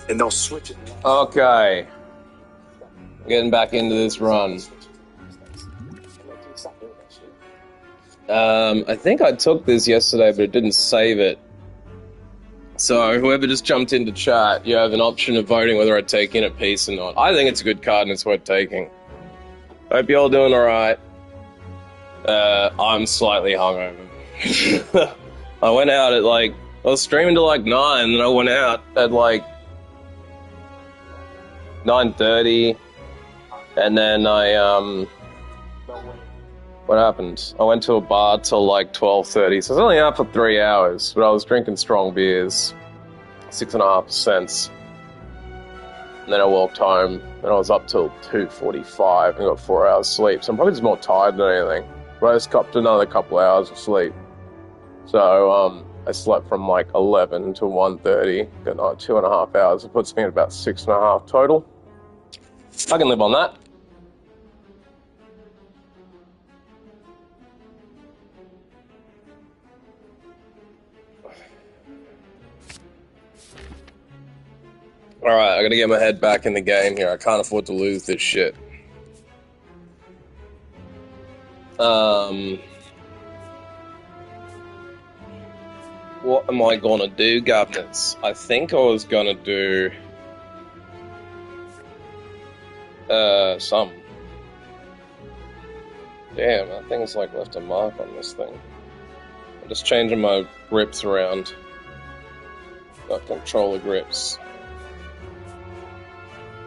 and they'll switch it. Okay. Getting back into this run. I think I took this yesterday, but it didn't save it. So whoever just jumped into chat, you have an option of voting whether I take in a piece or not. I think it's a good card and it's worth taking. Hope you're all doing alright. I'm slightly hungover. I went out at I was streaming till 9, and then I went out at 9:30, and then what happened? I went to a bar till 12:30, so I was only out for 3 hours, but I was drinking strong beers, 6.5%. And then I walked home, and I was up till 2:45 and got 4 hours sleep, so I'm probably just more tired than anything. But I just copped another couple hours of sleep. So, I slept from 11 to 1:30, got 2.5 hours. It puts me at about 6.5 total. I can live on that. Alright, I gotta get my head back in the game here. I can't afford to lose this shit. What am I gonna do, governors? I think I was gonna do some. Damn, I think it's left a mark on this thing. I'm just changing my grips around. Got controller grips.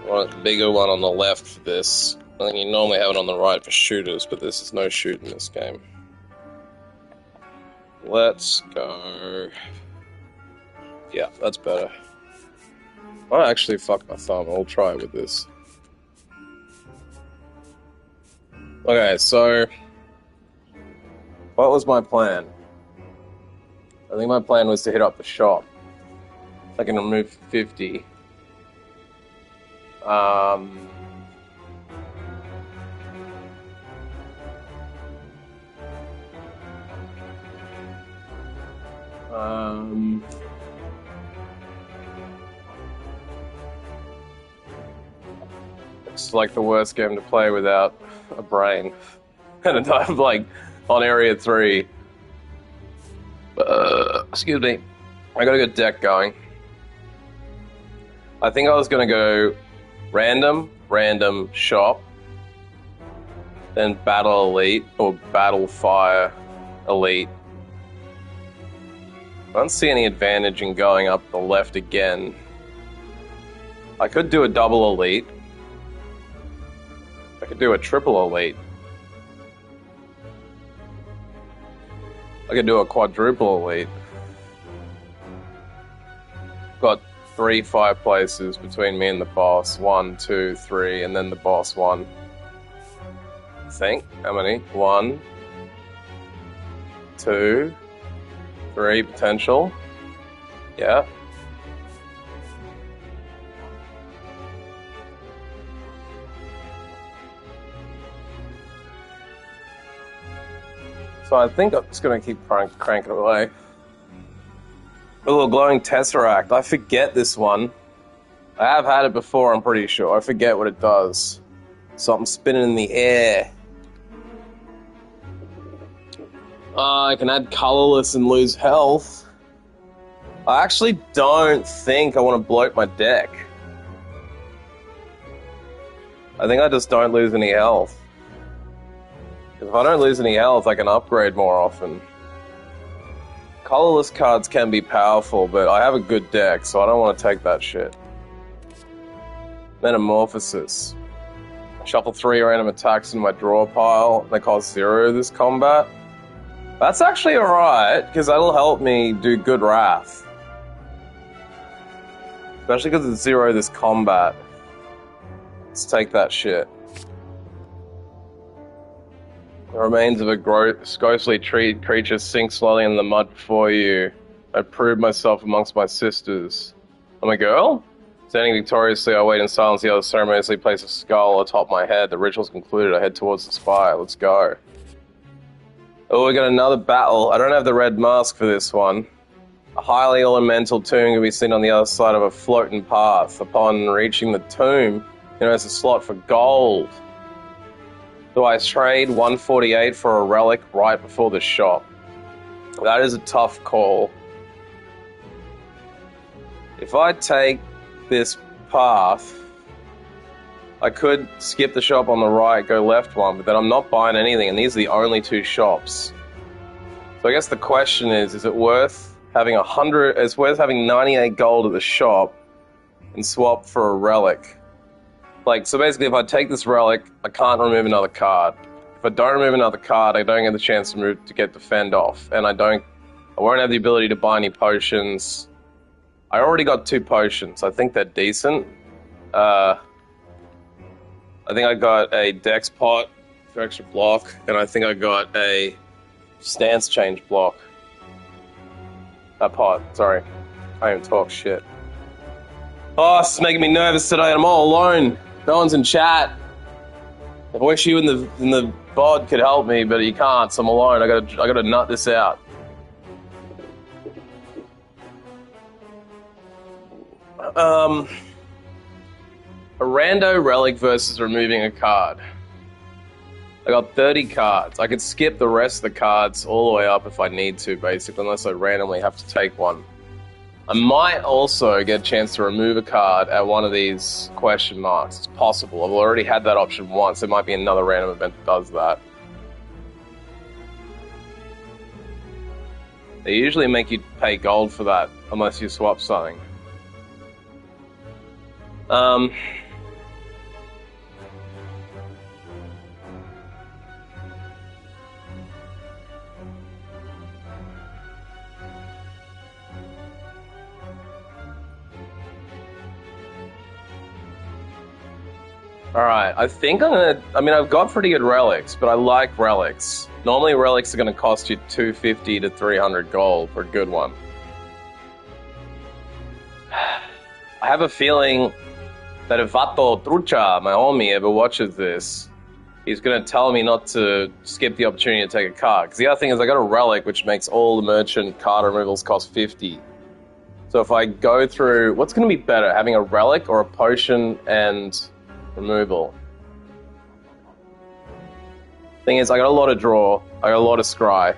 I want the bigger one on the left for this. I think you normally have it on the right for shooters, but this is no shoot in this game. Let's go. Yeah, that's better. I actually fucked my thumb. I'll try it with this. Okay, so what was my plan? I think my plan was to hit up the shop. I can remove 50. It's the worst game to play without a brain. And I'm on area 3. Excuse me. I got a good deck going. I think I was gonna go random, shop, then battle elite or battle fire elite. I don't see any advantage in going up the left again. I could do a double elite. I could do a triple elite. I could do a quadruple elite. Got 3 fireplaces between me and the boss. 1, 2, 3, and then the boss 1. I think. How many? 1, 2, 3 potential. Yeah. So I think I'm just going to keep cranking away. A little glowing tesseract. I forget this one. I have had it before, I'm pretty sure. I forget what it does. Something spinning in the air. I can add colorless and lose health. I actually don't think I want to bloat my deck. I think I just don't lose any health. If I don't lose any health, I can upgrade more often. Colorless cards can be powerful, but I have a good deck, so I don't want to take that shit. Metamorphosis. Shuffle 3 random attacks in my draw pile. They cost 0 this combat. That's actually alright, because that'll help me do good wrath. Especially because it's 0 this combat. Let's take that shit. The remains of a ghostly creature sink slowly in the mud before you. I prove myself amongst my sisters. I'm a girl? Standing victoriously, I wait in silence. The others ceremoniously place a skull atop my head. The ritual's concluded. I head towards the spire. Let's go. Oh, we got another battle. I don't have the red mask for this one. A highly elemental tomb can be seen on the other side of a floating path. Upon reaching the tomb, there's a slot for gold. Do I trade 148 for a relic right before the shop? That is a tough call. If I take this path, I could skip the shop on the right, go left one, but then I'm not buying anything, and these are the only two shops. So I guess the question is it worth having 100, it's worth having 98 gold at the shop and swap for a relic? Like, so basically if I take this relic, I can't remove another card. If I don't remove another card, I don't get the chance to get defend off, and I won't have the ability to buy any potions. I already got 2 potions. I think they're decent. I think I got a dex pot for extra block, and I think I got a stance change block. Pot, sorry. I don't even talk shit. Oh, this is making me nervous today. I'm all alone. No one's in chat. I wish you in the bod could help me, but you can't, so I'm alone. I gotta nut this out. A rando relic versus removing a card. I got 30 cards. I could skip the rest of the cards all the way up if I need to, basically, unless I randomly have to take one. I might also get a chance to remove a card at one of these question marks. It's possible. I've already had that option once. There might be another random event that does that. They usually make you pay gold for that, unless you swap something. Alright, I think I've got pretty good relics, but I like relics. Normally relics are gonna cost you 250 to 300 gold for a good one. I have a feeling that if Vato Trucha, my homie, ever watches this, he's gonna tell me not to skip the opportunity to take a card. Because the other thing is I got a relic which makes all the merchant card removals cost 50. So if I go through, what's gonna be better, having a relic or a potion and removal? Thing is, I got a lot of draw, I got a lot of scry,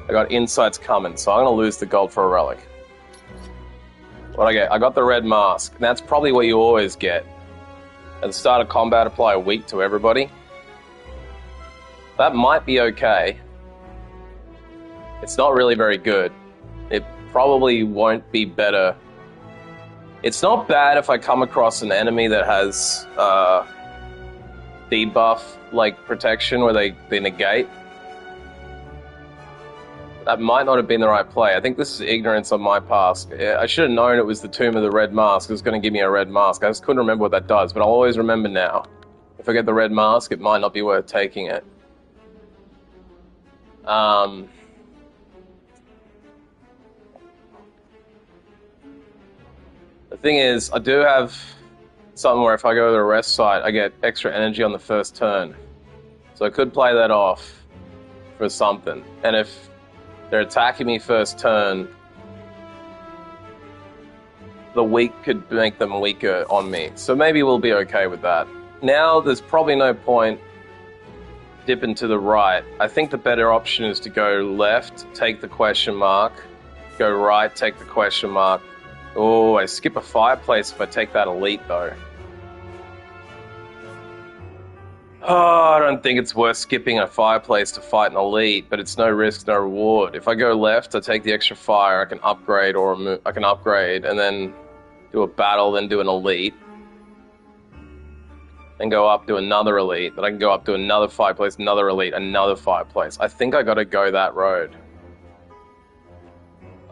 I got insights coming, so I'm gonna lose the gold for a relic. What I get? I got the red mask, and that's probably what you always get. At the start of combat, apply a week to everybody. That might be okay. It's not really very good. It probably won't be better. It's not bad if I come across an enemy that has debuff, like protection, where they negate. That might not have been the right play. I think this is ignorance on my part. I should have known it was the Tomb of the Red Mask. It was going to give me a red mask. I just couldn't remember what that does, but I'll always remember now. If I get the red mask, it might not be worth taking it. The thing is, I do have something where if I go to the rest site, I get extra energy on the first turn. So I could play that off for something. And if they're attacking me first turn, the weak could make them weaker on me. So maybe we'll be okay with that. Now there's probably no point dipping to the right. I think the better option is to go left, take the question mark, go right, take the question mark. Oh, I skip a fireplace if I take that elite though. Oh, I don't think it's worth skipping a fireplace to fight an elite, but it's no risk, no reward. If I go left, I take the extra fire, I can upgrade or I can upgrade and then do a battle, then do an elite. Then go up, do another elite. Then I can go up, do another fireplace, another elite, another fireplace. I think I gotta go that road.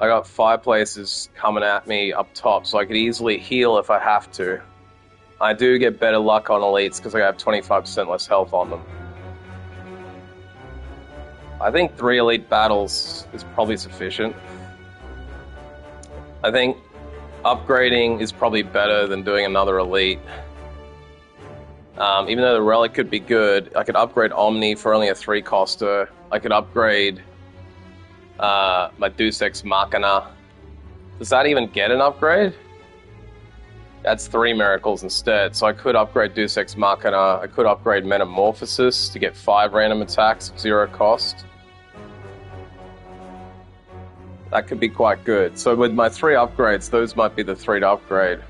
I got fireplaces coming at me up top, so I could easily heal if I have to. I do get better luck on elites because I have 25% less health on them. I think 3 elite battles is probably sufficient. I think upgrading is probably better than doing another elite. Even though the relic could be good, I could upgrade Omni for only a 3-coster. I could upgrade my Deus Ex Machina Does that even get an upgrade? That's 3 miracles instead. So I could upgrade Deus Ex Machina. I could upgrade Metamorphosis to get 5 random attacks of 0 cost. That could be quite good. So with my 3 upgrades, those might be the 3 to upgrade.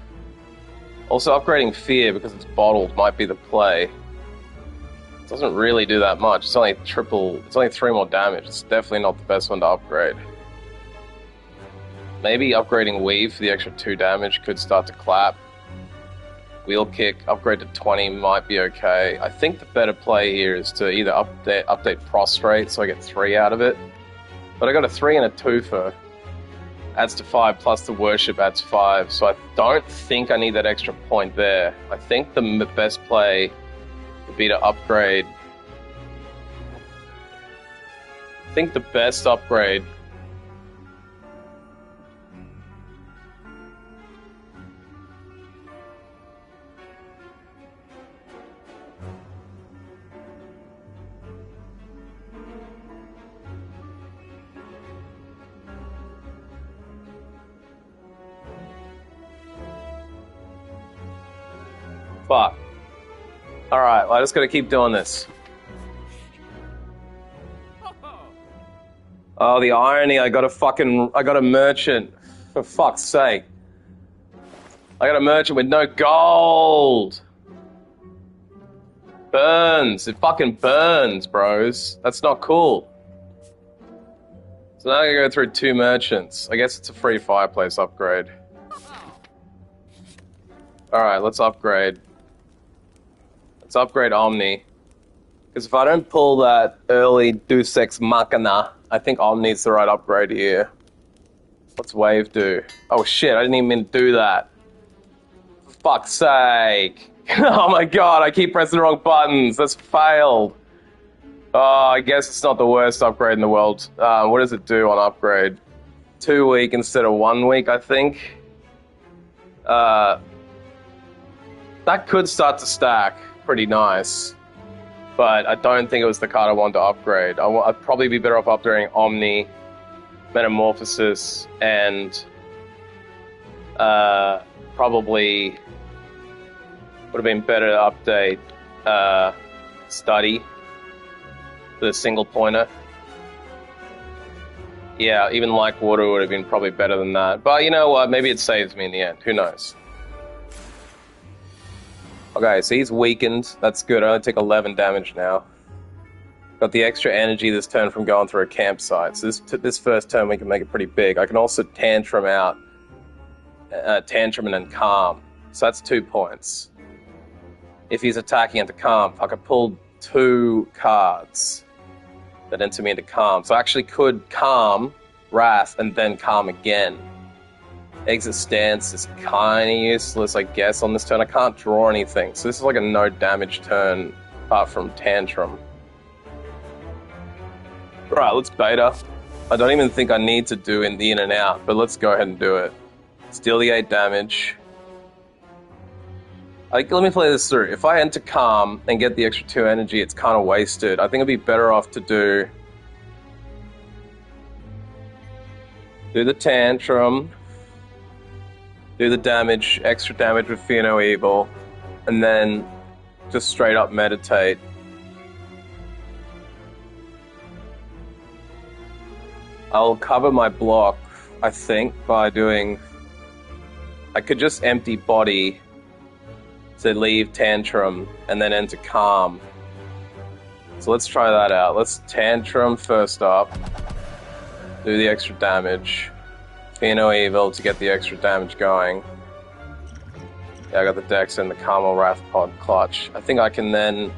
Also, upgrading Fear, because it's bottled, might be the play. It doesn't really do that much. It's only it's only 3 more damage. It's definitely not the best one to upgrade. Maybe upgrading Weave for the extra 2 damage could start to clap. Wheel Kick, upgrade to 20 might be okay. I think the better play here is to either update Prostrate so I get 3 out of it. But I got a 3 and a 2 for adds to 5 plus the Worship adds 5. So I don't think I need that extra point there. I think the best play would be to upgrade. I think the best upgrade fuck. Alright, well, I just gotta keep doing this. Oh, the irony, I got a merchant. For fuck's sake. I got a merchant with no gold. Burns. It fucking burns, bros. That's not cool. So now I gotta go through 2 merchants. I guess it's a free fireplace upgrade. Alright, let's upgrade. Let's upgrade Omni. Because if I don't pull that early Deus Ex Machina, I think Omni's the right upgrade here. What's Wave do? Oh shit, I didn't even mean to do that. For fuck's sake. Oh my god, I keep pressing the wrong buttons. That's failed. Oh, I guess it's not the worst upgrade in the world. What does it do on upgrade? 2 week instead of 1 week, I think. That could start to stack pretty nice. But I don't think it was the card I wanted to upgrade. I'd probably be better off upgrading Omni, Metamorphosis, and probably would have been better to update Study, the single pointer. Yeah, even like Water would have been probably better than that. But you know what? Maybe it saves me in the end. Who knows? Okay, so he's weakened. That's good. I only take 11 damage now. Got the extra energy this turn from going through a campsite. So this first turn we can make it pretty big. I can also Tantrum out. Tantrum and then Calm. So that's 2 points. If he's attacking into Calm, I could pull 2 cards that enter me into Calm. So I actually could Calm, Wrath, and then Calm again. Exit Stance is kind of useless, I guess, on this turn. I can't draw anything, so this is like a no damage turn apart from Tantrum. Right, let's beta. I don't even think I need to do in the in and out, but let's go ahead and do it. Steal the 8 damage. Let me play this through. If I enter Calm and get the extra 2 energy, it's kind of wasted. I think it'd be better off to do the Tantrum, do the damage, extra damage with Fear No Evil, and then just straight up meditate. I'll cover my block, I think, by doing... I could just empty Body to leave Tantrum and then enter Calm. So let's try that out. Let's Tantrum first up, do the extra damage. Fear No Evil to get the extra damage going. Yeah, I got the Dex and the Carmel Wrath Pod Clutch. I think I can then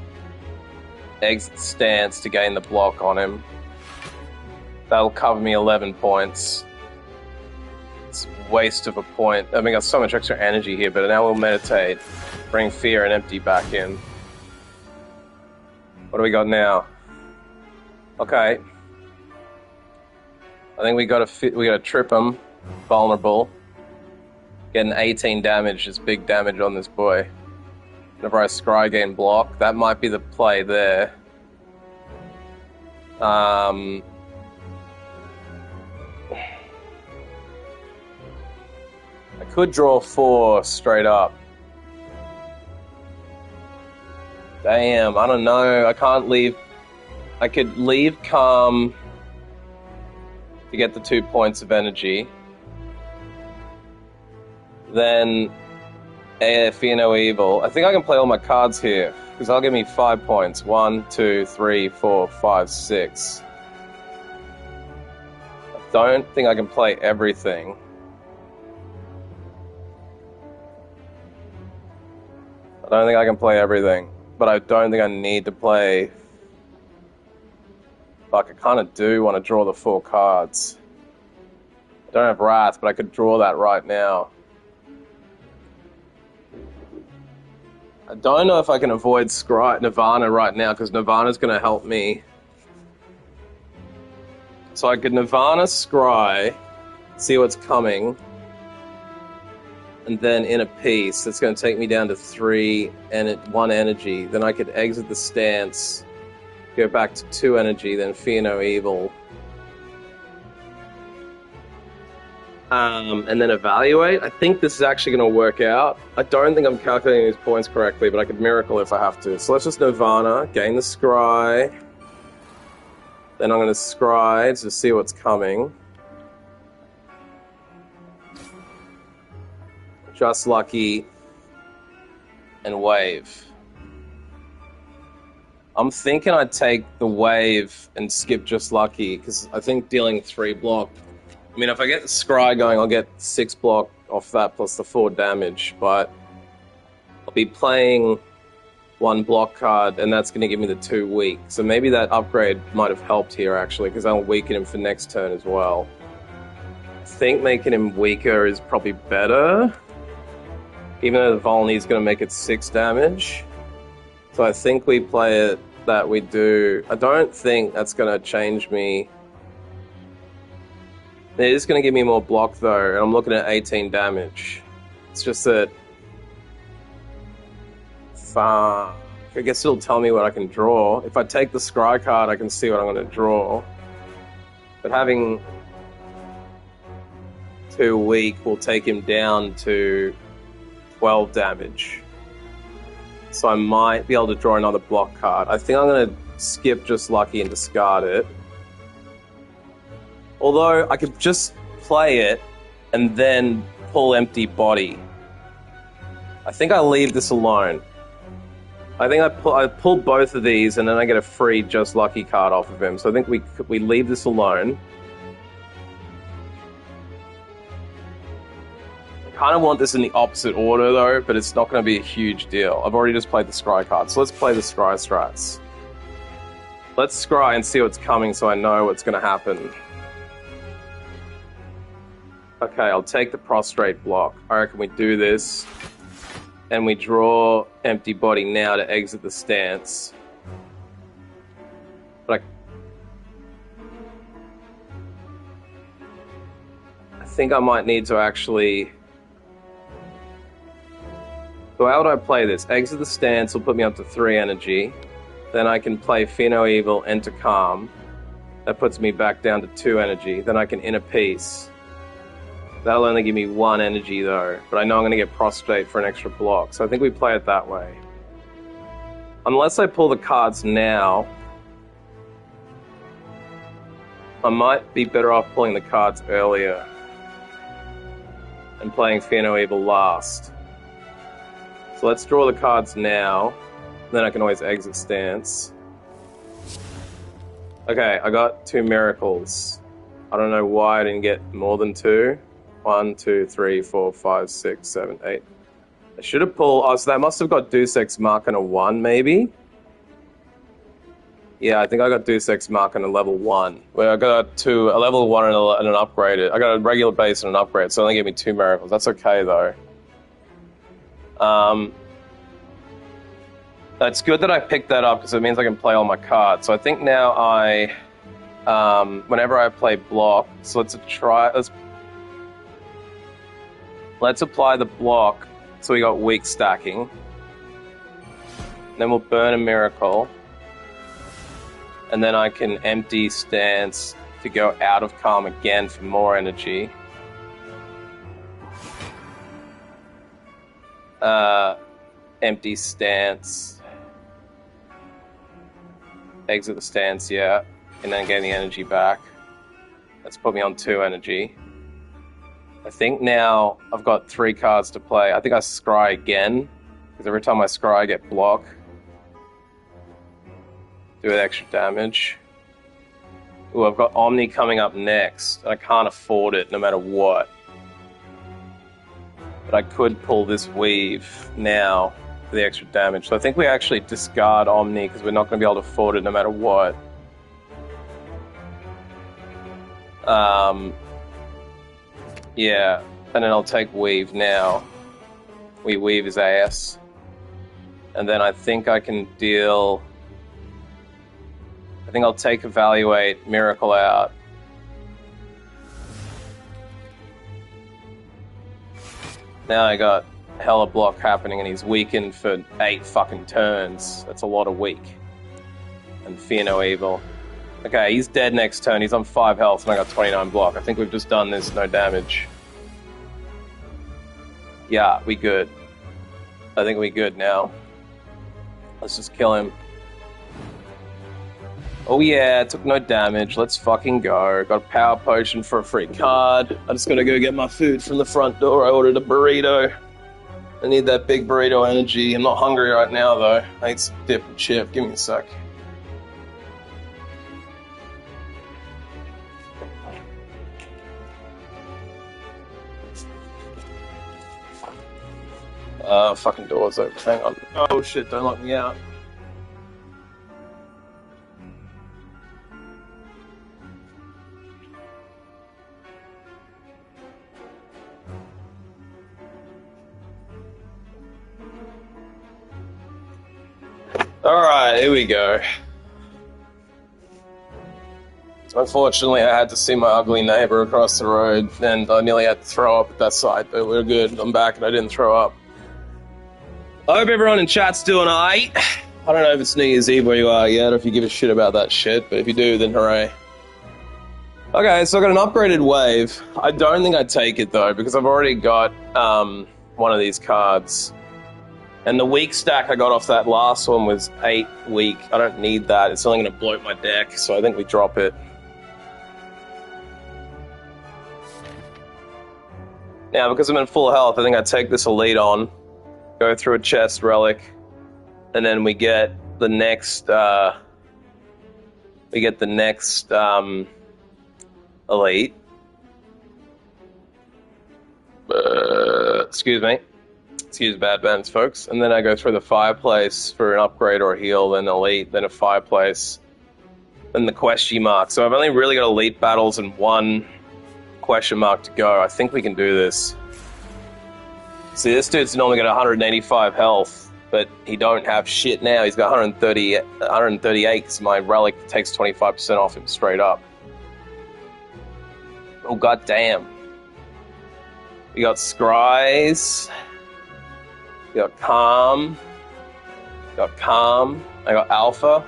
exit Stance to gain the block on him. That'll cover me 11 points. It's a waste of a point. I mean, I got so much extra energy here, but now we'll meditate. Bring Fear and Empty back in. What do we got now? Okay. I think we gotta trip him. Vulnerable. Getting 18 damage is big damage on this boy. Whenever I scry gain block, that might be the play there. I could draw 4 straight up. Damn, I don't know. I can't leave. I could leave Calm to get the 2 points of energy. Then Fear No Evil. I think I can play all my cards here, because that'll give me 5 points. 1, 2, 3, 4, 5, 6. I don't think I can play everything. I don't think I can play everything, but I don't think I need to play. Fuck, I kind of do want to draw the 4 cards. I don't have Wrath, but I could draw that right now. I don't know if I can avoid Nirvana right now, because Nirvana's going to help me. So I could Nirvana Scry, see what's coming, and then in a piece, it's going to take me down to 3 and 1 energy. Then I could exit the stance, go back to 2 energy, then Fear No Evil. And then evaluate. I think this is actually going to work out. I don't think I'm calculating these points correctly, but I could miracle if I have to. So let's just Nirvana, gain the Scry. Then I'm going to Scry to see what's coming. Just Lucky and Wave. I'm thinking I'd take the Wave and skip Just Lucky, because I think dealing 3 block. I mean, if I get the Scry going, I'll get 6 block off that plus the 4 damage, but I'll be playing 1 block card, and that's going to give me the 2 weak. So maybe that upgrade might have helped here, actually, because I'll weaken him for next turn as well. I think making him weaker is probably better, even though the Volney is going to make it 6 damage. So I think we play it that we do. I don't think that's going to change me. It is going to give me more block, though, and I'm looking at 18 damage. It's just that... Fuck. I guess it'll tell me what I can draw. If I take the Scry card, I can see what I'm going to draw. But having 2 weak will take him down to 12 damage. So I might be able to draw another block card. I think I'm going to skip Just Lucky and discard it. Although, I could just play it and then pull Empty Body. I think I leave this alone. I think I pull both of these and then I get a free Just Lucky card off of him. So I think we leave this alone. I kind of want this in the opposite order though, but it's not going to be a huge deal. I've already just played the Scry card, so let's play the Scry strats. Let's Scry and see what's coming so I know what's going to happen. Okay, I'll take the Prostrate block. I reckon we do this. And we draw Empty Body now to exit the stance. But I think I might need to actually... So how would I play this? Exit the stance will put me up to 3 energy. Then I can play Fear No Evil, Enter Calm. That puts me back down to 2 energy. Then I can Inner Peace. That'll only give me 1 energy though, but I know I'm going to get Prostrate for an extra block, so I think we play it that way. Unless I pull the cards now, I might be better off pulling the cards earlier and playing Fear No Evil last. So let's draw the cards now, then I can always exit stance. Okay, I got 2 miracles. I don't know why I didn't get more than 2. 1, 2, 3, 4, 5, 6, 7, 8. I should have pulled... Oh, so that must have got Deus Ex Machina 1, maybe? Yeah, I think I got Deus Ex Machina level 1. Where I got a level 1 and an upgrade. I got a regular base and an upgrade, so it only gave me 2 miracles. That's okay, though. It's good that I picked that up, because it means I can play all my cards. So I think now whenever I play block... So let's apply the block, so we got weak stacking. Then we'll burn a miracle. And then I can empty stance to go out of calm again for more energy. Empty stance. Exit the stance, yeah. And then gain the energy back. That's put me on 2 energy. I think now I've got 3 cards to play. I think I scry again, because every time I scry I get block. Do it extra damage. Ooh, I've got Omni coming up next. I can't afford it no matter what. But I could pull this Weave now for the extra damage. So I think we actually discard Omni because we're not going to be able to afford it no matter what. Yeah, and then I'll take Weave now. We Weave his ass. And then I think I can deal... I think I'll take Evaluate, Miracle out. Now I got hella block happening and he's weakened for 8 fucking turns. That's a lot of weak. And Fear No Evil. Okay, he's dead next turn. He's on 5 health and I got 29 block. I think we've just done this, no damage. Yeah, we good. I think we good now. Let's just kill him. Oh yeah, took no damage. Let's fucking go. Got a power potion for a free card. I just gotta go get my food from the front door. I ordered a burrito. I need that big burrito energy. I'm not hungry right now though. I need some dip and chip. Give me a sec. Fucking door's open. Hang on. Oh shit, don't lock me out. Alright, here we go. Unfortunately, I had to see my ugly neighbor across the road, and I nearly had to throw up at that site, but we're good. I'm back and I didn't throw up. I hope everyone in chat's doing alright. I don't know if it's New Year's Eve where you are yet, or if you give a shit about that shit, but if you do, then hooray. Okay, so I got an upgraded wave. I don't think I'd take it though, because I've already got one of these cards. And the weak stack I got off that last one was 8 weak. I don't need that. It's only going to bloat my deck, so I think we drop it. Now, because I'm in full health, I think I take this elite on, go through a chest relic, and then we get the next elite. Excuse me. Excuse bad bands, folks. And then I go through the fireplace for an upgrade or a heal, then elite, then a fireplace, then the question mark. So I've only really got elite battles and 1 question mark to go. I think we can do this. See, this dude's normally got 185 health, but he don't have shit now. He's got 138 because my relic takes 25% off him straight up. Oh, goddamn. We got Scries. We got Calm. I got Alpha.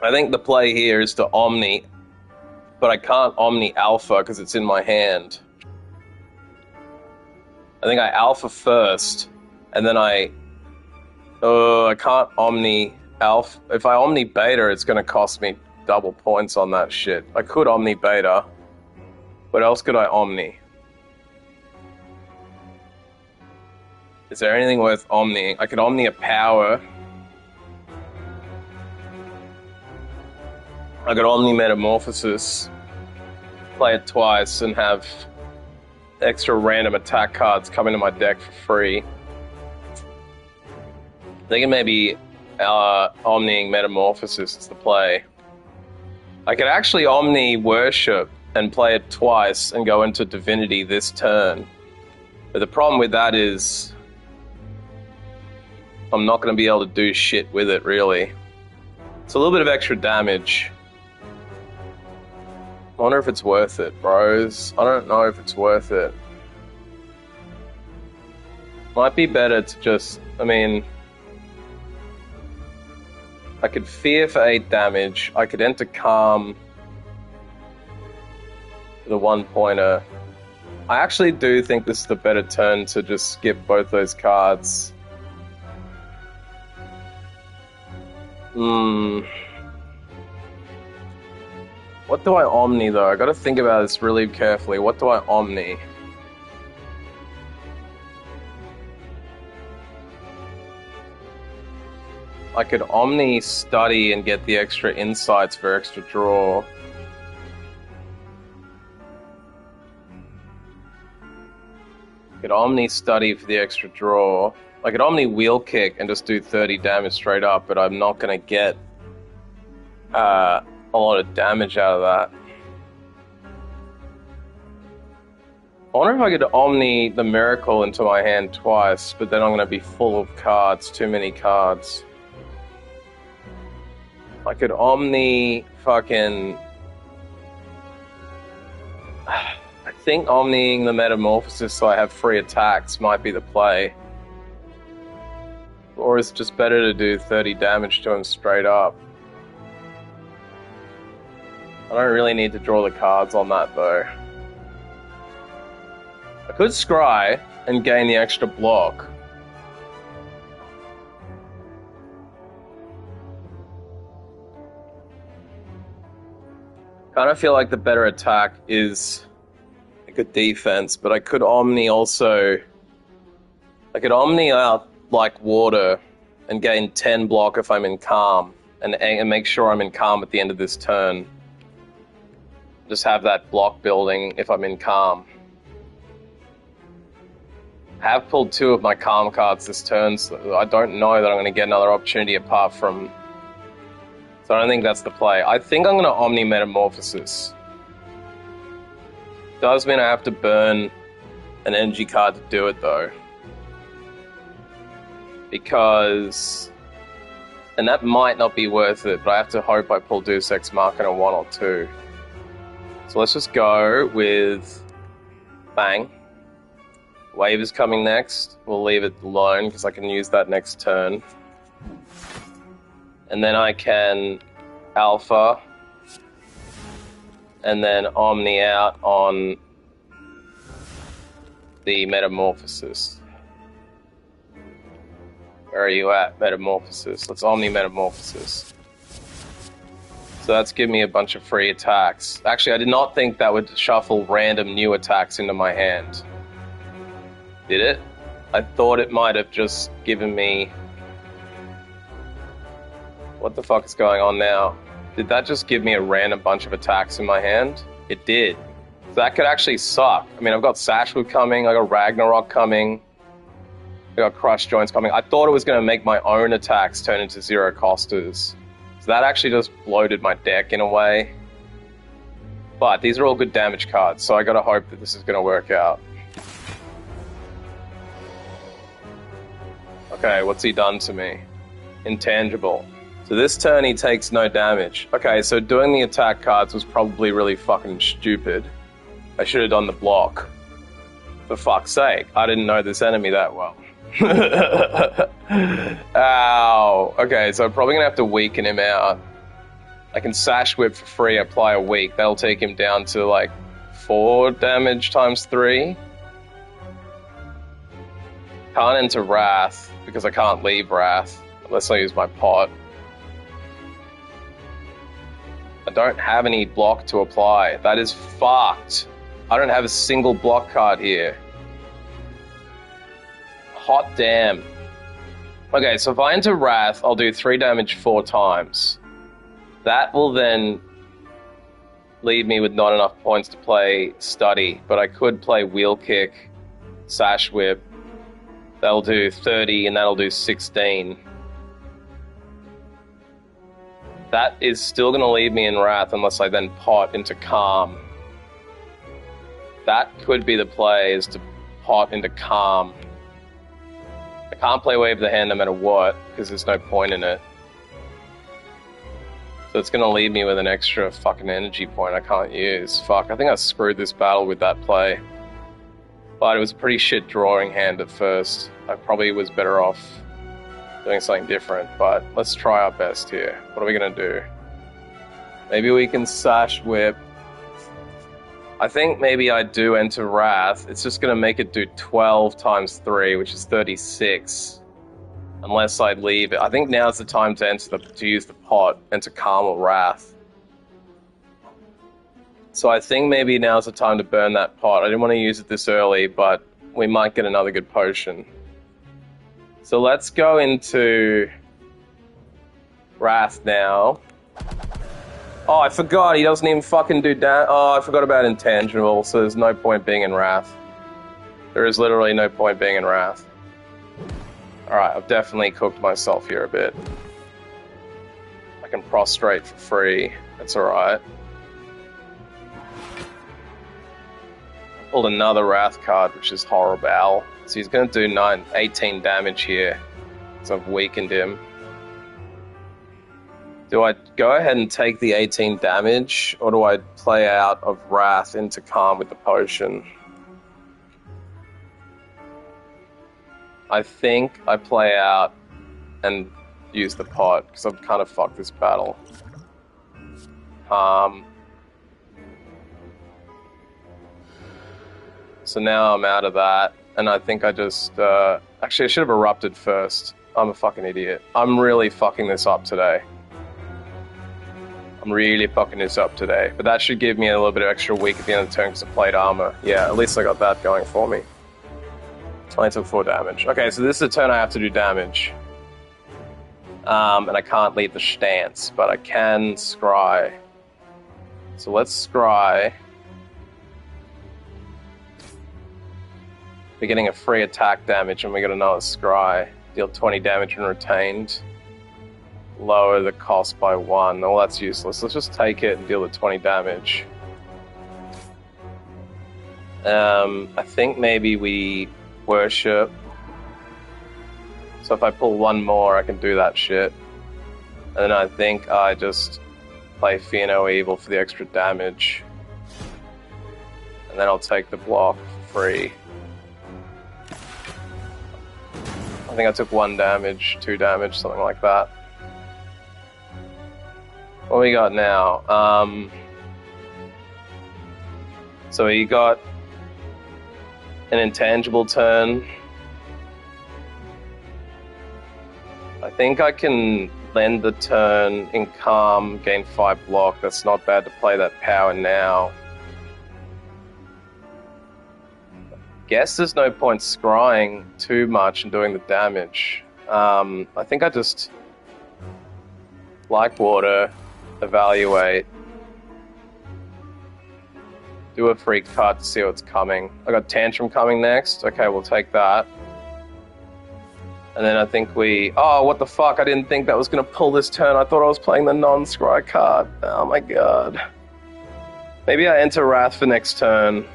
I think the play here is to Omni, but I can't Omni Alpha because it's in my hand. I think I Alpha first, and then I can't Omni Alpha. If I Omni Beta, it's going to cost me double points on that shit. I could Omni Beta. What else could I Omni? Is there anything worth Omniing? I could Omni a power. I could Omni Metamorphosis, play it twice, and have extra random attack cards come into my deck for free. I think maybe Omniing Metamorphosis is the play. I could actually Omni Worship and play it twice and go into Divinity this turn. But the problem with that is I'm not going to be able to do shit with it, really. It's a little bit of extra damage. I wonder if it's worth it, bros. I don't know if it's worth it. Might be better to just... I mean... I could Fear for 8 damage. I could enter Calm for the 1-pointer. I actually do think this is the better turn to just skip both those cards. What do I Omni, though? I gotta think about this really carefully. What do I Omni? I could Omni Study and get the extra insights for extra draw. I could Omni Study for the extra draw. I could Omni Wheel Kick and just do 30 damage straight up, but I'm not gonna get a lot of damage out of that. I wonder if I could Omni the Miracle into my hand twice, but then I'm gonna be full of cards, too many cards. I could Omni fucking... I think Omniing the Metamorphosis so I have free attacks might be the play. Or it's just better to do 30 damage to him straight up. I don't really need to draw the cards on that though. I could scry and gain the extra block. Kind of feel like the better attack is a good defense, but I could Omni also... I could Omni out like water and gain 10 block if I'm in Calm, and make sure I'm in Calm at the end of this turn. Just have that block building if I'm in Calm. I have pulled 2 of my Calm cards this turn, so I don't know that I'm going to get another opportunity apart from... So I don't think that's the play. I think I'm going to Omni Metamorphosis. Does mean I have to burn an energy card to do it though. Because... And that might not be worth it, but I have to hope I pull Deus Ex Machina 1 or 2. So let's just go with... Bang. Wave is coming next. We'll leave it alone because I can use that next turn. And then I can Alpha, and then Omni out on the Metamorphosis. Where are you at, Metamorphosis? Let's Omni Metamorphosis. So that's giving me a bunch of free attacks. Actually, I did not think that would shuffle random new attacks into my hand. Did it? I thought it might have just given me... What the fuck is going on now? Did that just give me a random bunch of attacks in my hand? It did. So that could actually suck. I mean, I've got Sashwood coming, I got Ragnarok coming, I got Crush Joints coming. I thought it was going to make my own attacks turn into zero costers. So that actually just bloated my deck in a way. But these are all good damage cards, so I gotta hope that this is going to work out. Okay, what's he done to me? Intangible. So this turn he takes no damage. Okay, so doing the attack cards was probably really fucking stupid. I should have done the block. For fuck's sake, I didn't know this enemy that well. Ow. Okay, so I'm probably gonna have to weaken him out. I can Sash Whip for free, apply a weak. That'll take him down to like 4 damage times 3. Can't enter Wrath, because I can't leave Wrath, unless I use my pot. I don't have any block to apply. That is fucked. I don't have a single block card here. Hot damn. Okay, so if I enter Wrath, I'll do 3 damage 4 times. That will then leave me with not enough points to play Study, but I could play Wheel Kick, Sash Whip. That'll do 30, and that'll do 16. That is still going to leave me in Wrath unless I then pot into Calm. That could be the play, is to pot into Calm. I can't play Wave the Hand no matter what, because there's no point in it. So it's going to leave me with an extra fucking energy point I can't use. Fuck, I think I screwed this battle with that play. But it was a pretty shit drawing hand at first. I probably was better off doing something different, but let's try our best here. What are we going to do? Maybe we can Sash Whip. I think maybe I do enter Wrath. It's just going to make it do 12 times 3, which is 36. Unless I leave it. I think now's the time to use the pot, enter Calm or Wrath. So I think maybe now's the time to burn that pot. I didn't want to use it this early, but we might get another good potion. So let's go into Wrath now. Oh, I forgot, he doesn't even fucking do that. Oh, I forgot about Intangible, so there's no point being in Wrath. There is literally no point being in Wrath. Alright, I've definitely cooked myself here a bit. I can prostrate for free. That's alright. Pulled another Wrath card, which is horrible. So he's going to do 18 damage here. So I've weakened him. Do I go ahead and take the 18 damage, or do I play out of Wrath into Calm with the potion? I think I play out and use the pot, because I've kind of fucked this battle. So now I'm out of that, and I think I just... actually, I should have erupted first. I'm a fucking idiot. I'm really fucking this up today. But that should give me a little bit of extra weak at the end of the turn because I played armor. Yeah, at least I got that going for me. I took 4 damage. Okay, so this is the turn I have to do damage. And I can't leave the stance, but I can scry. So let's scry. We're getting a free attack damage and we get another scry. Deal 20 damage and retained. Lower the cost by 1. Well, that's useless. Let's just take it and deal the 20 damage. I think maybe we worship. So if I pull one more, I can do that shit. And then I think I just play Fear No Evil for the extra damage. And then I'll take the block free. I think I took 1 damage, 2 damage, something like that. What we got now? So you got an intangible turn. I think I can lend the turn in Calm, gain 5 block. That's not bad to play that power now. Guess there's no point scrying too much and doing the damage. I think I just like water, evaluate, do a free cut to see what's coming. I got Tantrum coming next. Okay, we'll take that. And then I think we... Oh, what the fuck? I didn't think that was going to pull this turn. I thought I was playing the non-scry card. Oh my god. Maybe I enter Wrath for next turn.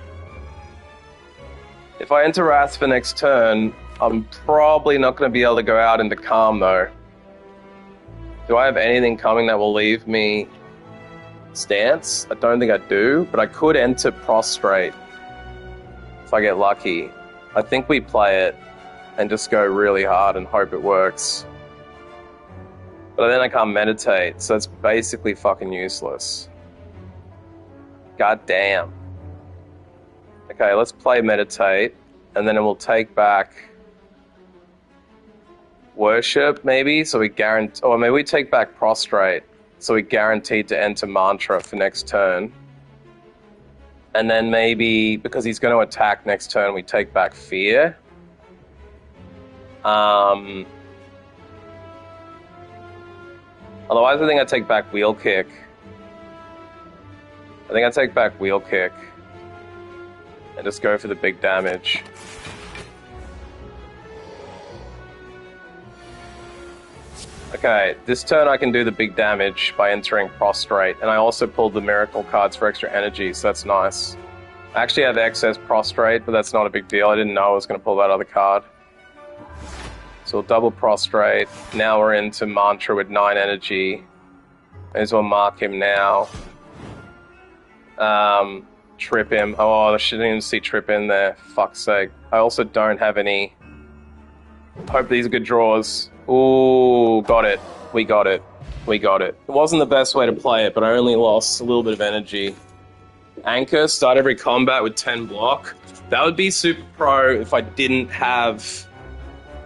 If I enter Wrath for next turn, I'm probably not going to be able to go out into Calm, though. Do I have anything coming that will leave me stance? I don't think I do, but I could enter Prostrate if I get lucky. I think we play it and just go really hard and hope it works. But then I can't meditate, so it's basically fucking useless. God damn. Okay, let's play Meditate, and then we'll take back Worship, maybe, so we guarantee... Or maybe we take back Prostrate, so we guaranteed to enter Mantra for next turn. And then maybe, because he's going to attack next turn, we take back Fear. Otherwise, I think I take back Wheel Kick. And just go for the big damage. Okay, this turn I can do the big damage by entering Prostrate, and I also pulled the Miracle cards for extra energy, so that's nice. I actually have excess Prostrate, but that's not a big deal. I didn't know I was going to pull that other card. So we'll double Prostrate. Now we're into Mantra with 9 energy. May as well mark him now. Trip him. Oh, I shouldn't even see Trip in there. Fuck's sake. I also don't have any... Hope these are good draws. Ooh, got it. We got it. It wasn't the best way to play it, but I only lost a little bit of energy. Anchor, start every combat with 10 block. That would be super pro if I didn't have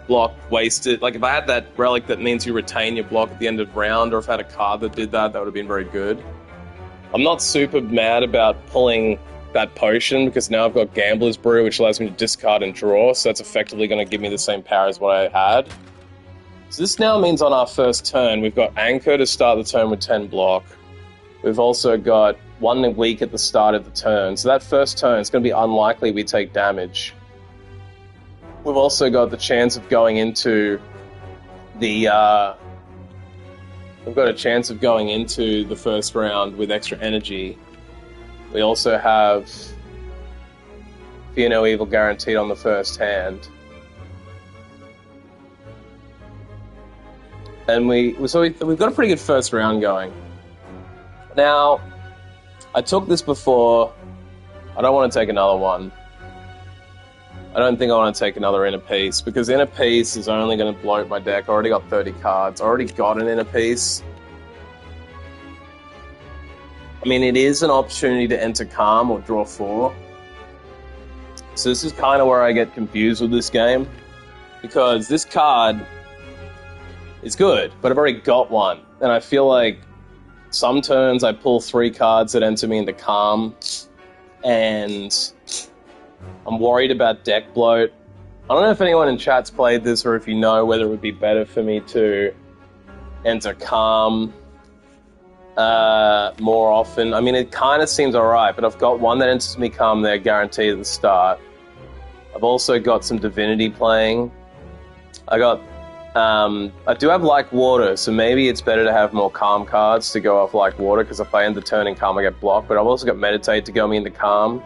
block wasted. Like if I had that relic that means you retain your block at the end of the round, or if I had a card that did that, that would have been very good. I'm not super mad about pulling that potion because now I've got Gambler's Brew, which allows me to discard and draw, so that's effectively going to give me the same power as what I had. So this now means on our first turn, we've got Anchor to start the turn with 10 block. We've also got 1 week at the start of the turn. So that first turn, it's going to be unlikely we take damage. We've also got the chance of going into the... we've got a chance of going into the first round with extra energy. We also have Fear No Evil guaranteed on the first hand. And we've got a pretty good first round going. Now, I took this before. I don't want to take another one. I don't think I want to take another Inner Piece, because Inner Piece is only going to bloat my deck. I already got 30 cards. I already got an Inner Piece. I mean, it is an opportunity to enter Calm or draw 4. So this is kind of where I get confused with this game, because this card is good, but I've already got one. And I feel like some turns I pull 3 cards that enter me into Calm, and I'm worried about deck bloat. I don't know if anyone in chat's played this, or if you know whether it would be better for me to enter Calm more often. I mean, it kind of seems alright, but I've got one that enters me Calm there, guaranteed at the start. I've also got some Divinity playing. I do have Like Water, so maybe it's better to have more Calm cards to go off Like Water, because if I end the turn in Calm, I get blocked. But I've also got Meditate to go me into Calm,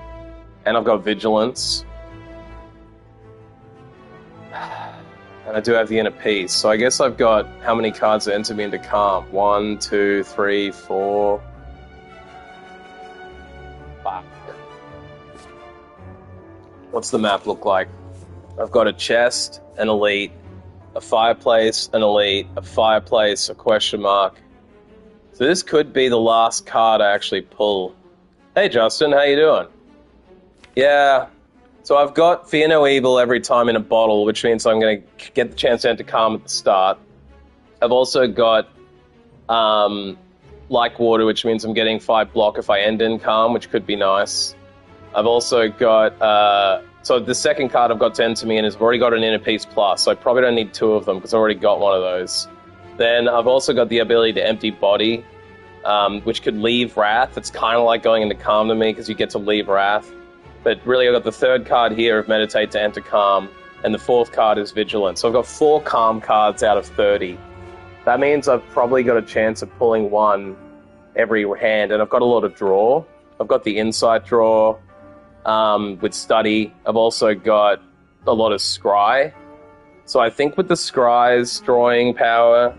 and I've got Vigilance. And I do have the Inner Peace, so I guess I've got how many cards that enter me into Calm? 1, 2, 3, 4... Fuck. What's the map look like? I've got a chest, an elite, a fireplace, an elite, a fireplace, a question mark. So this could be the last card I actually pull. Hey Justin, how you doing? Yeah, so I've got Fear No Evil every time in a bottle, which means I'm going to get the chance to enter Calm at the start. I've also got Like Water, which means I'm getting 5 block if I end in Calm, which could be nice. I've also got... so the second card I've got to enter me in is I've already got an Inner Peace Plus, so I probably don't need 2 of them because I already got one of those. Then I've also got the ability to Empty Body, which could leave Wrath. It's kind of like going into Calm to me because you get to leave Wrath. But really I've got the third card here of Meditate to enter Calm, and the fourth card is Vigilance. So I've got 4 Calm cards out of 30. That means I've probably got a chance of pulling one every hand, and I've got a lot of draw. I've got the Insight draw, with Study. I've also got a lot of Scry. So I think with the Scry's drawing power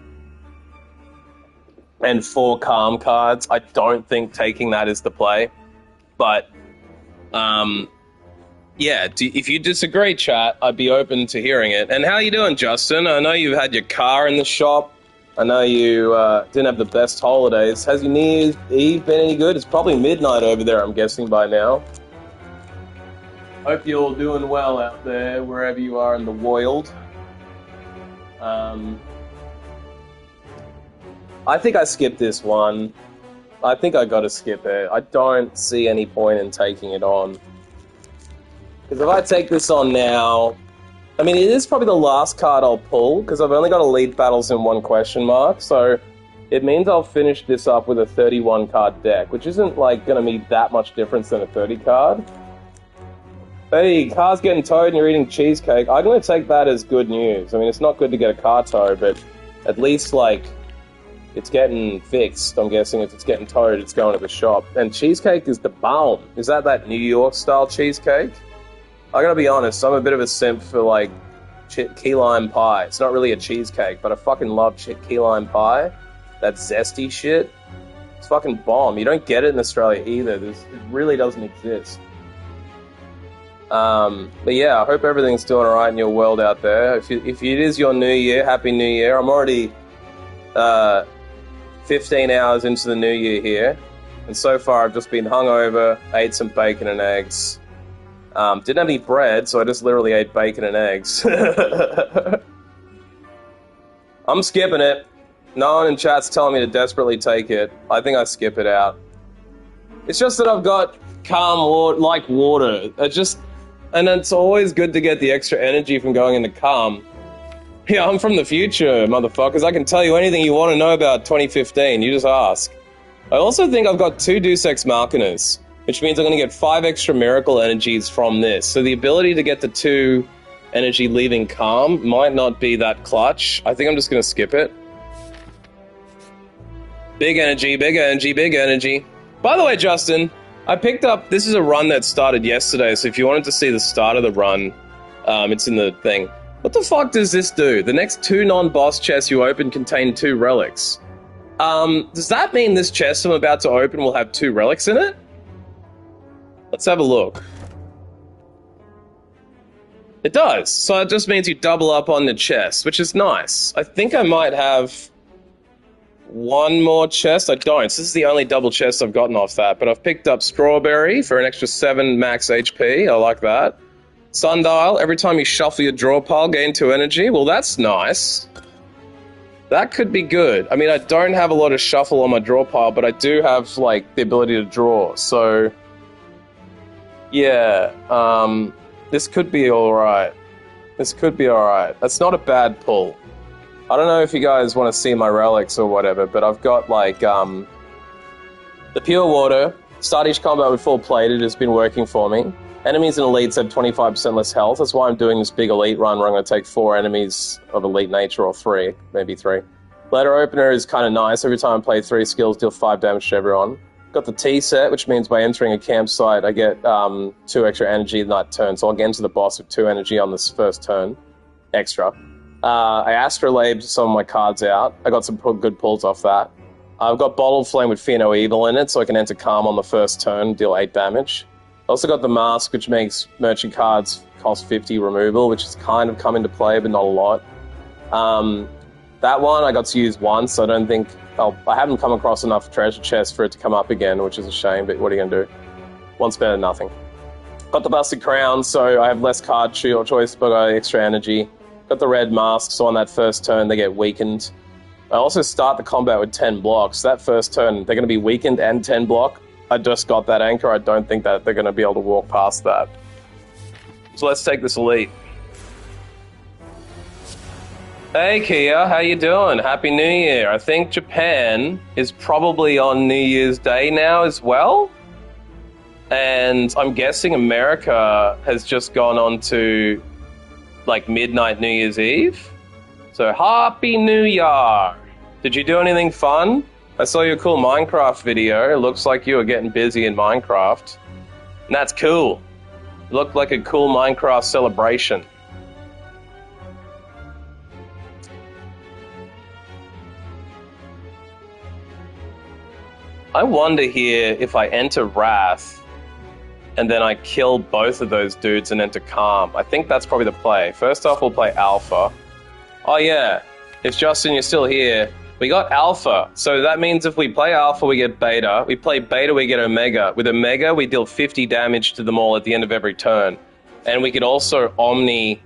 and 4 Calm cards, I don't think taking that is the play. But, yeah, if you disagree, chat, I'd be open to hearing it. And how you doing, Justin? I know you've had your car in the shop. I know you didn't have the best holidays. Has your New Year's Eve been any good? It's probably midnight over there, I'm guessing, by now. Hope you're all doing well out there, wherever you are in the world. I think I skipped this one. I think I gotta skip it. I don't see any point in taking it on. Because if I take this on now... I mean, it is probably the last card I'll pull, because I've only got Elite Battles in 1 question mark, so it means I'll finish this up with a 31 card deck, which isn't, like, gonna be that much difference than a 30 card. Hey, car's getting towed and you're eating cheesecake. I'm going to take that as good news. I mean, it's not good to get a car towed, but at least, like, it's getting fixed. I'm guessing if it's getting towed, it's going to the shop. And cheesecake is the bomb. Is that New York-style cheesecake? I gotta be honest, I'm a bit of a simp for, like, key lime pie. It's not really a cheesecake, but I fucking love key lime pie. That zesty shit. It's fucking bomb. You don't get it in Australia either. It really doesn't exist. But yeah, I hope everything's doing alright in your world out there. If it is your new year, Happy New Year. I'm already 15 hours into the new year here. And so far I've just been hungover, ate some bacon and eggs. Didn't have any bread, so I just literally ate bacon and eggs. I'm skipping it. No one in chat's telling me to desperately take it. I think I skip it out. It's just that I've got calm water, like water. And it's always good to get the extra energy from going into calm. Yeah, I'm from the future, motherfuckers. I can tell you anything you want to know about 2015. You just ask. I also think I've got 2 Deus Ex Machinas, which means I'm going to get 5 extra miracle energies from this. So the ability to get the 2 energy leaving calm might not be that clutch. I think I'm just going to skip it. Big energy, big energy, big energy. By the way, Justin, I picked up... This is a run that started yesterday, so if you wanted to see the start of the run, it's in the thing. What the fuck does this do? The next 2 non-boss chests you open contain 2 relics. Does that mean this chest I'm about to open will have 2 relics in it? Let's have a look. It does. So it just means you double up on the chest, which is nice. I think I might have 1 more chest. I don't. So this is the only double chest I've gotten off that. But I've picked up Strawberry for an extra 7 max HP. I like that. Sundial, every time you shuffle your draw pile, gain 2 energy. Well, that's nice. That could be good. I mean, I don't have a lot of shuffle on my draw pile, but I do have, like, the ability to draw. So, yeah, this could be alright. This could be alright. That's not a bad pull. I don't know if you guys want to see my relics or whatever, but I've got, like, the Pure Water. Start each combat with full plated has been working for me. Enemies and elites have 25% less health. That's why I'm doing this big elite run where I'm going to take 4 enemies of elite nature, or 3, maybe 3. Letter Opener is kind of nice. Every time I play 3 skills, deal 5 damage to everyone. Got the T set, which means by entering a campsite, I get 2 extra energy in that turn. So I'll get into the boss with 2 energy on this first turn. Extra. I astrolabed some of my cards out. I got some good pulls off that. I've got Bottled Flame with Fear No Evil in it, so I can enter Calm on the first turn, deal 8 damage. I also got the Mask, which makes merchant cards cost 50 removal, which has kind of come into play, but not a lot. That one I got to use once, so I don't think... I haven't come across enough treasure chests for it to come up again, which is a shame, but what are you going to do? One's better than nothing. Got the Busted Crown, so I have less card choice, but I got extra energy. Got the Red Mask, so on that first turn they get weakened. I also start the combat with 10 blocks. That first turn, they're going to be weakened and 10 block. I just got that anchor. I don't think that they're going to be able to walk past that. So let's take this elite. Hey Kia, how you doing? Happy New Year. I think Japan is probably on New Year's Day now as well. And I'm guessing America has just gone on to like midnight New Year's Eve. So Happy New Year. Did you do anything fun? I saw your cool Minecraft video. It looks like you were getting busy in Minecraft. And that's cool. It looked like a cool Minecraft celebration. I wonder here if I enter Wrath and then I kill both of those dudes and enter Calm. I think that's probably the play. First off, we'll play Alpha. Oh yeah, if Justin, you're still here, we got Alpha. So that means if we play Alpha, we get Beta. We play Beta, we get Omega. With Omega, we deal 50 damage to them all at the end of every turn. And we could also Omniscience.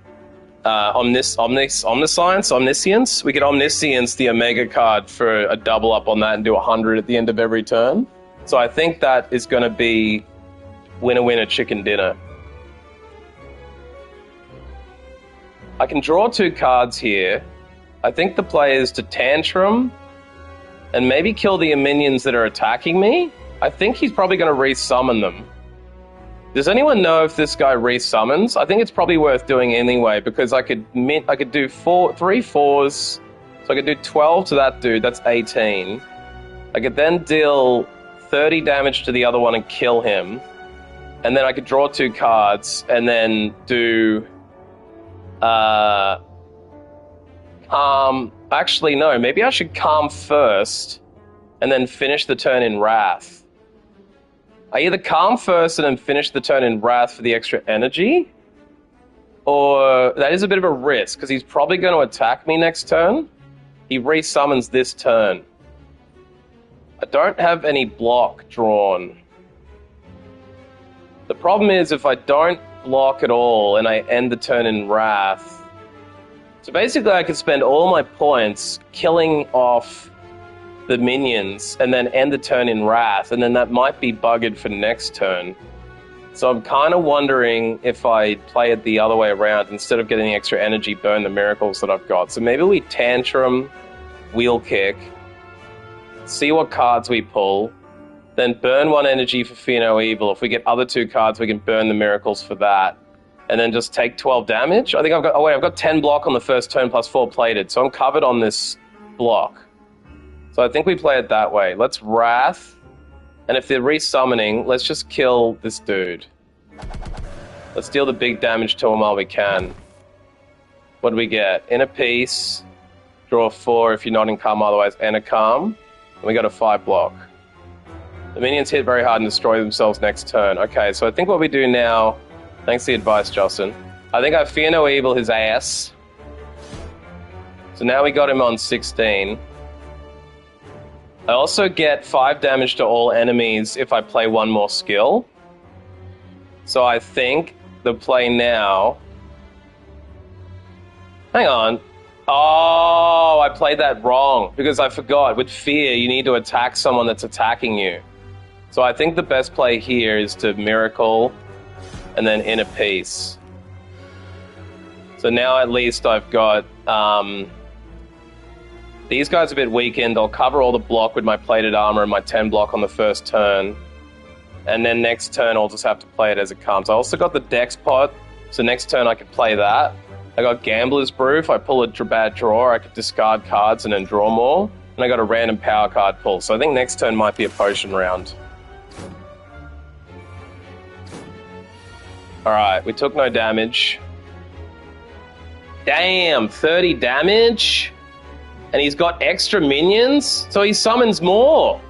We could Omniscience the Omega card for a double up on that and do 100 at the end of every turn. So I think that is going to be winner chicken dinner. I can draw 2 cards here. I think the play is to Tantrum and maybe kill the minions that are attacking me. I think he's probably going to resummon them. Does anyone know if this guy resummons? I think it's probably worth doing anyway because I could do 3 4s. So I could do 12 to that dude, that's 18. I could then deal 30 damage to the other one and kill him. And then I could draw 2 cards and then do... actually, no. Maybe I should Calm first and then finish the turn in Wrath. I either Calm first and then finish the turn in Wrath for the extra energy, or that is a bit of a risk because he's probably going to attack me next turn. He resummons this turn. I don't have any block drawn. The problem is if I don't block at all and I end the turn in Wrath. So basically I could spend all my points killing off the minions and then end the turn in Wrath, and then that might be buggered for next turn. So I'm kind of wondering if I play it the other way around. Instead of getting the extra energy, burn the miracles that I've got. So maybe we Tantrum, Wheel Kick, see what cards we pull, then burn 1 energy for Fear No Evil. If we get other 2 cards, we can burn the miracles for that. And then just take 12 damage. I think I've got... Oh wait, I've got 10 block on the first turn plus 4 plated. So I'm covered on this block. So I think we play it that way. Let's Wrath. And if they're resummoning, let's just kill this dude. Let's deal the big damage to him while we can. What do we get? Inner Peace. Draw 4 if you're not in Calm, otherwise Enter Calm. And we got a 5 block. The minions hit very hard and destroy themselves next turn. Okay, so I think what we do now... Thanks for the advice, Justin. I think I Fear No Evil his ass. So now we got him on 16. I also get 5 damage to all enemies if I play 1 more skill. So I think the play now... Hang on. Oh, I played that wrong because I forgot. With Fear, you need to attack someone that's attacking you. So I think the best play here is to Miracle and then Inner Peace. So now at least I've got... these guys are a bit weakened. I'll cover all the block with my plated armor and my 10 block on the first turn. And then next turn I'll just have to play it as it comes. I also got the Dex pot, so next turn I could play that. I got Gambler's Brew. If I pull a bad draw, I could discard cards and then draw more. And I got a random power card pull. So I think next turn might be a potion round. Alright, we took no damage. Damn, 30 damage? And he's got extra minions? So he summons more.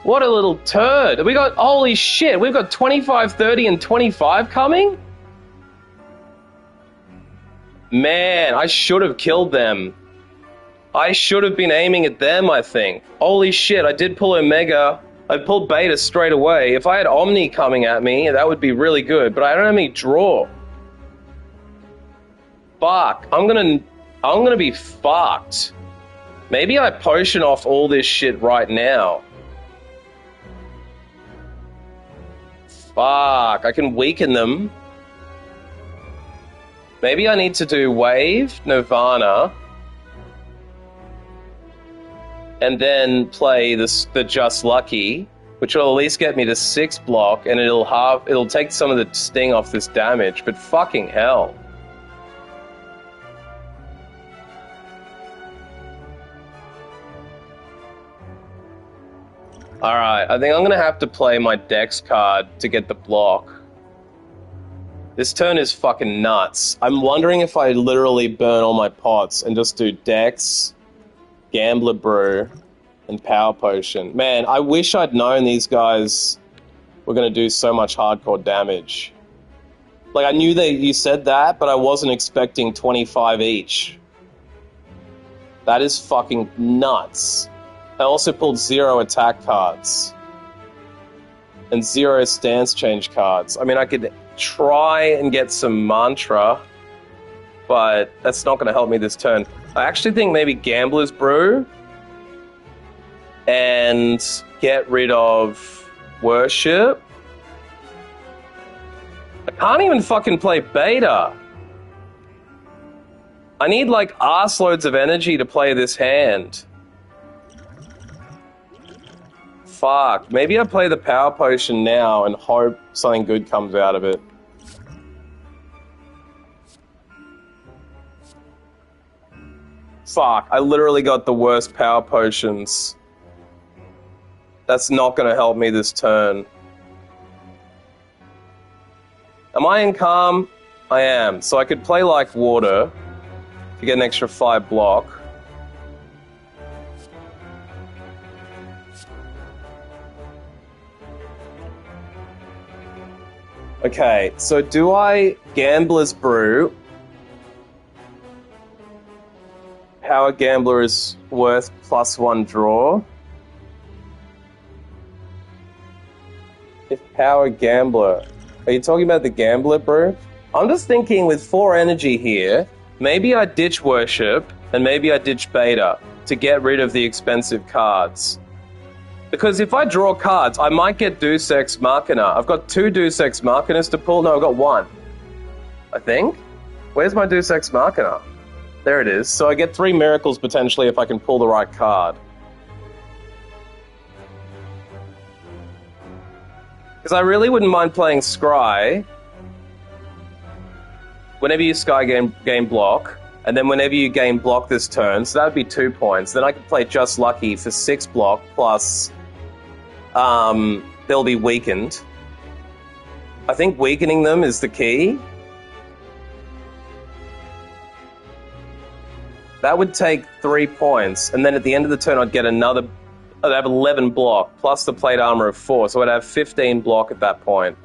What a little turd. We got, holy shit, we've got 25, 30, and 25 coming? Man, I should have killed them. I should have been aiming at them, I think. Holy shit, I did pull Omega. I pulled Beta straight away. If I had Omni coming at me, that would be really good. But I don't have any draw. Fuck. I'm gonna be fucked. Maybe I potion off all this shit right now. Fuck. I can weaken them. Maybe I need to do Wave, Nirvana, and then play the Just Lucky, which will at least get me to 6 block, and it'll take some of the sting off this damage, but fucking hell. Alright, I think I'm gonna have to play my Dex card to get the block. This turn is fucking nuts. I'm wondering if I literally burn all my pots and just do Dex, Gambler Brew, and Power Potion. Man, I wish I'd known these guys were going to do so much hardcore damage. Like, I knew that you said that, but I wasn't expecting 25 each. That is fucking nuts. I also pulled 0 attack cards. And 0 stance change cards. I mean, I could try and get some Mantra, but that's not going to help me this turn. I actually think maybe Gambler's Brew and get rid of Worship. I can't even fucking play Beta. I need like arse loads of energy to play this hand. Fuck. Maybe I play the Power Potion now and hope something good comes out of it. Fuck, I literally got the worst Power Potions. That's not going to help me this turn. Am I in Calm? I am. So I could play like Water to get an extra 5 block. Okay, so do I Gambler's Brew? Power Gambler is worth +1 draw. Power Gambler. Are you talking about the Gambler, bro? I'm just thinking with 4 energy here, maybe I ditch Worship and maybe I ditch Beta to get rid of the expensive cards. Because if I draw cards, I might get Deus Ex Machina. I've got 2 Deus Ex Machinas to pull. No, I've got 1. I think. Where's my Deus Ex Machina? There it is. So I get 3 miracles potentially if I can pull the right card. Because I really wouldn't mind playing Scry whenever you Sky game block, and then whenever you game block this turn, so that would be 2 points. Then I could play Just Lucky for 6 block, plus they'll be weakened. I think weakening them is the key. That would take 3 points, and then at the end of the turn I'd get another... I'd have 11 block, plus the plate armor of 4, so I'd have 15 block at that point.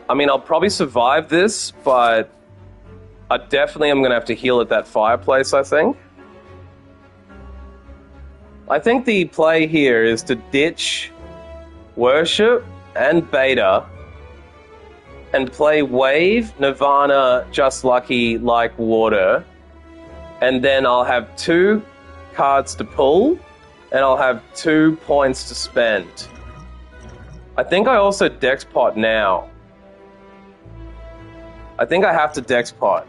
I mean, I'll probably survive this, but I definitely am going to have to heal at that fireplace, I think. I think the play here is to ditch Worship and Beta and play Wave, Nirvana, Just Lucky, Like Water, and then I'll have 2 cards to pull, and I'll have 2 points to spend. I think I also Dex Pot now. I think I have to Dex Pot.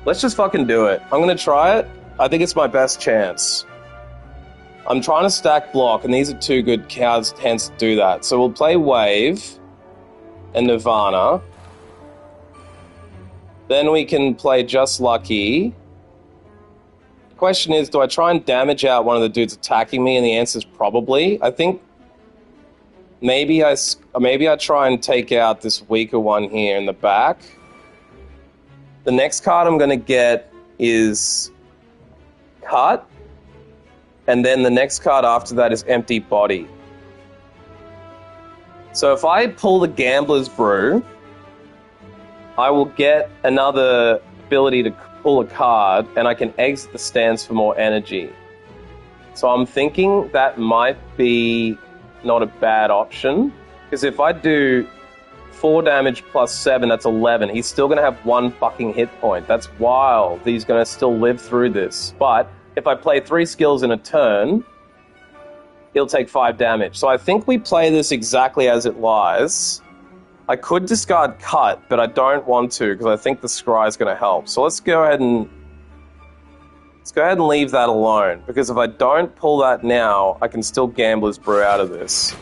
Let's just fucking do it. I'm gonna try it. I think it's my best chance. I'm trying to stack block, and these are 2 good cards hence to do that. So we'll play Wave and Nirvana. Then we can play Just Lucky. The question is, do I try and damage out one of the dudes attacking me? And the answer is probably. I think maybe I try and take out this weaker one here in the back. The next card I'm going to get is Cut. And then the next card after that is Empty Body. So if I pull the Gambler's Brew, I will get another ability to pull a card, and I can exit the stance for more energy. So I'm thinking that might be not a bad option, because if I do 4 damage plus 7, that's 11. He's still going to have 1 fucking hit point. That's wild. He's going to still live through this. But if I play 3 skills in a turn, he'll take 5 damage. So I think we play this exactly as it lies. I could discard Cut, but I don't want to because I think the Scry is going to help. So let's go ahead and leave that alone, because if I don't pull that now, I can still Gambler's Brew out of this.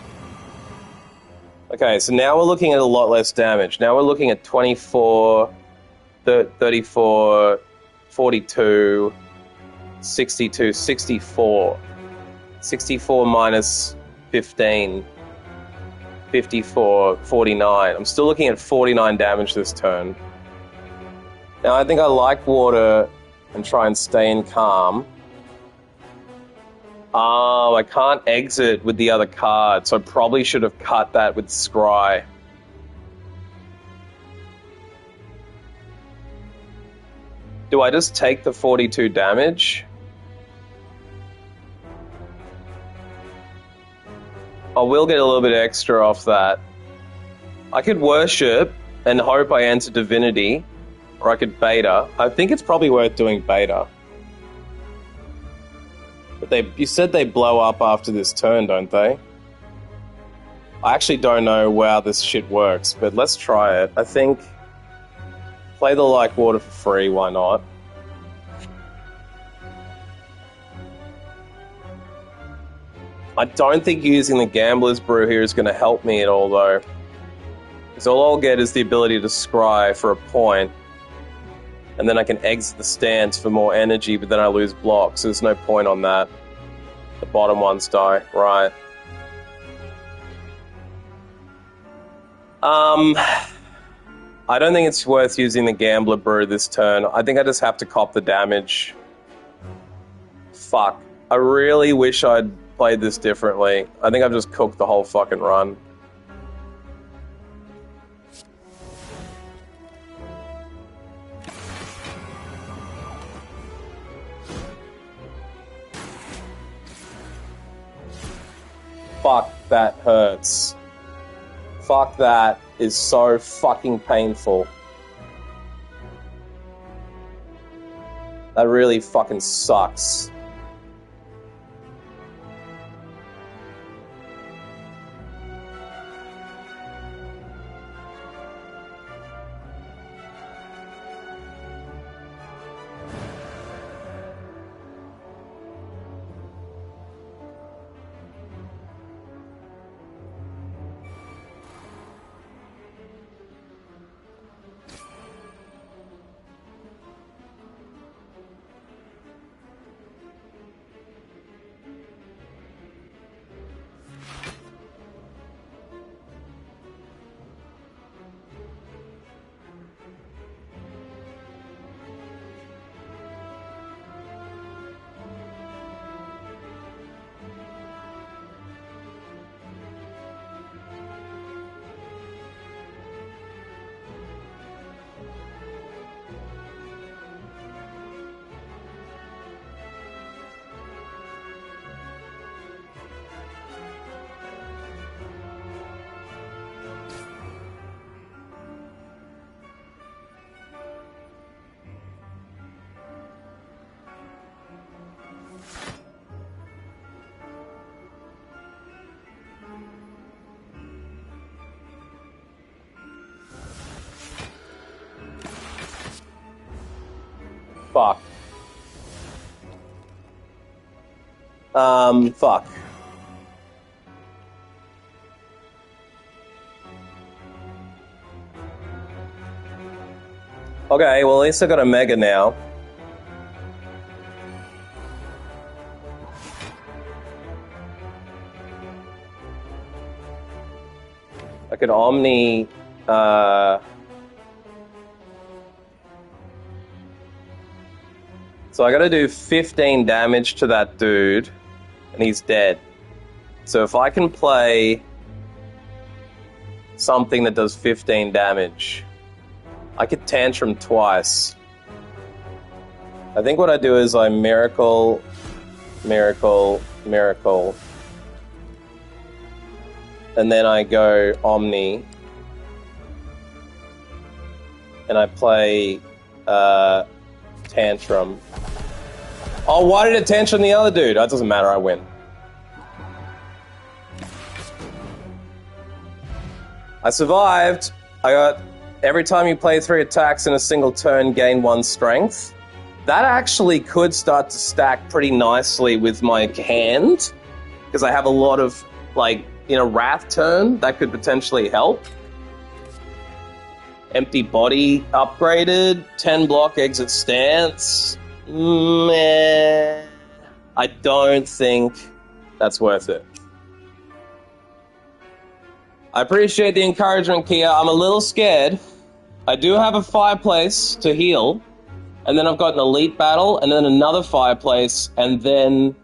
Okay, so now we're looking at a lot less damage. Now we're looking at 24, 34, 42, 62, 64. 64 minus 15. 54, 49. I'm still looking at 49 damage this turn. Now I think I like water and try and stay in calm. Oh, I can't exit with the other card, so I probably should have cut that with Scry. Do I just take the 42 damage? I will get a little bit extra off that. I could Worship and hope I enter Divinity, or I could Beta. I think it's probably worth doing Beta. But you said they blow up after this turn, don't they? I actually don't know how this shit works, but let's try it. I think play the Like Water for free, why not? I don't think using the Gambler's Brew here is going to help me at all, though. Because all I'll get is the ability to Scry for a point, and then I can exit the stance for more energy, but then I lose blocks, so there's no point on that. The bottom ones die, right. I don't think it's worth using the Gambler Brew this turn. I think I just have to cop the damage. Fuck. I really wish I'd played this differently. I think I've just cooked the whole fucking run. fuck, that hurts. Fuck, that is so fucking painful. That really fucking sucks. Fuck. Fuck. Okay, well, at least I got a Mega now. I could Omni, so I gotta do 15 damage to that dude, and he's dead. So if I can play something that does 15 damage, I could Tantrum twice. I think what I do is I Miracle, Miracle, Miracle, and then I go Omni, and I play Tantrum. Oh, why did it Tantrum the other dude? That doesn't matter, I win. I survived. I got, every time you play 3 attacks in a single turn, gain 1 strength. That actually could start to stack pretty nicely with my hand, because I have a lot of, like, in a Wrath turn, that could potentially help. Empty body upgraded, 10 block exit stance. Meh. I don't think that's worth it. I appreciate the encouragement, Kia. I'm a little scared. I do have a fireplace to heal, and then I've got an elite battle, and then another fireplace, and then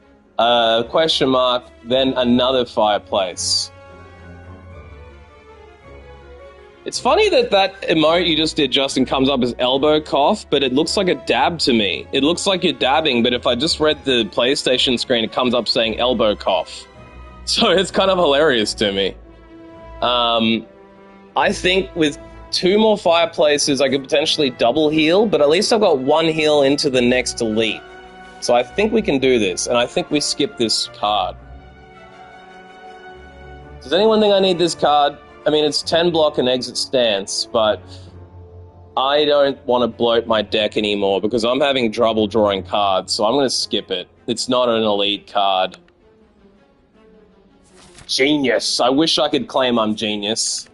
question mark, then another fireplace. It's funny that that emote you just did, Justin, comes up as elbow cough, but it looks like a dab to me. It looks like you're dabbing, but if I just read the PlayStation screen, it comes up saying elbow cough. So it's kind of hilarious to me. I think with 2 more fireplaces, I could potentially double heal, but at least I've got 1 heal into the next elite. So I think we can do this, and I think we skip this card. Does anyone think I need this card? I mean, it's 10 block and exit stance, but I don't want to bloat my deck anymore because I'm having trouble drawing cards, so I'm going to skip it. It's not an elite card. Genius. I wish I could claim I'm genius.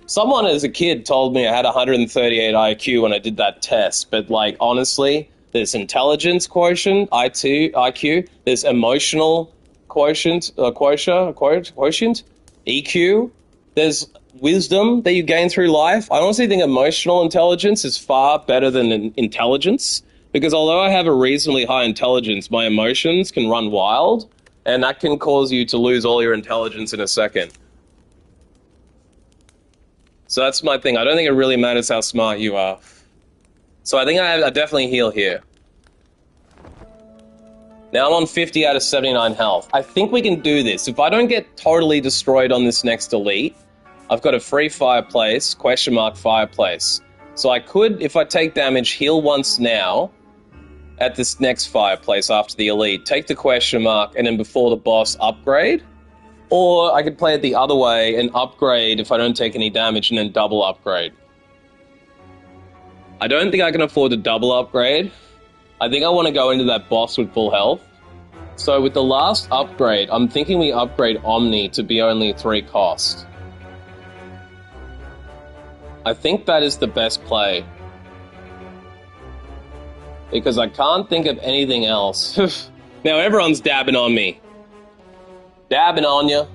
Someone as a kid told me I had 138 IQ when I did that test, but, like, honestly, there's intelligence quotient, IQ, there's emotional quotient, EQ, there's wisdom that you gain through life. I honestly think emotional intelligence is far better than intelligence, because although I have a reasonably high intelligence, my emotions can run wild, and that can cause you to lose all your intelligence in a second. So that's my thing. I don't think it really matters how smart you are. So I think I definitely heal here. Now I'm on 50 out of 79 health. I think we can do this. If I don't get totally destroyed on this next elite, I've got a free fireplace, question mark fireplace. So I could, if I take damage, heal once now at this next fireplace after the elite, take the question mark, and then before the boss, upgrade. Or I could play it the other way and upgrade if I don't take any damage and then double upgrade. I don't think I can afford to double upgrade. I think I want to go into that boss with full health. So with the last upgrade, I'm thinking we upgrade Omni to be only 3 cost. I think that is the best play. Because I can't think of anything else. Now everyone's dabbing on me. Dabbing on you.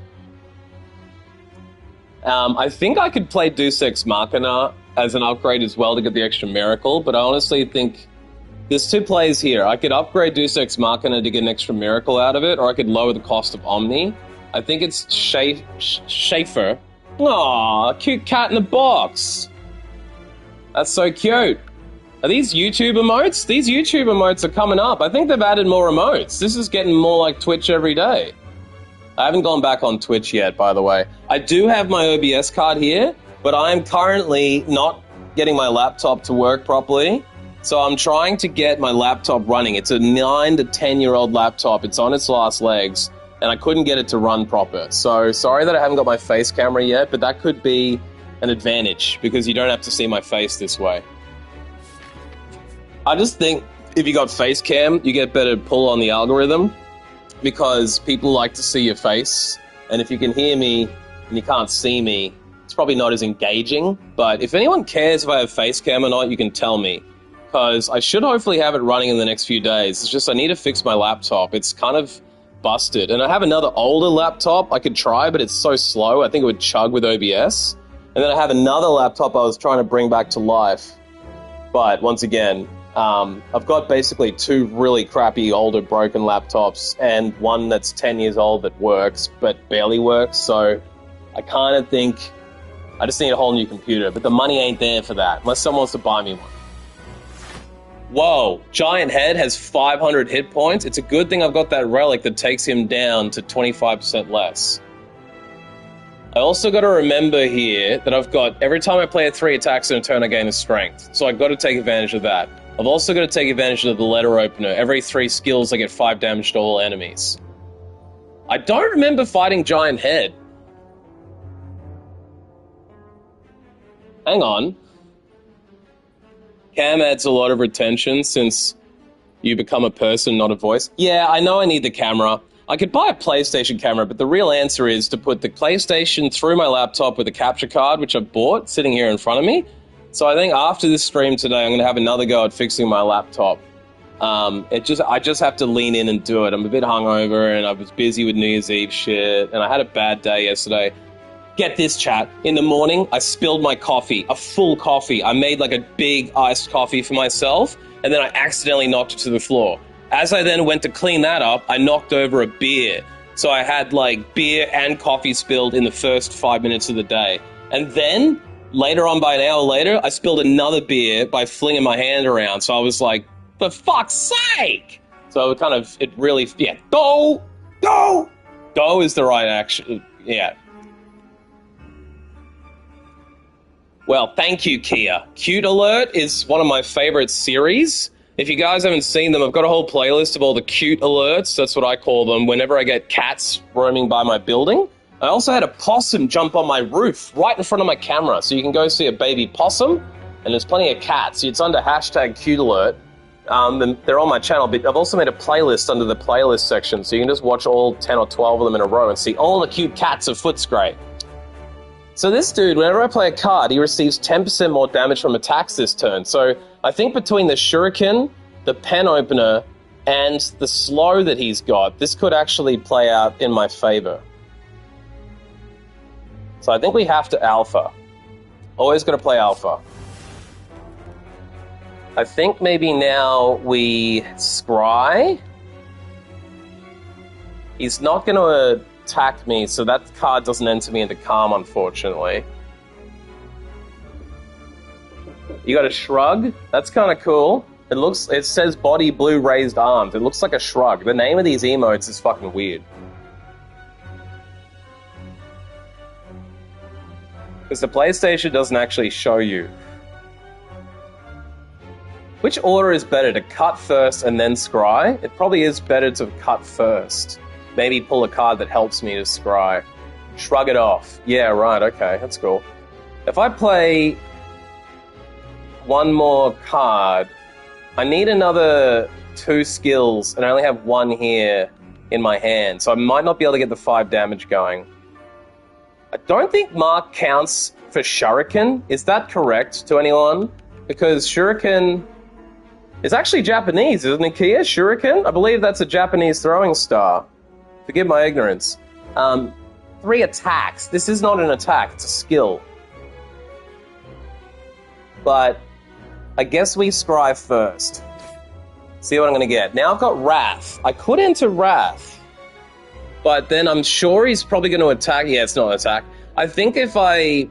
I think I could play Deus Ex Machina as an upgrade as well to get the extra miracle, but I honestly think there's 2 plays here. I could upgrade Deus Ex Machina to get an extra miracle out of it, or I could lower the cost of Omni. I think it's Schaefer. Aw, cute cat in the box. That's so cute. Are these YouTube emotes? These YouTube emotes are coming up. I think they've added more emotes. This is getting more like Twitch every day. I haven't gone back on Twitch yet, by the way. I do have my OBS card here, but I am currently not getting my laptop to work properly. So I'm trying to get my laptop running. It's a 9 to 10-year-old laptop. It's on its last legs, and I couldn't get it to run proper. So sorry that I haven't got my face camera yet, but that could be an advantage because you don't have to see my face this way. I just think if you got face cam, you get better pull on the algorithm because people like to see your face. And if you can hear me and you can't see me, it's probably not as engaging. But if anyone cares if I have face cam or not, you can tell me. Because I should hopefully have it running in the next few days. It's just I need to fix my laptop. It's kind of busted. And I have another older laptop I could try, but it's so slow. I think it would chug with OBS. And then I have another laptop I was trying to bring back to life. But once again, I've got basically 2 really crappy older broken laptops and one that's 10 years old that works, but barely works. So I kind of think I just need a whole new computer, but the money ain't there for that unless someone wants to buy me one. Whoa, Giant Head has 500 hit points. It's a good thing I've got that relic that takes him down to 25% less. I also got to remember here that I've got, every time I play 3 attacks in a turn, I gain a strength. So I've got to take advantage of that. I've also got to take advantage of the letter opener. Every 3 skills, I get 5 damage to all enemies. I don't remember fighting Giant Head. Hang on. Cam adds a lot of retention since you become a person, not a voice. Yeah, I know I need the camera. I could buy a PlayStation camera, but the real answer is to put the PlayStation through my laptop with a capture card, which I've bought, sitting here in front of me. So I think after this stream today, I'm going to have another go at fixing my laptop. I just have to lean in and do it. I'm a bit hungover, and I was busy with New Year's Eve shit, and I had a bad day yesterday. Get this, chat. In the morning, I spilled my coffee, a full coffee. I made like a big iced coffee for myself, and then I accidentally knocked it to the floor. As I then went to clean that up, I knocked over a beer. So I had like beer and coffee spilled in the first 5 minutes of the day. And then, later on, by an hour later, I spilled another beer by flinging my hand around. So I was like, for fuck's sake! So it really, yeah, go is the right action, yeah. Well, thank you, Kia. Cute Alert is one of my favorite series. If you guys haven't seen them, I've got a whole playlist of all the cute alerts. That's what I call them whenever I get cats roaming by my building. I also had a possum jump on my roof right in front of my camera. So you can go see a baby possum, and there's plenty of cats. It's under #cute alert. And they're on my channel, but I've also made a playlist under the playlist section. So you can just watch all 10 or 12 of them in a row and see all the cute cats of Footscray. So this dude, whenever I play a card, he receives 10% more damage from attacks this turn. So I think between the shuriken, the pen opener, and the slow that he's got, this could actually play out in my favor. So I think we have to alpha. Always got to play alpha. I think maybe now we scry. He's not going to attack me, so that card doesn't enter me into calm, unfortunately. You got a shrug? That's kind of cool. It says body blue raised arms. It looks like a shrug. The name of these emotes is fucking weird. Because the PlayStation doesn't actually show you. Which order is better, to cut first and then scry? It probably is better to cut first. Maybe pull a card that helps me to scry. Shrug it off. Yeah, right, okay, that's cool. If I play one more card, I need another 2 skills, and I only have 1 here in my hand, so I might not be able to get the 5 damage going. I don't think Mark counts for Shuriken. Is that correct to anyone? Because Shuriken is actually Japanese, isn't it, Kia? Shuriken? I believe that's a Japanese throwing star. Forgive my ignorance. 3 attacks. This is not an attack, it's a skill. But I guess we scry first. See what I'm going to get. Now I've got Wrath. I could enter Wrath, but then I'm sure he's probably going to attack. Yeah, it's not an attack. I think if I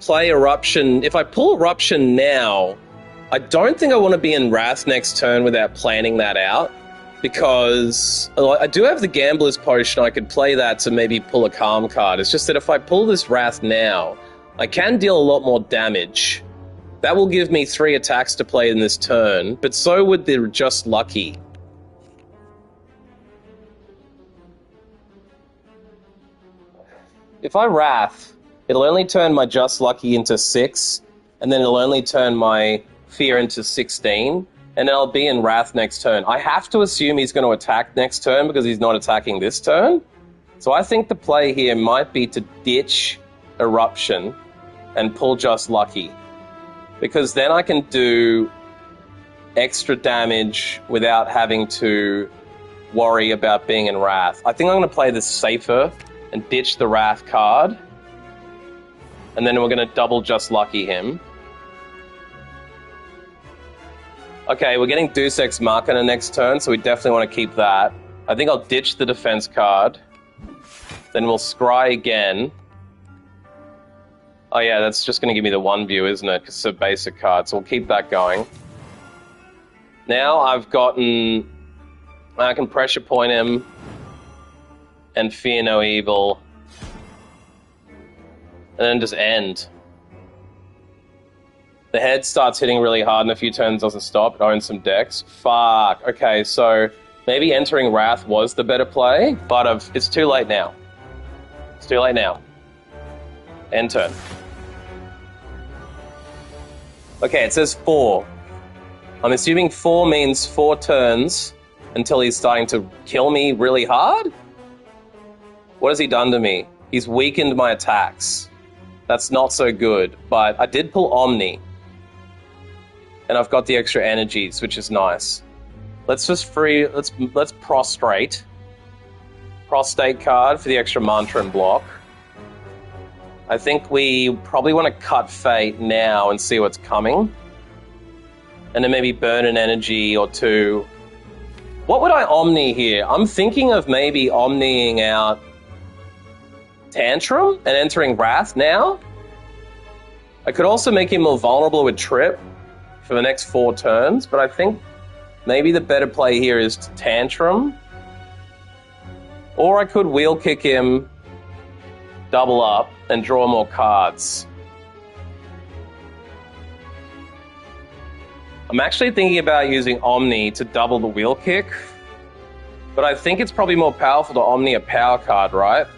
play Eruption, if I pull Eruption now, I don't think I want to be in Wrath next turn without planning that out, because I do have the Gambler's Potion. I could play that to maybe pull a Calm card. It's just that if I pull this Wrath now, I can deal a lot more damage. That will give me 3 attacks to play in this turn, but so would the Just Lucky. If I Wrath, it'll only turn my Just Lucky into 6, and then it'll only turn my Fear into 16, and then I'll be in Wrath next turn. I have to assume he's going to attack next turn because he's not attacking this turn. So I think the play here might be to ditch Eruption and pull Just Lucky, because then I can do extra damage without having to worry about being in Wrath. I think I'm going to play this safer and ditch the Wrath card, and then we're going to double Just Lucky him. Okay, we're getting Deus Ex Machina next turn, so we definitely want to keep that. I think I'll ditch the defense card, then we'll scry again. Oh yeah, that's just going to give me the 1 view, isn't it? Because it's a basic card, so we'll keep that going. Now I've gotten... I can pressure point him and Fear No Evil. And then just end. The head starts hitting really hard in a few turns, doesn't stop. It owns some decks. Fuck. Okay, so maybe entering Wrath was the better play, but it's too late now. It's too late now. End turn. Okay, it says 4. I'm assuming 4 means 4 turns until he's starting to kill me really hard? What has he done to me? He's weakened my attacks. That's not so good, but I did pull Omni. And I've got the extra energies, which is nice. Let's just let's prostrate. Prostate card for the extra mantra and block. I think we probably want to cut Fate now and see what's coming. And then maybe burn an energy or 2. What would I Omni here? I'm thinking of maybe Omniing out Tantrum and entering Wrath now. I could also make him more vulnerable with Trip for the next 4 turns, but I think maybe the better play here is to Tantrum. Or I could wheel kick him, double up, and draw more cards. I'm actually thinking about using Omni to double the wheel kick, but I think it's probably more powerful to Omni a power card, right?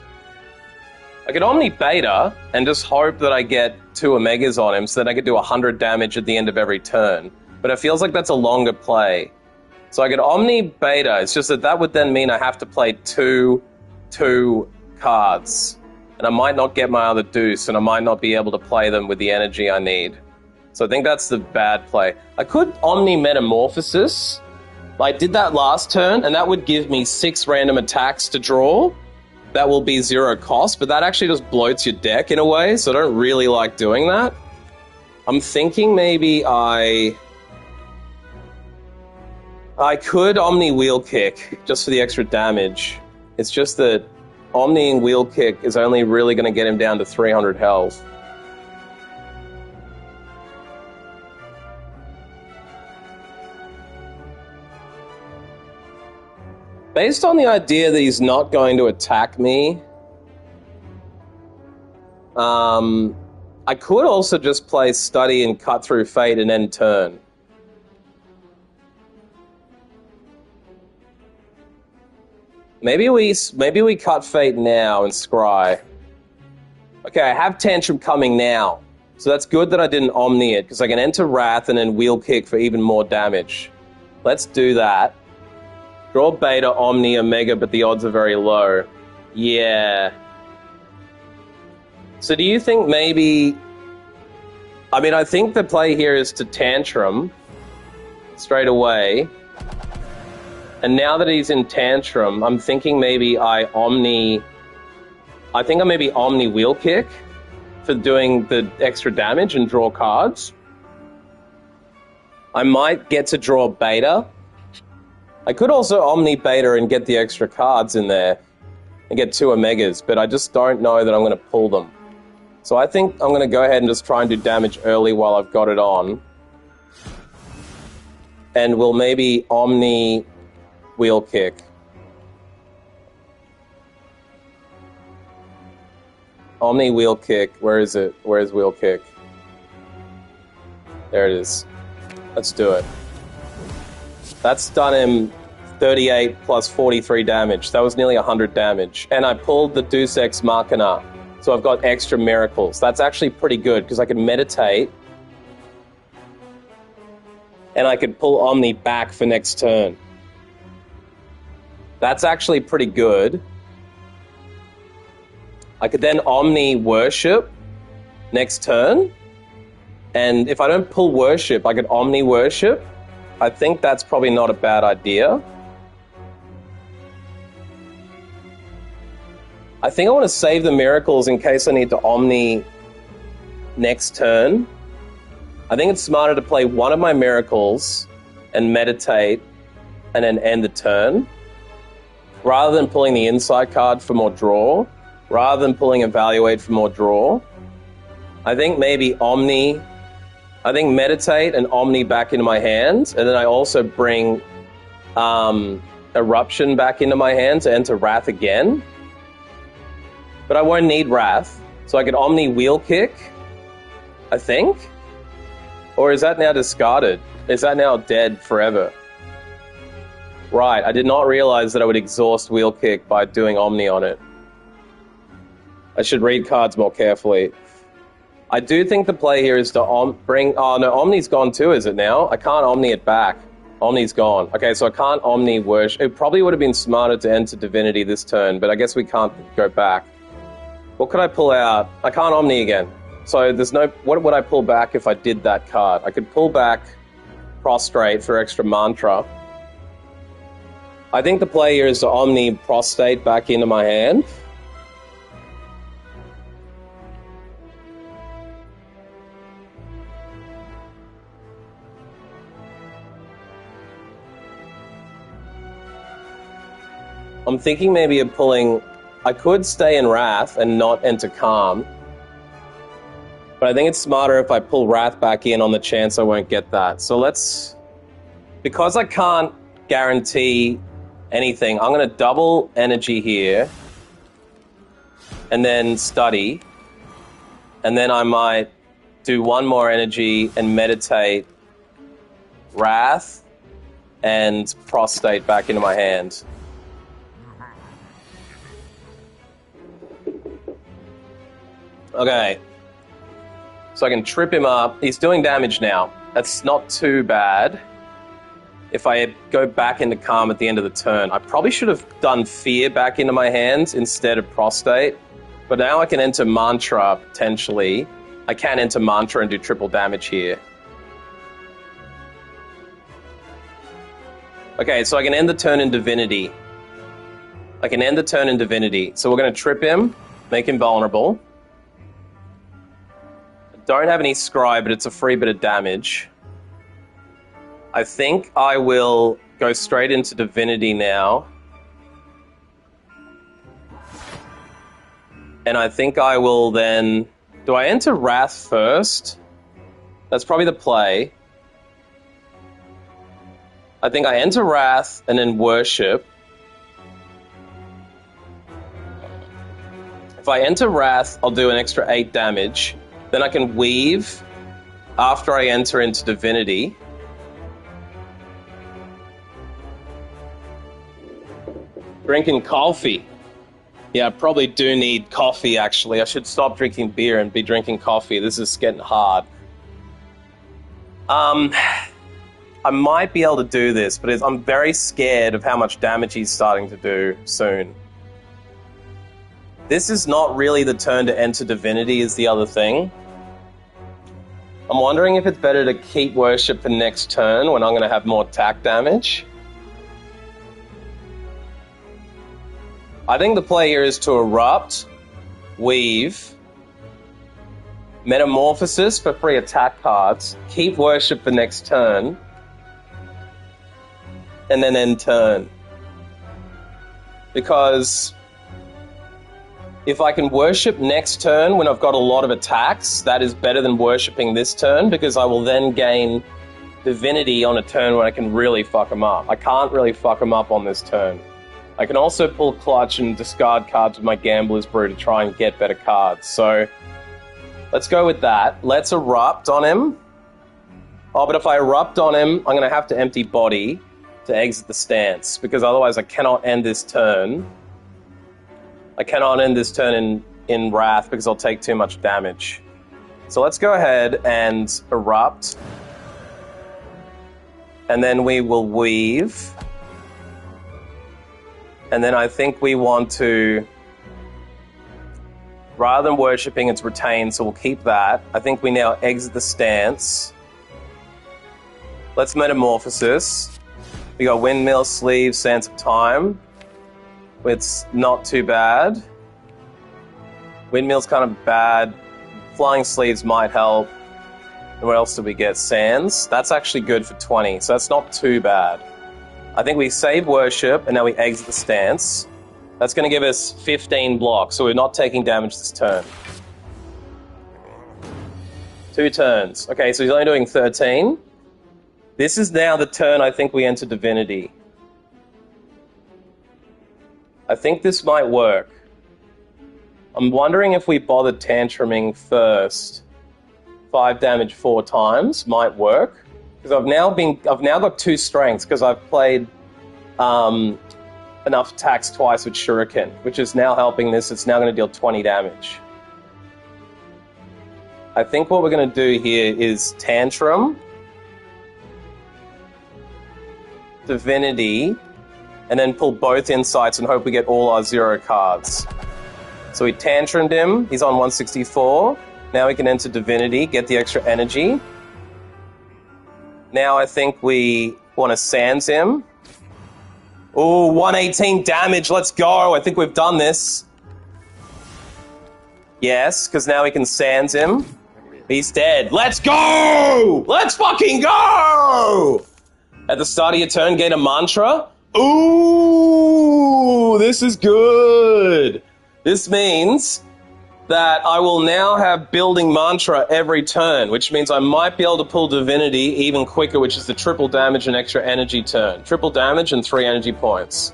I could Omni Beta and just hope that I get 2 Omegas on him so that I could do 100 damage at the end of every turn. But it feels like that's a longer play. So I could Omni Beta, it's just that would then mean I have to play 2 cards. And I might not get my other Deuce, and I might not be able to play them with the energy I need. So I think that's the bad play. I could Omni Metamorphosis. I did that last turn, and that would give me 6 random attacks to draw. That will be 0 cost, but that actually just bloats your deck in a way, so I don't really like doing that. I'm thinking maybe I could Omni Wheel Kick, just for the extra damage. It's just that Omniing Wheel Kick is only really going to get him down to 300 health. Based on the idea that he's not going to attack me, I could also just play Study and Cut Through Fate and end turn. Maybe we cut Fate now and scry. Okay, I have Tantrum coming now. So that's good that I didn't Omni it, because I can enter Wrath and then Wheel Kick for even more damage. Let's do that. Draw Beta, Omni, Omega, but the odds are very low. Yeah. So do you think maybe... I mean, I think the play here is to Tantrum straight away. And now that he's in Tantrum, I'm thinking maybe I think I maybe Omni Wheel Kick for doing the extra damage and draw cards. I might get to draw Beta. I could also Omni Beta and get the extra cards in there and get 2 Omegas, but I just don't know that I'm going to pull them. So I think I'm going to go ahead and just try and do damage early while I've got it on. And we'll maybe Omni Wheel Kick. Omni Wheel Kick. Where is it? Where is Wheel Kick? There it is. Let's do it. That's done him 38 plus 43 damage. That was nearly 100 damage. And I pulled the Deus Ex Machina. So I've got extra miracles. That's actually pretty good because I can meditate. And I could pull Omni back for next turn. That's actually pretty good. I could then Omni Worship next turn. And if I don't pull Worship, I could Omni Worship. I think that's probably not a bad idea. I think I want to save the miracles in case I need to Omni next turn. I think it's smarter to play one of my miracles and meditate and then end the turn, rather than pulling the Insight card for more draw, rather than pulling Evaluate for more draw. I think maybe meditate and Omni back into my hand, and then I also bring Eruption back into my hand to enter Wrath again. But I won't need Wrath, so I could Omni Wheel Kick, I think? Or is that now discarded? Is that now dead forever? Right, I did not realize that I would exhaust Wheel Kick by doing Omni on it. I should read cards more carefully. I do think the play here is to bring... Oh, no, Omni's gone too, is it now? I can't Omni it back. Omni's gone. Okay, so I can't Omni Worship. It probably would have been smarter to enter Divinity this turn, but I guess we can't go back. What could I pull out? I can't Omni again. So there's no... What would I pull back if I did that card? I could pull back Prostrate for extra Mantra. I think the play here is to Omni Prostate back into my hand. I'm thinking maybe of pulling... I could stay in Wrath and not enter Calm. But I think it's smarter if I pull Wrath back in on the chance I won't get that. So let's... Because I can't guarantee anything, I'm going to double energy here. And then Study. And then I might do one more energy and meditate Wrath and Prostate back into my hand. Okay. So I can trip him up. He's doing damage now. That's not too bad. If I go back into Calm at the end of the turn, I probably should have done Fear back into my hands instead of Prostate. But now I can enter Mantra, potentially. I can enter Mantra and do triple damage here. Okay, so I can end the turn in Divinity. I can end the turn in Divinity. So we're going to trip him, make him vulnerable. Don't have any Scry, but it's a free bit of damage. I think I will go straight into Divinity now. And I think I will then... Do I enter Wrath first? That's probably the play. I think I enter Wrath and then Worship. If I enter Wrath, I'll do an extra 8 damage. Then I can weave after I enter into Divinity. Drinking coffee. Yeah, I probably do need coffee, actually. I should stop drinking beer and be drinking coffee. This is getting hard. I might be able to do this, but I'm very scared of how much damage he's starting to do soon. This is not really the turn to enter Divinity is the other thing. I'm wondering if it's better to keep Worship for next turn when I'm going to have more attack damage. I think the play here is to Erupt, Weave, Metamorphosis for free attack cards, keep Worship for next turn, and then end turn. Because if I can Worship next turn when I've got a lot of attacks, that is better than Worshipping this turn, because I will then gain Divinity on a turn when I can really fuck them up. I can't really fuck them up on this turn. I can also pull Clutch and discard cards with my Gambler's Brew to try and get better cards. So let's go with that. Let's Erupt on him. Oh, but if I Erupt on him, I'm going to have to empty Body to exit the stance, because otherwise I cannot end this turn. I cannot end this turn in Wrath because I'll take too much damage. So let's go ahead and Erupt. And then we will Weave. And then I think we want to, rather than Worshipping, it's Retained, so we'll keep that. I think we now exit the stance. Let's Metamorphosis. We got Windmill, Sleeve, Sands of Time. It's not too bad. Windmill's kind of bad. Flying Sleeves might help. And what else did we get? Sands. That's actually good for 20, so that's not too bad. I think we save Worship, and now we exit the stance. That's going to give us 15 blocks, so we're not taking damage this turn. 2 turns. Okay, so he's only doing 13. This is now the turn I think we enter Divinity. I think this might work. I'm wondering if we bother Tantruming first. 5 damage 4 times might work. Because I've now got 2 strengths because I've played enough attacks twice with Shuriken, which is now helping this. It's now going to deal 20 damage. I think what we're going to do here is Tantrum, Divinity, and then pull both Insights and hope we get all our 0 cards. So we Tantrumed him. He's on 164. Now we can enter Divinity, get the extra energy. Now I think we want to Sands him. Ooh, 118 damage, let's go. I think we've done this. Yes, because now we can Sands him. He's dead. Let's go! Let's fucking go! At the start of your turn, gain a mantra. Ooh, this is good. This means that I will now have building mantra every turn, which means I might be able to pull Divinity even quicker, which is the triple damage and extra energy turn. Triple damage and 3 energy points.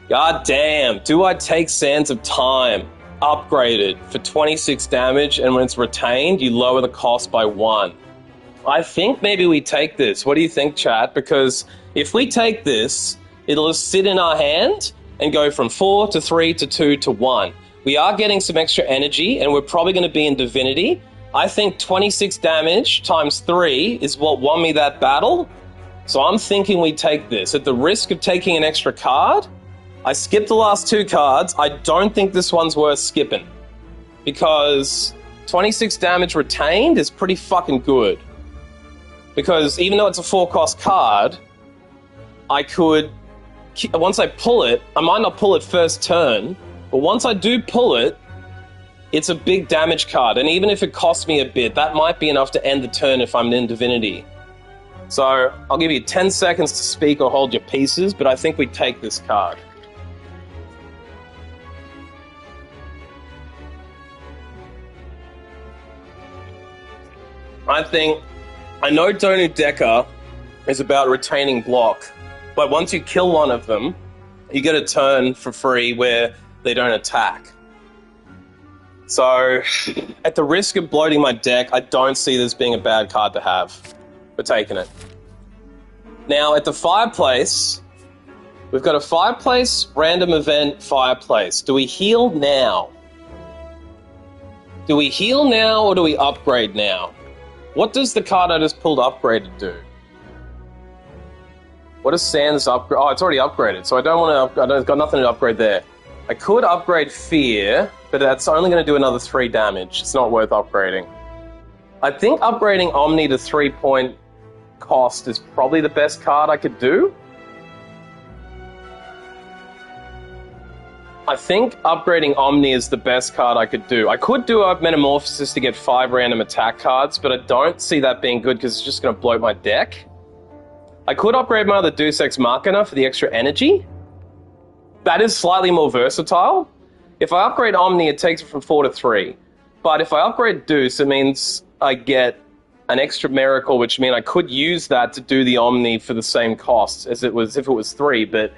God damn, do I take Sands of Time upgraded for 26 damage, and when it's retained, you lower the cost by 1. I think maybe we take this. What do you think, chat? Because if we take this, it'll just sit in our hand and go from 4 to 3 to 2 to 1. We are getting some extra energy, and we're probably going to be in Divinity. I think 26 damage times 3 is what won me that battle. So I'm thinking we take this. At the risk of taking an extra card, I skipped the last 2 cards. I don't think this one's worth skipping, because 26 damage retained is pretty fucking good. Because even though it's a 4-cost card, I could, once I pull it, I might not pull it first turn, but once I do pull it, it's a big damage card, and even if it costs me a bit, that might be enough to end the turn if I'm in Divinity. So I'll give you 10 seconds to speak or hold your pieces, but I think we take this card. I know Donu Deka is about retaining block, but once you kill one of them, you get a turn for free where they don't attack. So, at the risk of bloating my deck, I don't see this being a bad card to have. We're taking it. Now, at the fireplace, we've got a fireplace, random event, fireplace. Do we heal now? Do we heal now or do we upgrade now? What does the card I just pulled upgraded do? What does Sans upgrade? Oh, it's already upgraded, so I don't want to. I've got nothing to upgrade there. I could upgrade Fear, but that's only going to do another 3 damage. It's not worth upgrading. I think upgrading Omni to 3-point cost is probably the best card I could do. I think upgrading Omni is the best card I could do. I could do a Metamorphosis to get 5 random attack cards, but I don't see that being good because it's just going to bloat my deck. I could upgrade my other Deus Ex Machina for the extra energy. That is slightly more versatile. If I upgrade Omni, it takes it from 4 to 3. But if I upgrade Deus, it means I get an extra miracle, which means I could use that to do the Omni for the same cost as it was if it was 3, but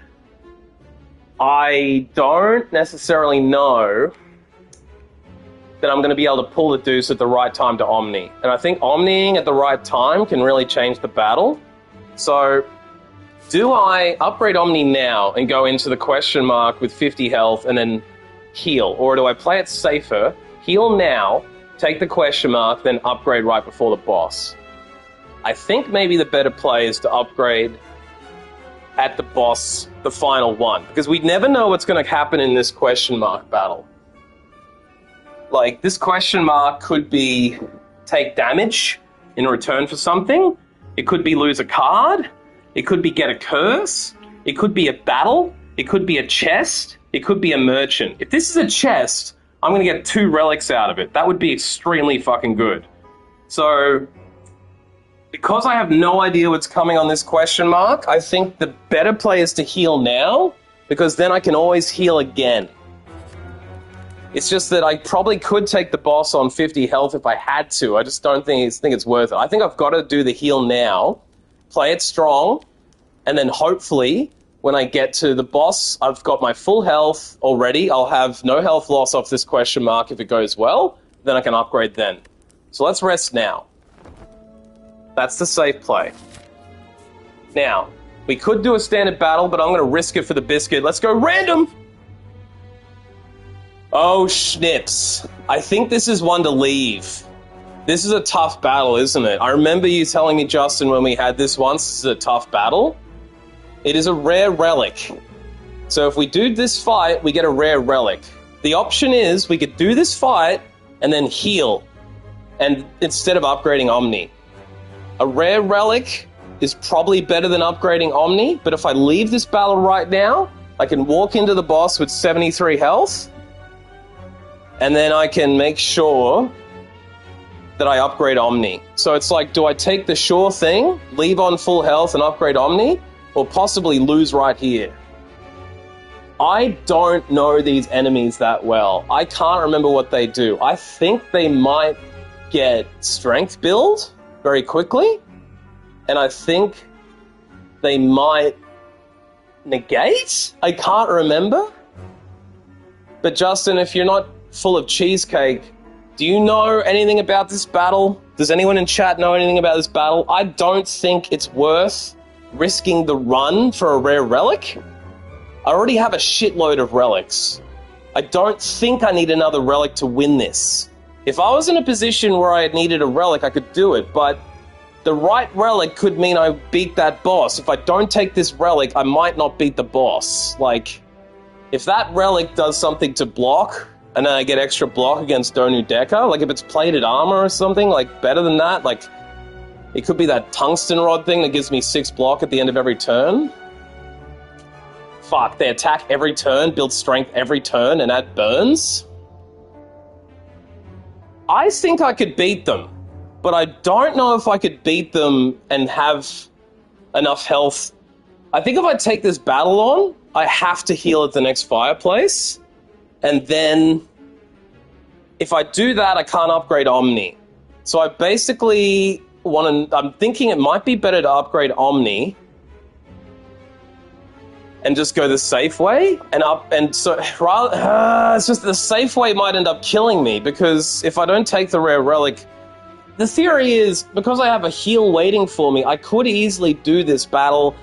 I don't necessarily know that I'm going to be able to pull the Deus at the right time to Omni. And I think Omniing at the right time can really change the battle. So, do I upgrade Omni now and go into the question mark with 50 health and then heal? Or do I play it safer, heal now, take the question mark, then upgrade right before the boss? I think maybe the better play is to upgrade at the boss, the final one. Because we never know what's going to happen in this question mark battle. Like, this question mark could be take damage in return for something. It could be lose a card. It could be get a curse. It could be a battle. It could be a chest. It could be a merchant. If this is a chest, I'm going to get 2 relics out of it. That would be extremely fucking good. So, because I have no idea what's coming on this question mark, I think the better play is to heal now, because then I can always heal again. It's just that I probably could take the boss on 50 health if I had to. I just don't think it's worth it. I think I've got to do the heal now, play it strong, and then hopefully when I get to the boss, I've got my full health already. I'll have no health loss off this question mark if it goes well. Then I can upgrade then. So let's rest now. That's the safe play. Now, we could do a standard battle, but I'm going to risk it for the biscuit. Let's go random! Oh, schnips. I think this is one to leave. This is a tough battle, isn't it? I remember you telling me, Justin, when we had this once, this is a tough battle. It is a rare relic. So if we do this fight, we get a rare relic. The option is we could do this fight and then heal, and instead of upgrading Omni. A rare relic is probably better than upgrading Omni, but if I leave this battle right now, I can walk into the boss with 73 health, and then I can make sure that I upgrade Omni. So it's like, do I take the sure thing, leave on full health and upgrade Omni, or possibly lose right here? I don't know these enemies that well. I can't remember what they do. I think they might get strength build very quickly, and I think they might negate? I can't remember. But Justin, if you're not full of cheesecake, do you know anything about this battle? Does anyone in chat know anything about this battle? I don't think it's worth risking the run for a rare relic. I already have a shitload of relics. I don't think I need another relic to win this. If I was in a position where I needed a relic, I could do it, but the right relic could mean I beat that boss. If I don't take this relic, I might not beat the boss. Like, if that relic does something to block, and then I get extra block against Donu Deka, like if it's plated armor or something, like better than that, like it could be that tungsten rod thing that gives me 6 block at the end of every turn. Fuck, they attack every turn, build strength every turn, and add burns? I think I could beat them, but I don't know if I could beat them and have enough health. I think if I take this battle on, I have to heal at the next fireplace, and then if I do that, I can't upgrade Omni. So I basically I'm thinking it might be better to upgrade Omni and just go the safe way and up. And so it's just the safe way might end up killing me, because if I don't take the rare relic, the theory is because I have a heal waiting for me, I could easily do this battle.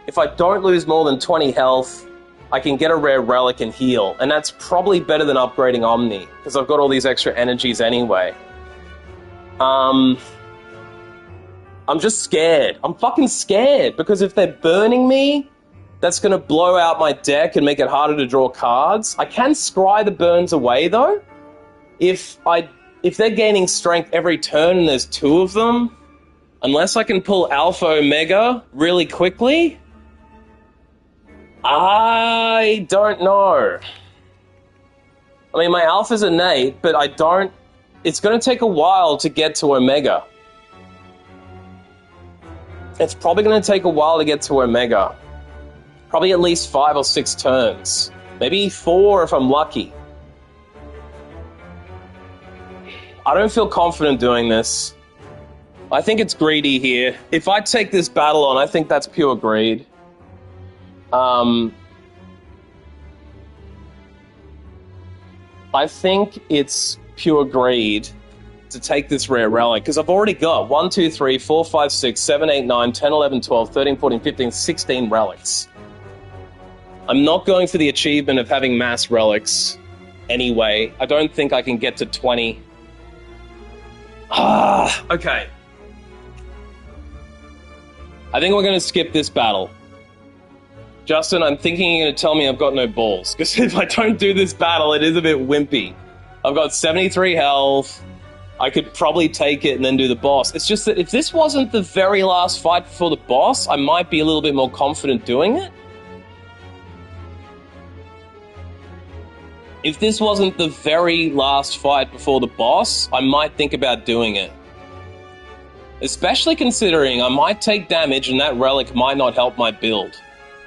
If I don't lose more than 20 health, I can get a rare relic and heal. And that's probably better than upgrading Omni, because I've got all these extra energies anyway. I'm just scared. I'm fucking scared, because if they're burning me, that's going to blow out my deck and make it harder to draw cards. I can scry the burns away, though. If they're gaining strength every turn and there's 2 of them, unless I can pull Alpha Omega really quickly, I don't know. I mean, my Alpha's innate, but I don't... It's going to take a while to get to Omega. It's probably going to take a while to get to Omega. Probably at least 5 or 6 turns. Maybe 4 if I'm lucky. I don't feel confident doing this. I think it's greedy here. If I take this battle on, I think that's pure greed. I think it's pure greed to take this rare relic, because I've already got 1, 2, 3, 4, 5, 6, 7, 8, 9, 10, 11, 12, 13, 14, 15, 16 relics. I'm not going for the achievement of having mass relics anyway. I don't think I can get to 20. Okay. I think we're going to skip this battle. Justin, I'm thinking you're going to tell me I've got no balls, because if I don't do this battle, it is a bit wimpy. I've got 73 health. I could probably take it and then do the boss. It's just that if this wasn't the very last fight before the boss, I might be a little bit more confident doing it. If this wasn't the very last fight before the boss, I might think about doing it. Especially considering I might take damage and that relic might not help my build.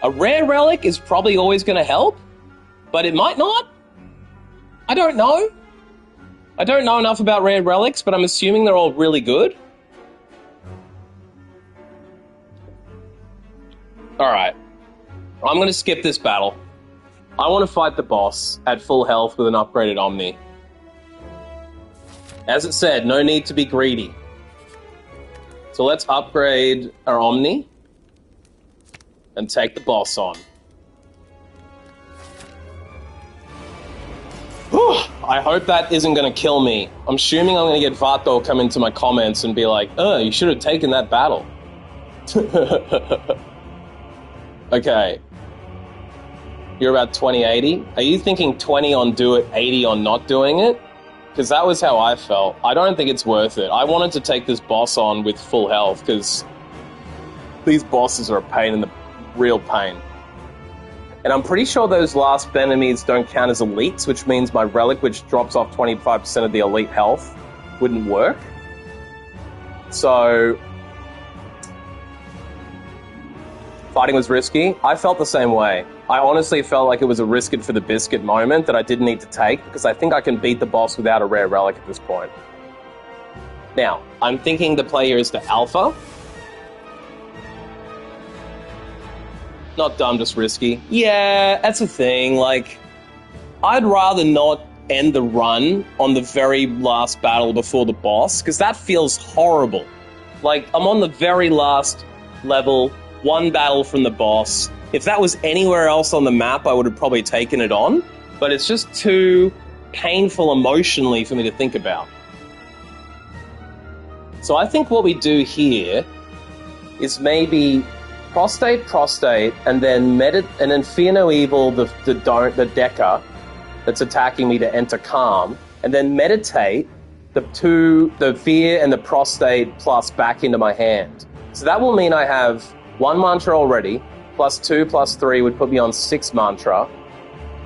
A rare relic is probably always going to help, but it might not. I don't know. I don't know enough about rare relics, but I'm assuming they're all really good. Alright. I'm going to skip this battle. I want to fight the boss at full health with an upgraded Omni. As it said, no need to be greedy. So let's upgrade our Omni and take the boss on. Whew, I hope that isn't going to kill me. I'm assuming I'm going to get Vato come into my comments and be like, oh, you should have taken that battle. Okay. You're about 2080. Are you thinking 20 on do it, 80 on not doing it? Because that was how I felt. I don't think it's worth it. I wanted to take this boss on with full health, because these bosses are a pain in the real pain. And I'm pretty sure those last enemies don't count as elites, which means my relic, which drops off 25% of the elite health, wouldn't work. So fighting was risky. I felt the same way. I honestly felt like it was a risk it for the biscuit moment that I didn't need to take, because I think I can beat the boss without a rare relic at this point. Now, I'm thinking the play here is to Alpha. Not dumb, just risky. Yeah, that's a thing. Like, I'd rather not end the run on the very last battle before the boss, because that feels horrible. Like, I'm on the very last level, one battle from the boss. If that was anywhere else on the map, I would have probably taken it on, but it's just too painful emotionally for me to think about. So I think what we do here is maybe prostate, and then fear no evil the Decker that's attacking me to enter calm, and then meditate the fear and the prostate plus back into my hand. So that will mean I have 1 mantra already, plus 2 plus 3 would put me on 6 mantra.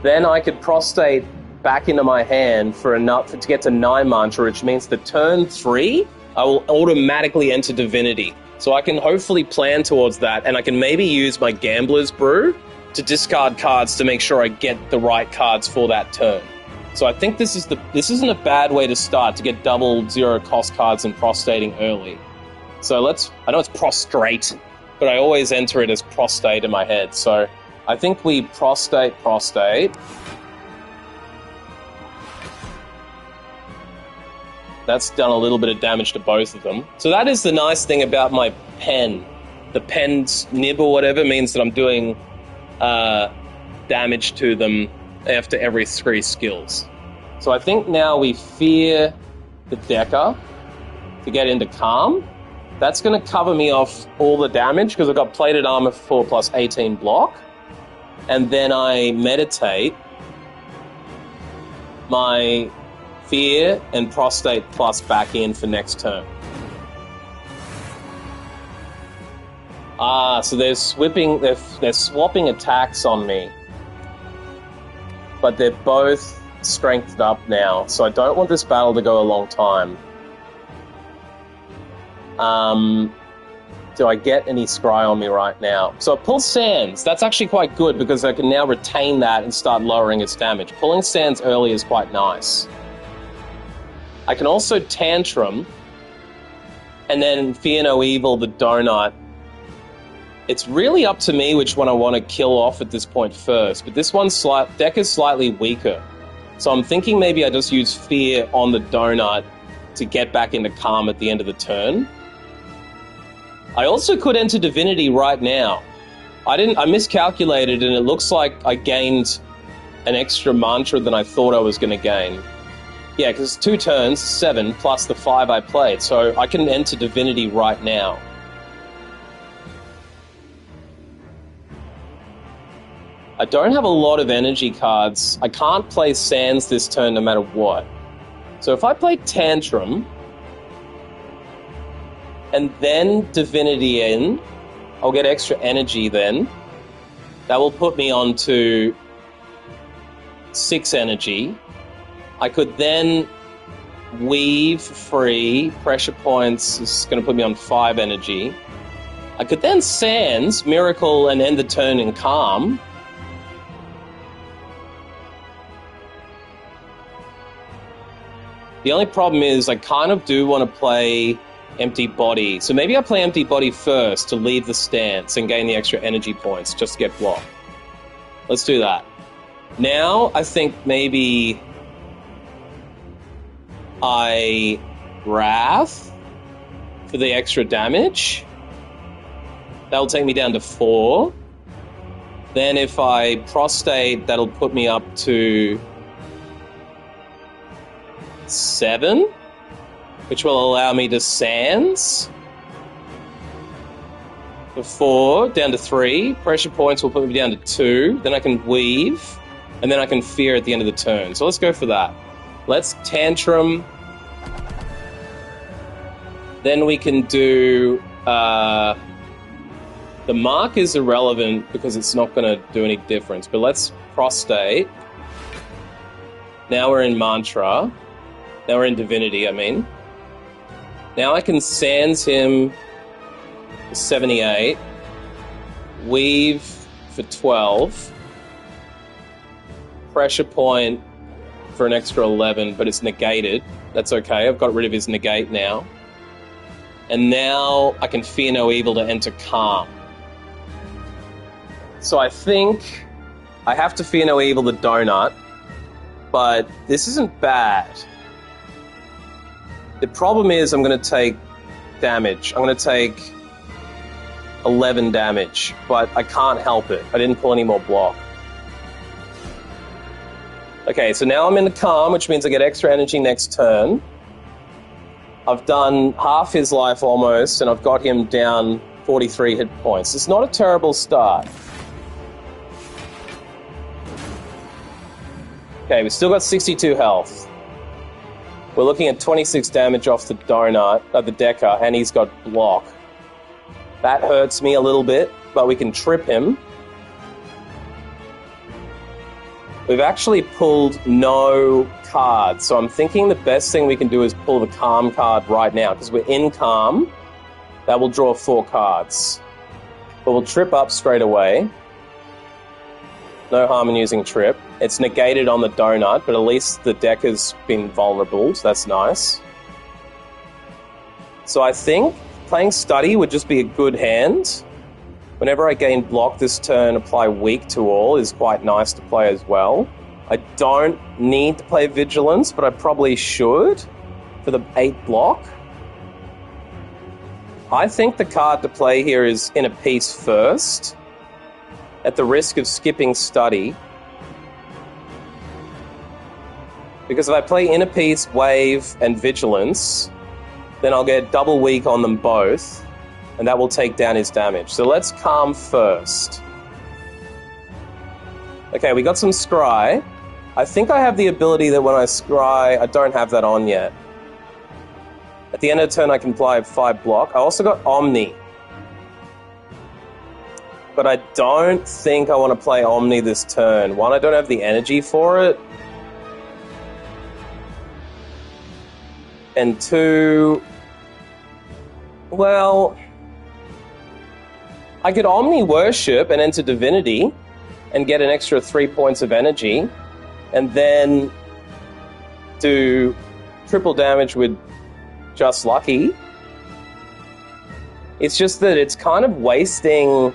Then I could prostate back into my hand to get to 9 mantra, which means the turn 3, I will automatically enter divinity. So I can hopefully plan towards that, and I can maybe use my Gambler's Brew to discard cards to make sure I get the right cards for that turn. So I think this isn't a bad way to start, to get double 0 cost cards and prostating early. So I know it's prostrate, but I always enter it as prostate in my head. So I think we prostate. That's done a little bit of damage to both of them. So that is the nice thing about my pen. The pen's nib or whatever means that I'm doing damage to them after every 3 skills. So I think now we fear the Decker to get into calm. That's going to cover me off all the damage because I've got plated armor for 4 plus 18 block. And then I meditate my fear and prostate plus back in for next turn. So they're swapping attacks on me. But they're both strengthened up now, so I don't want this battle to go a long time. Do I get any scry on me right now? So I pull Sands. That's actually quite good because I can now retain that and start lowering its damage. Pulling Sands early is quite nice. I can also Tantrum and then Fear No Evil the Donut. It's really up to me which one I want to kill off at this point first, but this one's deck is slightly weaker. So I'm thinking maybe I just use Fear on the Donut to get back into calm at the end of the turn. I also could enter Divinity right now. I miscalculated and it looks like I gained an extra mantra than I thought I was going to gain. Yeah, because 2 turns, 7, plus the 5 I played, so I can enter Divinity right now. I don't have a lot of energy cards. I can't play Sands this turn no matter what. So if I play Tantrum and then Divinity in, I'll get extra energy then. That will put me on to 6 energy. I could then Weave free. Pressure points is going to put me on 5 energy. I could then Sands, Miracle, and end the turn in Calm. The only problem is I kind of do want to play Empty Body. So maybe I play Empty Body first to leave the stance and gain the extra energy points just to get blocked. Let's do that. Now I think maybe I Wrath for the extra damage. That'll take me down to 4. Then if I Prostate, that'll put me up to 7, which will allow me to Sands for 4, down to 3. Pressure points will put me down to 2. Then I can Weave, and then I can Fear at the end of the turn. So let's go for that. Let's Tantrum. Then we can do... the mark is irrelevant because it's not going to do any difference. But let's Prostate. Now we're in Mantra. Now we're in Divinity, I mean. Now I can Sands him for 78. Weave for 12. Pressure point for an extra 11, but it's negated. That's okay, I've got rid of his negate now. And now I can Fear No Evil to enter Calm. So I think I have to Fear No Evil the Donut, but this isn't bad. The problem is I'm going to take damage. I'm going to take 11 damage, but I can't help it. I didn't pull any more block. Okay, so now I'm in the Calm, which means I get extra energy next turn. I've done half his life almost, and I've got him down 43 hit points. It's not a terrible start. Okay, we've still got 62 health. We're looking at 26 damage off the donut, the Decker, and he's got block. That hurts me a little bit, but we can trip him. We've actually pulled no cards, so I'm thinking the best thing we can do is pull the Calm card right now, because we're in Calm. That will draw 4 cards. But we'll trip up straight away. No harm in using trip. It's negated on the donut, but at least the deck has been vulnerable, so that's nice. So I think playing Study would just be a good hand. Whenever I gain block this turn, apply weak to all is quite nice to play as well. I don't need to play Vigilance, but I probably should for the 8 block. I think the card to play here is Inner Peace first, at the risk of skipping Study. Because if I play Inner Peace, Wave, and Vigilance, then I'll get double weak on them both, and that will take down his damage. So let's Calm first. Okay, we got some Scry. I think I have the ability that when I Scry, I don't have that on yet. At the end of the turn, I can apply 5 block. I also got Omni. But I don't think I want to play Omni this turn. One, I don't have the energy for it. And 2, well, I could Omni Worship and enter Divinity and get an extra 3 points of energy, and then do triple damage with Just Lucky. It's just that it's kind of wasting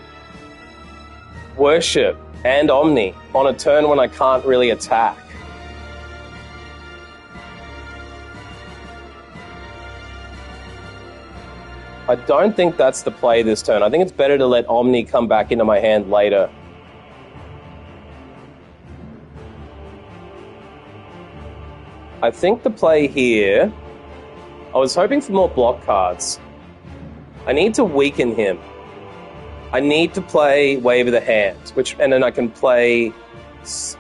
Worship and Omni on a turn when I can't really attack. I don't think that's the play this turn. I think it's better to let Omni come back into my hand later. I think the play here... I was hoping for more block cards. I need to weaken him. I need to play Wave of the Hand, and then I can play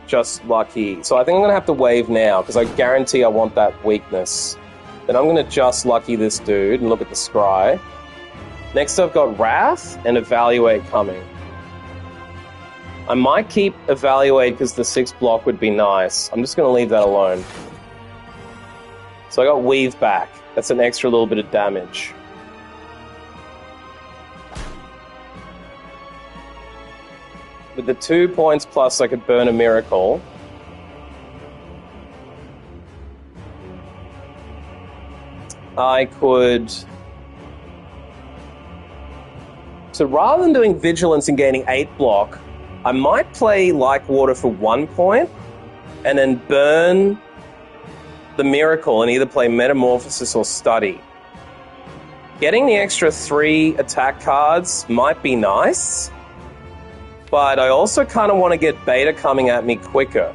Just Lucky. So I think I'm going to have to wave now, because I guarantee I want that weakness. Then I'm going to Just Lucky this dude and look at the Scry. Next I've got Wrath and Evaluate coming. I might keep Evaluate because the 6 block would be nice. I'm just going to leave that alone. So I got Weave back. That's an extra little bit of damage. With the 2 points plus, I could burn a Miracle. I could... So rather than doing Vigilance and gaining 8 block, I might play Like Water for 1 point, and then burn the Miracle and either play Metamorphosis or Study. Getting the extra 3 attack cards might be nice, but I also kind of want to get Beta coming at me quicker.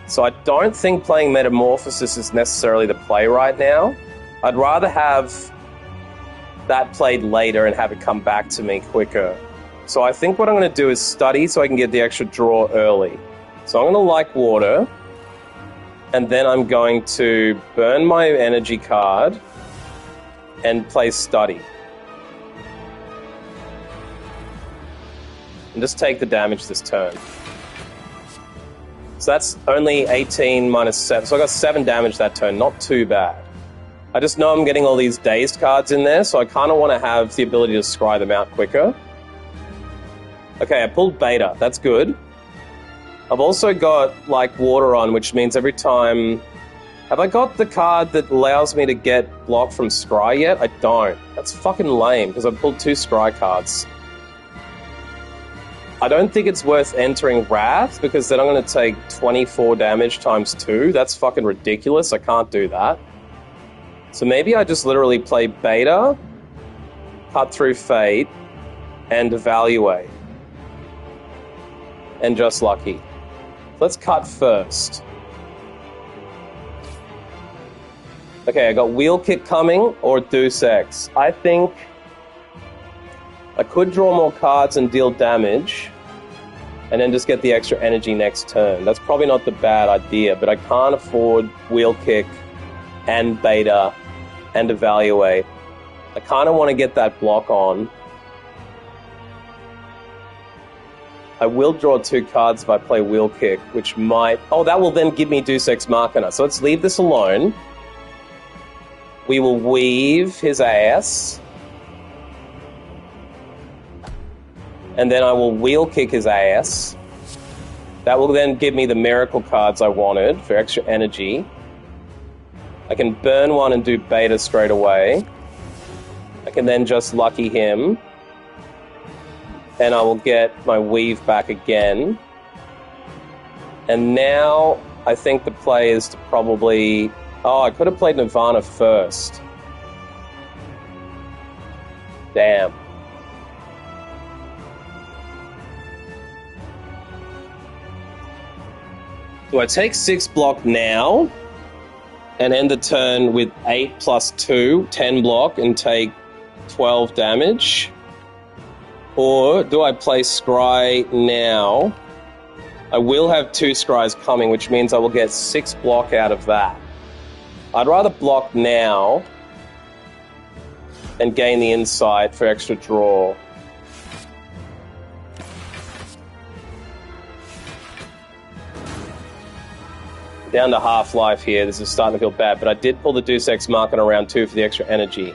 So I don't think playing Metamorphosis is necessarily the play right now. I'd rather have that played later and have it come back to me quicker. So I think what I'm going to do is Study so I can get the extra draw early. So I'm going to Like Water, and then I'm going to burn my energy card and play Study. And just take the damage this turn. So that's only 18 minus 7. So I got 7 damage that turn, not too bad. I just know I'm getting all these Dazed cards in there, so I kind of want to have the ability to scry them out quicker. Okay, I pulled Beta. That's good. I've also got, Like Water on, which means every time... Have I got the card that allows me to get block from Scry yet? I don't. That's fucking lame, because I've pulled 2 Scry cards. I don't think it's worth entering Wrath, because then I'm going to take 24 damage times 2. That's fucking ridiculous. I can't do that. So maybe I just literally play Beta, Cut Through Fate, and Evaluate. And Just Lucky. Let's cut first. Okay, I got Wheel Kick coming, or Deus Ex. I think I could draw more cards and deal damage, and then just get the extra energy next turn. That's probably not the bad idea, but I can't afford Wheel Kick and Beta and Evaluate. I kind of want to get that block on. I will draw 2 cards if I play Wheel Kick, which might... Oh, that will then give me Deus Ex Machina. So let's leave this alone. We will weave his ass. And then I will Wheel Kick his ass. That will then give me the Miracle cards I wanted for extra energy. I can burn one and do Beta straight away. I can then just Lucky him. and I will get my weave back again. And now I think the play is to probably... Oh, I could have played Nirvana first. Damn. Do I take 6 block now and end the turn with 8 plus 2, 10 block, and take 12 damage? Or do I play Scry now? I will have 2 Scries coming, which means I will get 6 block out of that. I'd rather block now and gain the insight for extra draw. Down to half-life here. This is starting to feel bad, but I did pull the Deus Ex Machina on round 2 for the extra energy.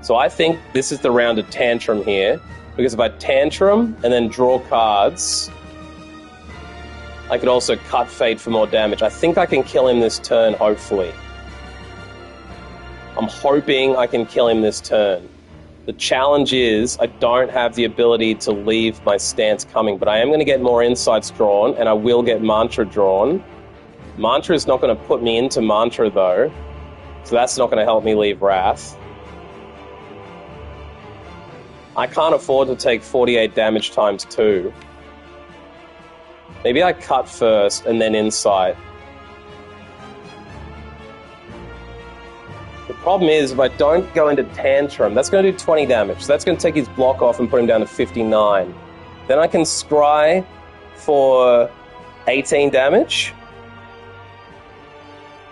So I think this is the round of Tantrum here, because if I Tantrum and then draw cards, I could also cut Fate for more damage. I think I can kill him this turn, hopefully. I'm hoping I can kill him this turn. The challenge is I don't have the ability to leave my stance coming, but I am going to get more insights drawn, and I will get Mantra drawn. Mantra is not going to put me into Mantra, though, so that's not going to help me leave Wrath. I can't afford to take 48 damage times 2. Maybe I cut first and then Insight. The problem is, if I don't go into Tantrum, that's going to do 20 damage. So that's going to take his block off and put him down to 59. Then I can Scry for 18 damage.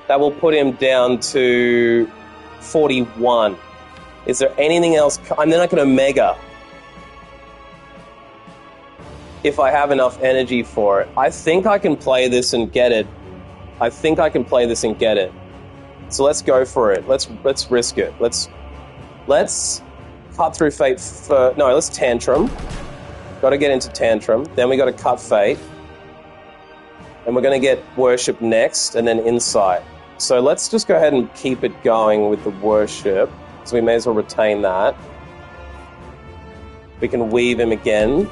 That will put him down to 41. Is there anything else? And then I can Omega if I have enough energy for it. I think I can play this and get it. So let's go for it. Let's risk it. Let's cut through Fate for... No, let's Tantrum. Got to get into Tantrum. Then we got to cut Fate. And we're going to get Worship next, and then Insight. So let's just go ahead and keep it going with the Worship. So we may as well retain that. We can Weave him again.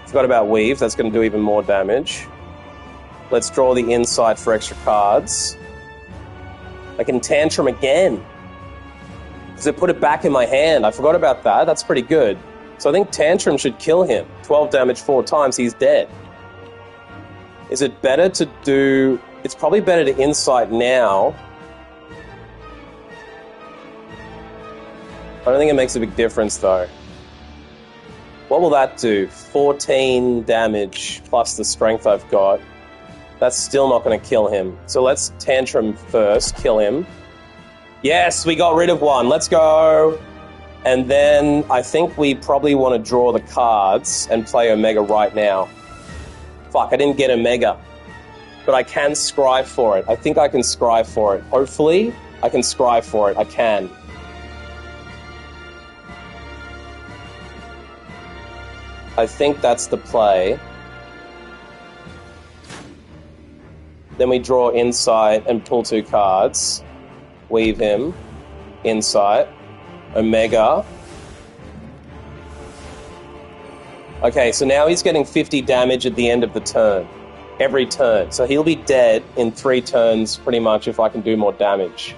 Forgot about Weave. That's going to do even more damage. Let's draw the Insight for extra cards. I can Tantrum again, because it put it back in my hand. I forgot about that. That's pretty good. So I think Tantrum should kill him. 12 damage 4 times, he's dead. Is it better to do... It's probably better to Insight now. I don't think it makes a big difference, though. What will that do? 14 damage plus the strength I've got. That's still not going to kill him. So let's Tantrum first, kill him. Yes, we got rid of one. Let's go. And then I think we probably want to draw the cards and play Omega right now. Fuck, I didn't get Omega. But I can Scry for it. I think I can Scry for it. Hopefully, I can Scry for it. I can. I think that's the play. Then we draw Insight and pull 2 cards. Weave him. Insight. Omega. Okay, so now he's getting 50 damage at the end of the turn. Every turn. So he'll be dead in 3 turns, pretty much, if I can do more damage.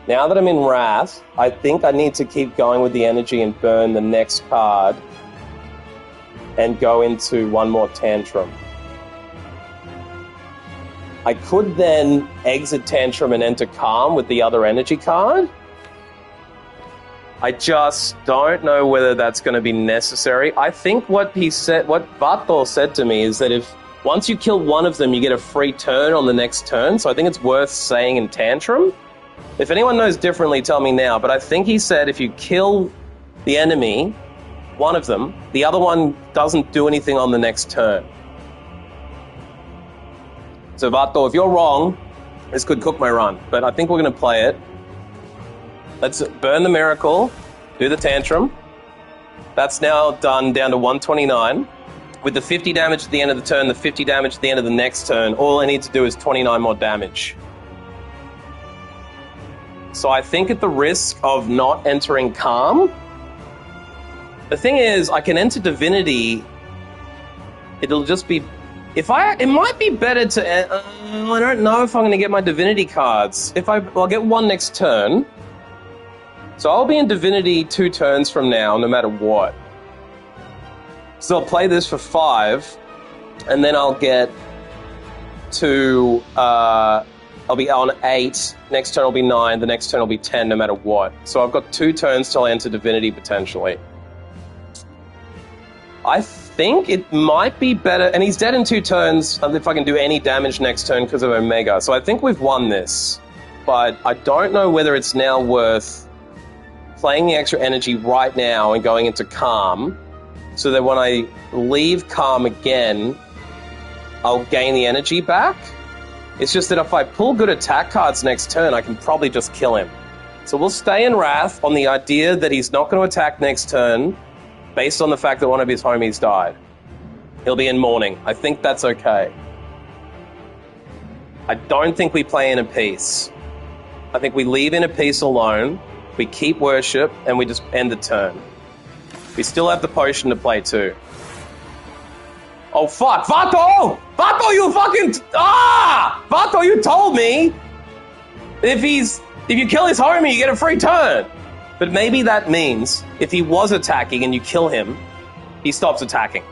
Now that I'm in Wrath, I think I need to keep going with the energy and burn the next card and go into one more Tantrum. I could then exit Tantrum and enter Calm with the other energy card. I just don't know whether that's going to be necessary. I think what Barthol said to me is that if once you kill one of them, you get a free turn on the next turn. So I think it's worth saying in Tantrum. If anyone knows differently, tell me now. But I think he said if you kill the enemy, one of them, the other one doesn't do anything on the next turn. So Vato, if you're wrong, this could cook my run. But I think we're going to play it. Let's burn the Miracle, do the Tantrum. That's now done down to 129. With the 50 damage at the end of the turn, the 50 damage at the end of the next turn, all I need to do is 29 more damage. So I think at the risk of not entering Calm, The thing is, I can enter Divinity. It'll just be... It might be better to... I don't know if I'm going to get my Divinity cards. I'll get one next turn. So I'll be in Divinity 2 turns from now, no matter what. So I'll play this for 5, and then I'll get to... I'll be on 8, next turn will be 9, the next turn will be 10, no matter what. So I've got 2 turns till I enter Divinity, potentially. I think it might be better... And he's dead in 2 turns if I can do any damage next turn because of Omega. So I think we've won this. But I don't know whether it's now worth playing the extra energy right now and going into Calm, so that when I leave Calm again, I'll gain the energy back. It's just that if I pull good attack cards next turn, I can probably just kill him. So we'll stay in Wrath on the idea that he's not going to attack next turn, based on the fact that one of his homies died. He'll be in Mourning. I think that's okay. I don't think we play in a piece. I think we leave in a piece alone, we keep Worship, and we just end the turn. We still have the potion to play too. Oh fuck, Vato! Vato, you fucking... Vato, you told me! If you kill his homie, you get a free turn! But maybe that means, if he was attacking and you kill him, he stops attacking.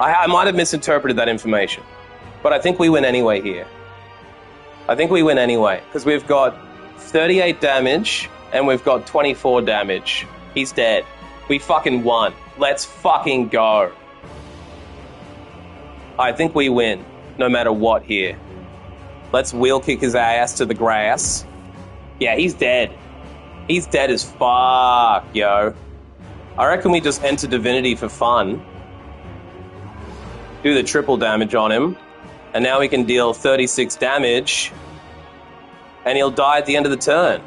I might have misinterpreted that information. But I think we win anyway here. I think we win anyway, because we've got 38 damage, and we've got 24 damage. He's dead. We fucking won. Let's fucking go. I think we win, no matter what here. Let's wheel kick his ass to the grass. Yeah, he's dead. He's dead as fuck, yo. I reckon we just enter Divinity for fun. Do the triple damage on him. And now we can deal 36 damage. And he'll die at the end of the turn.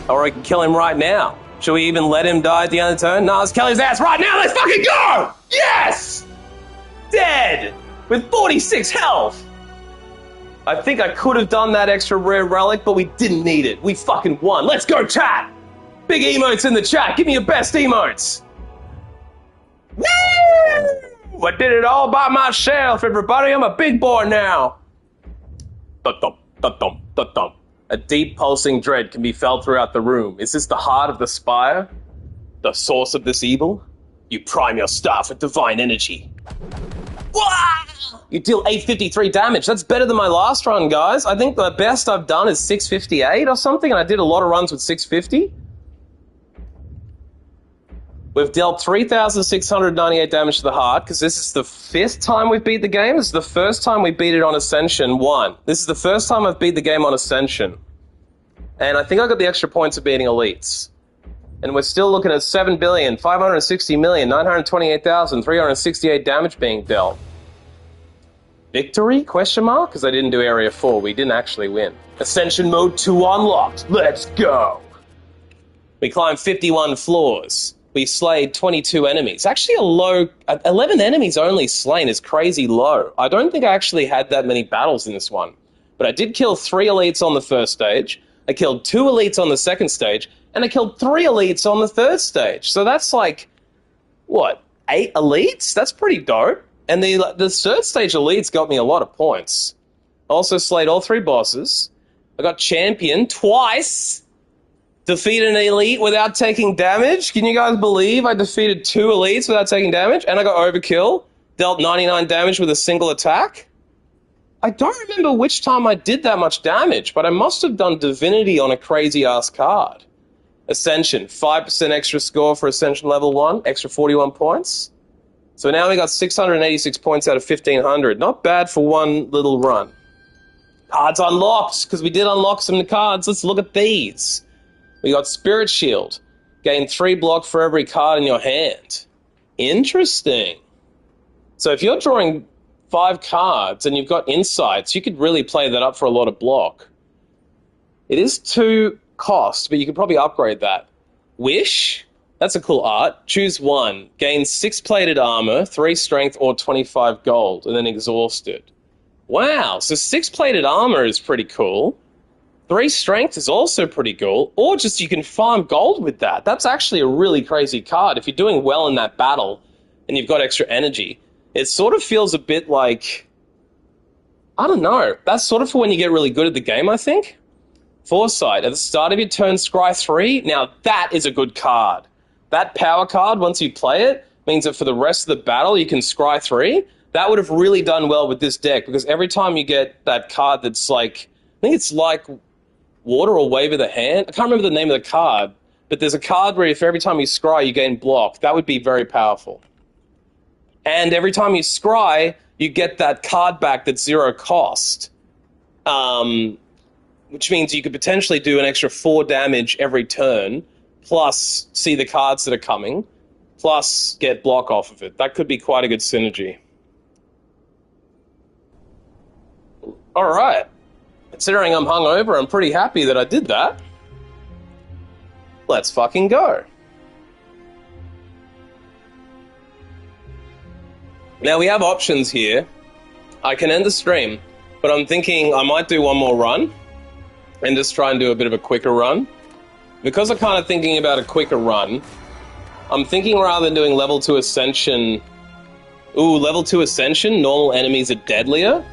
Or we can kill him right now. Should we even let him die at the end of the turn? No, let's kill his ass right now. Let's fucking go! Yes! Dead! With 46 health! I think I could have done that extra rare relic, but we didn't need it. We fucking won. Let's go, chat! Big emotes in the chat. Give me your best emotes. Woo! I did it all by myself, everybody. I'm a big boy now. Da-dum, da-dum, da-dum. A deep pulsing dread can be felt throughout the room. Is this the heart of the Spire? The source of this evil? You prime your staff with divine energy. Wow! You deal 853 damage. That's better than my last run, guys. I think the best I've done is 658 or something, and I did a lot of runs with 650. We've dealt 3,698 damage to the heart, because this is the 5th time we've beat the game. This is the first time we beat it on Ascension 1. This is the first time I've beat the game on Ascension. And I think I got the extra points of beating elites. And we're still looking at 7,560,928,368 damage being dealt. Victory? Question mark? Because I didn't do Area 4. We didn't actually win. Ascension Mode 2 unlocked. Let's go! We climbed 51 floors. We slayed 22 enemies. Actually a low... 11 enemies only slain is crazy low. I don't think I actually had that many battles in this one. But I did kill 3 elites on the first stage. I killed 2 elites on the second stage. And I killed 3 elites on the third stage. So that's like... What? 8 elites? That's pretty dope. And the third stage elites got me a lot of points. I also slayed all 3 bosses. I got champion twice. Defeated an elite without taking damage. Can you guys believe I defeated 2 elites without taking damage? And I got overkill. Dealt 99 damage with a single attack. I don't remember which time I did that much damage, but I must have done Divinity on a crazy-ass card. Ascension. 5% extra score for Ascension level 1. Extra 41 points. So now we got 686 points out of 1,500. Not bad for one little run. Cards unlocked, because we did unlock some cards. Let's look at these. We got Spirit Shield. Gain 3 block for every card in your hand. Interesting. So if you're drawing 5 cards and you've got Insights, you could really play that up for a lot of block. It is 2 cost, but you could probably upgrade that. Wish? That's a cool art. Choose 1. Gain 6 plated armor, 3 strength, or 25 gold, and then exhausted. Wow, so 6 plated armor is pretty cool. 3 strength is also pretty cool. Or just you can farm gold with that. That's actually a really crazy card. If you're doing well in that battle and you've got extra energy, it sort of feels a bit like... I don't know. That's sort of for when you get really good at the game, I think. Foresight. At the start of your turn, scry 3. Now, that is a good card. That power card, once you play it, means that for the rest of the battle, you can scry 3. That would have really done well with this deck, because every time you get that card that's like... I think it's like Water or Wave of the Hand. I can't remember the name of the card, but there's a card where if every time you scry, you gain block. That would be very powerful. And every time you scry, you get that card back that's 0 cost. Which means you could potentially do an extra 4 damage every turn, plus see the cards that are coming, plus get block off of it. That could be quite a good synergy. Alright. Considering I'm hungover, I'm pretty happy that I did that. Let's fucking go. Now we have options here. I can end the stream, but I'm thinking I might do one more run and just try and do a bit of a quicker run. Because I'm kind of thinking about a quicker run, I'm thinking rather than doing level 2 Ascension... Ooh, level 2 Ascension, normal enemies are deadlier?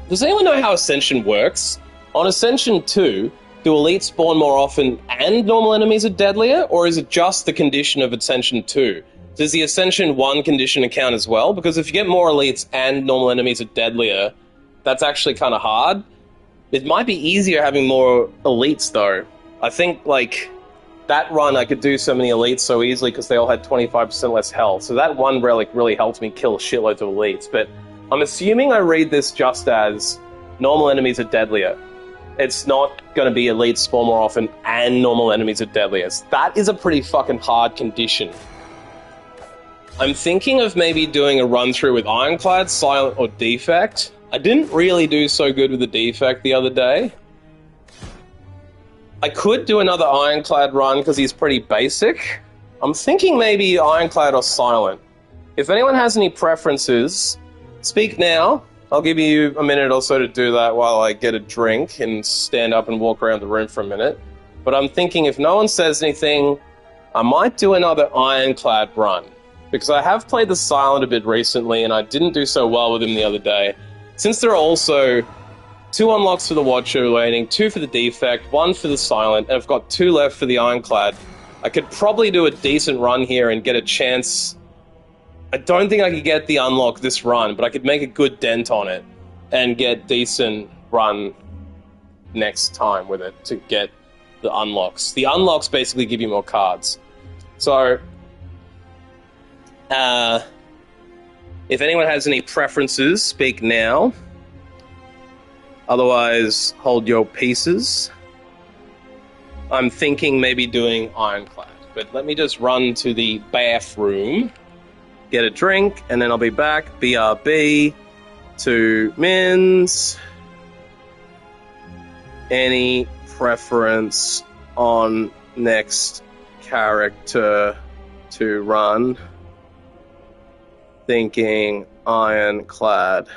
Does anyone know how Ascension works? On Ascension 2, do elites spawn more often and normal enemies are deadlier? Or is it just the condition of Ascension 2? Does the Ascension 1 condition account as well? Because if you get more elites and normal enemies are deadlier, that's actually kind of hard. It might be easier having more elites, though. I think, like, that run I could do so many elites so easily because they all had 25% less health. So that one relic really helped me kill shitloads of elites. But I'm assuming I read this just as normal enemies are deadlier. It's not going to be elites spawn more often and normal enemies are deadlier. That is a pretty fucking hard condition. I'm thinking of maybe doing a run-through with Ironclad, Silent, or Defect. I didn't really do so good with the Defect the other day. I could do another Ironclad run because he's pretty basic. I'm thinking maybe Ironclad or Silent. If anyone has any preferences, speak now. I'll give you a minute or so to do that while I get a drink and stand up and walk around the room for a minute. But I'm thinking if no one says anything, I might do another Ironclad run. Because I have played the Silent a bit recently and I didn't do so well with him the other day. Since there are also 2 unlocks for the Watcher waiting, 2 for the Defect, 1 for the Silent, and I've got 2 left for the Ironclad, I could probably do a decent run here and get a chance. I don't think I could get the unlock this run, but I could make a good dent on it and get decent run next time with it to get the unlocks. The unlocks basically give you more cards. So, if anyone has any preferences, speak now. Otherwise, hold your pieces. I'm thinking maybe doing Ironclad, but let me just run to the bathroom, get a drink, and then I'll be back. BRB to Mins. Any preference on next character to run? Thinking Ironclad.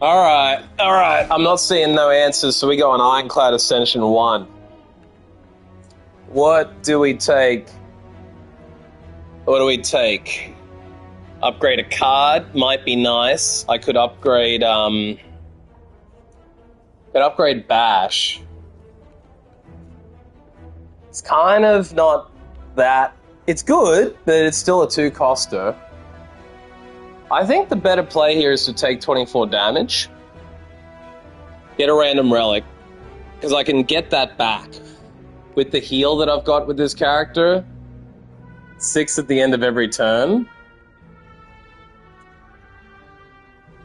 Alright. I'm not seeing no answers, so we go on Ironclad Ascension 1. What do we take? Upgrade a card might be nice. I could upgrade Bash. It's kind of not that. It's good, but it's still a 2-coster. I think the better play here is to take 24 damage. Get a random relic, because I can get that back. With the heal that I've got with this character, 6 at the end of every turn.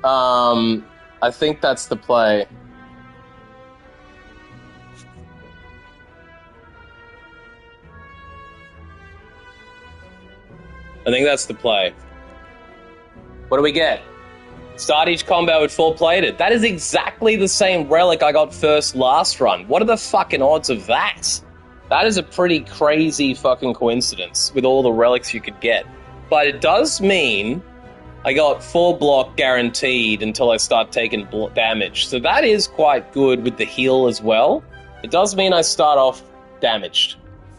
I think that's the play. What do we get? Start each combat with 4 plated. That is exactly the same relic I got first last run. What are the fucking odds of that? That is a pretty crazy fucking coincidence with all the relics you could get. But it does mean I got 4 block guaranteed until I start taking damage. So that is quite good with the heal as well. It does mean I start off damaged.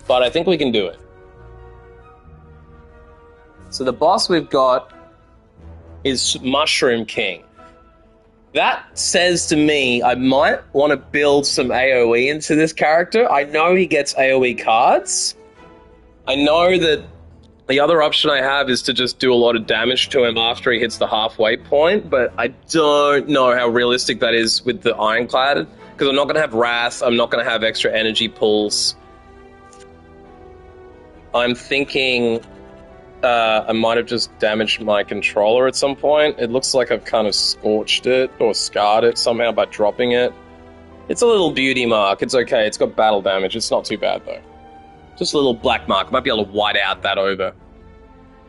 But I think we can do it. So the boss we've got is Mushroom King. That says to me I might want to build some AoE into this character. I know he gets AoE cards. I know that the other option I have is to just do a lot of damage to him after he hits the halfway point, but I don't know how realistic that is with the Ironclad, because I'm not going to have Wrath, I'm not going to have extra energy pulls. I'm thinking I might have just damaged my controller at some point. It looks like I've kind of scorched it or scarred it somehow by dropping it. It's a little beauty mark. It's okay. It's got battle damage. It's not too bad, though. Just a little black mark. I might be able to white out that over.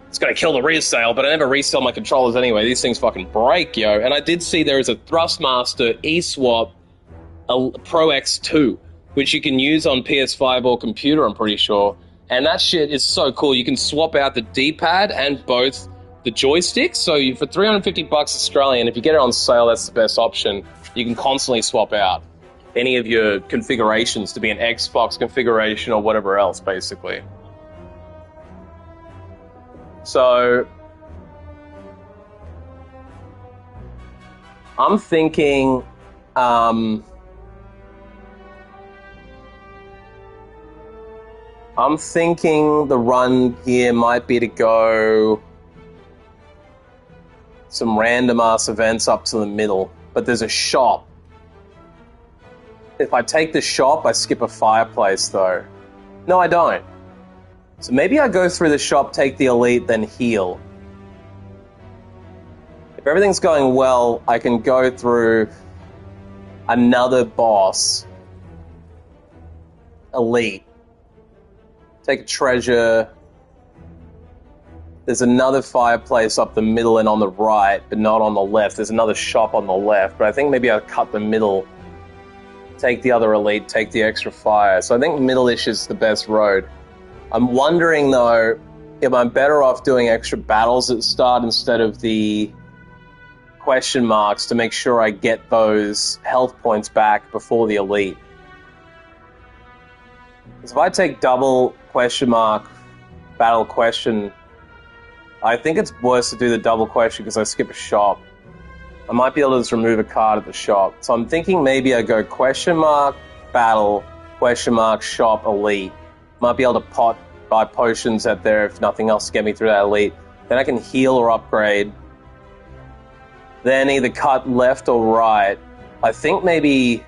It's going to kill the resale, but I never resell my controllers anyway. These things fucking break, yo. And I did see there is a Thrustmaster eSwap Pro X2, which you can use on PS5 or computer, I'm pretty sure. And that shit is so cool. You can swap out the D-pad and both the joysticks. So for $350 Australian, if you get it on sale, that's the best option. You can constantly swap out any of your configurations to be an Xbox configuration or whatever else, basically. So I'm thinking the run here might be to go some random ass events up to the middle, but there's a shop. If I take the shop, I skip a fireplace though. No, I don't. So maybe I go through the shop, take the elite, then heal. If everything's going well, I can go through another boss, elite. Take a treasure. There's another fireplace up the middle and on the right, but not on the left. There's another shop on the left, but I think maybe I'll cut the middle, take the other elite, take the extra fire. So I think middle-ish is the best road. I'm wondering, though, if I'm better off doing extra battles at the start instead of the question marks to make sure I get those health points back before the elite. Because if I take double question mark, battle question, I think it's worse to do the double question because I skip a shop. I might be able to just remove a card at the shop. So I'm thinking maybe I go question mark, battle, question mark, shop, elite. Might be able to buy potions out there if nothing else to get me through that elite. Then I can heal or upgrade. Then either cut left or right. I think maybe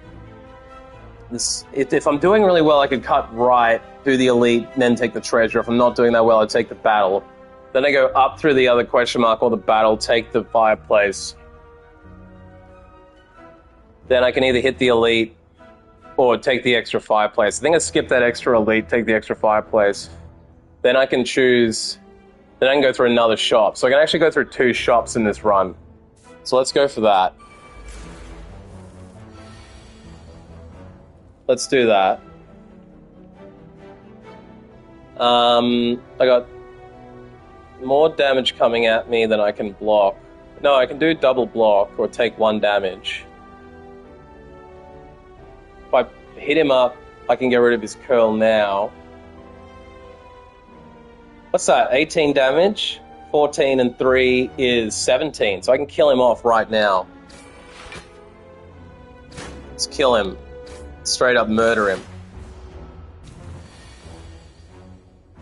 if I'm doing really well, I could cut right, do the elite, then take the treasure. If I'm not doing that well, I take the battle. Then I go up through the other question mark or the battle, take the fireplace. Then I can either hit the elite or take the extra fireplace. I think I skip that extra elite, take the extra fireplace. Then I can choose, then I can go through another shop. So I can actually go through 2 shops in this run. So let's go for that. Let's do that. I got more damage coming at me than I can block. No, I can do double block or take 1 damage. If I hit him up, I can get rid of his curl now. What's that? 18 damage? 14 and 3 is 17. So I can kill him off right now. Let's kill him. Straight up murder him.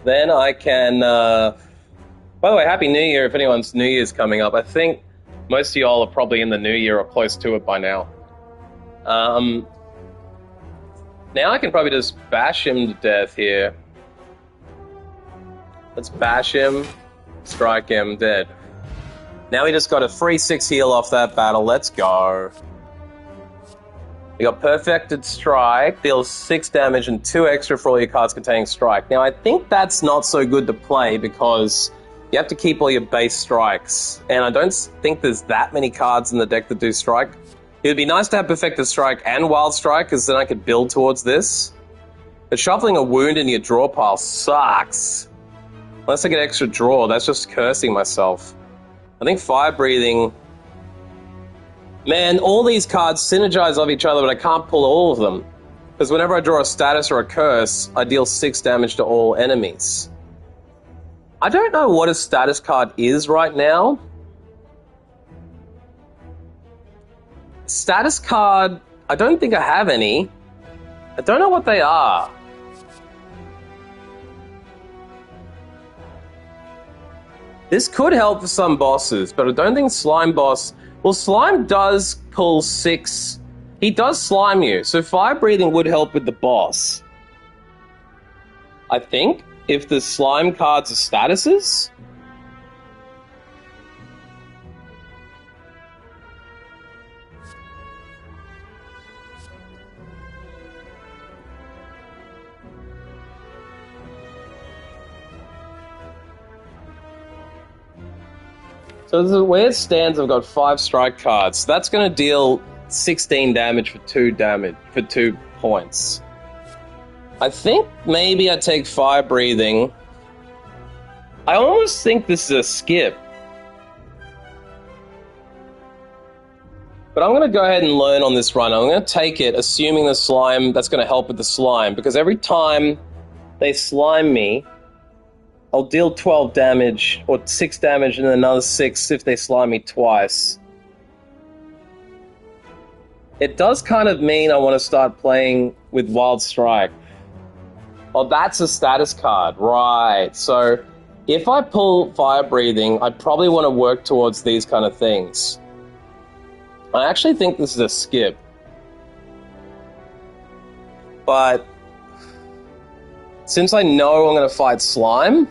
Then I can... by the way, Happy New Year if anyone's New Year's coming up. I think most of y'all are probably in the New Year or close to it by now. Now I can probably just bash him to death here. Let's bash him, strike him, dead. Now we just got a free 6 heal off that battle. Let's go. We got Perfected Strike, deals 6 damage and 2 extra for all your cards containing Strike. Now I think that's not so good to play because you have to keep all your base strikes. And I don't think there's that many cards in the deck that do Strike. It would be nice to have Perfected Strike and Wild Strike because then I could build towards this. But shuffling a wound in your draw pile sucks. Unless I get extra draw, that's just cursing myself. I think Fire Breathing... Man, all these cards synergize off each other, but I can't pull all of them. Because whenever I draw a status or a curse, I deal 6 damage to all enemies. I don't know what a status card is right now. Status card, I don't think I have any. I don't know what they are. This could help for some bosses, but I don't think Slime Boss... Well, Slime does pull 6... He does slime you, so Fire Breathing would help with the boss. I think, if the Slime cards are statuses... So this is where it stands. I've got 5 strike cards. That's going to deal 16 damage for 2 points. I think maybe I take Fire Breathing. I almost think this is a skip. But I'm going to go ahead and learn on this run. I'm going to take it, assuming the slime, that's going to help with the slime. Because every time they slime me, I'll deal 12 damage, or 6 damage, and then another 6 if they slime me twice. It does kind of mean I want to start playing with Wild Strike. Oh, that's a status card. Right. So, if I pull Fire Breathing, I probably want to work towards these kind of things. I actually think this is a skip. But, since I know I'm going to fight Slime...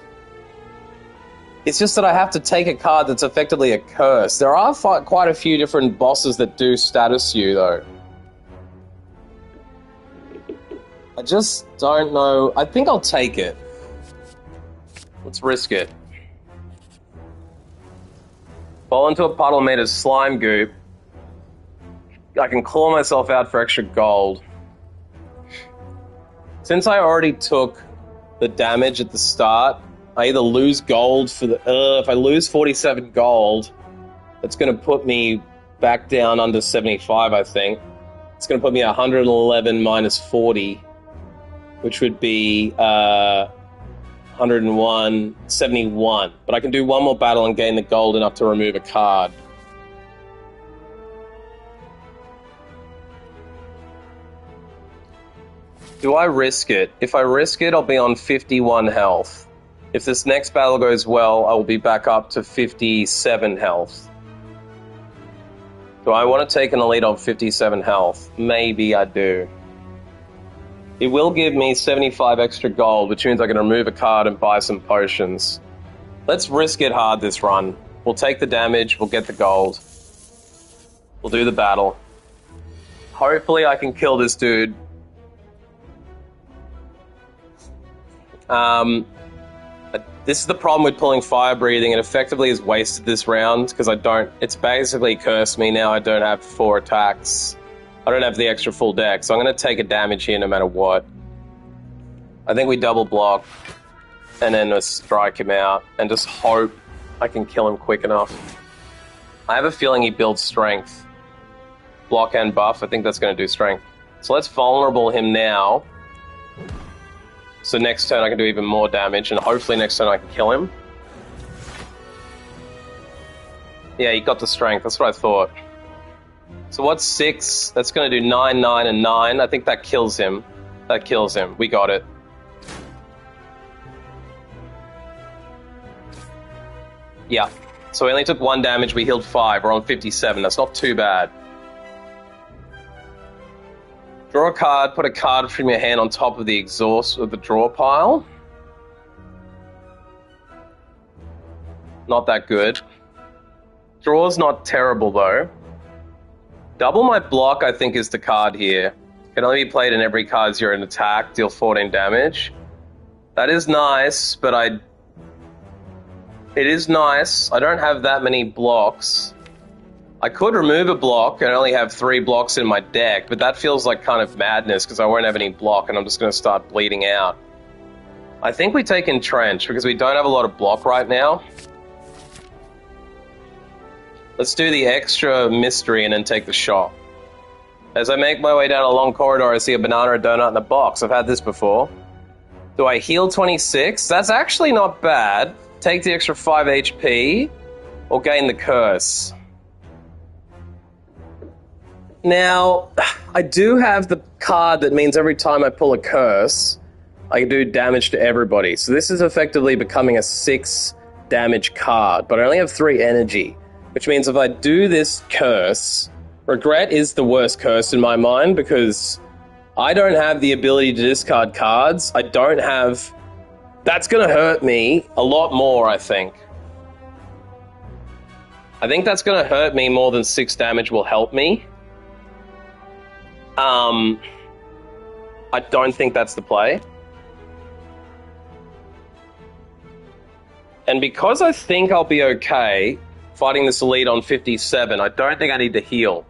It's just that I have to take a card that's effectively a curse. There are quite a few different bosses that do status you, though. I just don't know. I think I'll take it. Let's risk it. Fall into a puddle made of slime goop. I can claw myself out for extra gold. Since I already took the damage at the start... I either lose gold for the... if I lose 47 gold, that's going to put me back down under 75, I think. It's going to put me at 111 minus 40, which would be 101, 71. But I can do one more battle and gain the gold enough to remove a card. Do I risk it? If I risk it, I'll be on 51 health. If this next battle goes well, I will be back up to 57 health. Do I want to take an elite on 57 health? Maybe I do. It will give me 75 extra gold, which means I can remove a card and buy some potions. Let's risk it hard this run. We'll take the damage, we'll get the gold. We'll do the battle. Hopefully I can kill this dude. This is the problem with pulling Fire Breathing. It effectively has wasted this round because I don't... It's basically cursed me now. I don't have 4 attacks. I don't have the extra full deck, so I'm going to take a damage here no matter what. I think we double block and then just strike him out and just hope I can kill him quick enough. I have a feeling he builds strength. Block and buff, I think that's going to do strength. So let's vulnerable him now. So next turn I can do even more damage, and hopefully next turn I can kill him. Yeah, he got the strength, that's what I thought. So what's 6? That's going to do 9, 9, and 9. I think that kills him. That kills him. We got it. Yeah. So we only took 1 damage, we healed 5. We're on 57. That's not too bad. Draw a card, put a card from your hand on top of the exhaust of the draw pile. Not that good. Draw's not terrible though. Double my block, I think, is the card here. Can only be played in every card you're in attack, deal 14 damage. That is nice, but it is nice. I don't have that many blocks. I could remove a block and only have 3 blocks in my deck, but that feels like kind of madness because I won't have any block and I'm just going to start bleeding out. I think we take Entrench because we don't have a lot of block right now. Let's do the extra mystery and then take the shot. As I make my way down a long corridor, I see a banana, a donut, and a box. I've had this before. Do I heal 26? That's actually not bad. Take the extra 5 HP or gain the curse. Now, I do have the card that means every time I pull a curse, I do damage to everybody. So this is effectively becoming a 6 damage card, but I only have 3 energy, which means if I do this curse, regret is the worst curse in my mind because I don't have the ability to discard cards. I don't have... That's going to hurt me a lot more, I think. I think that's going to hurt me more than 6 damage will help me. I don't think that's the play. And because I think I'll be okay fighting this elite on 57, I don't think I need to heal.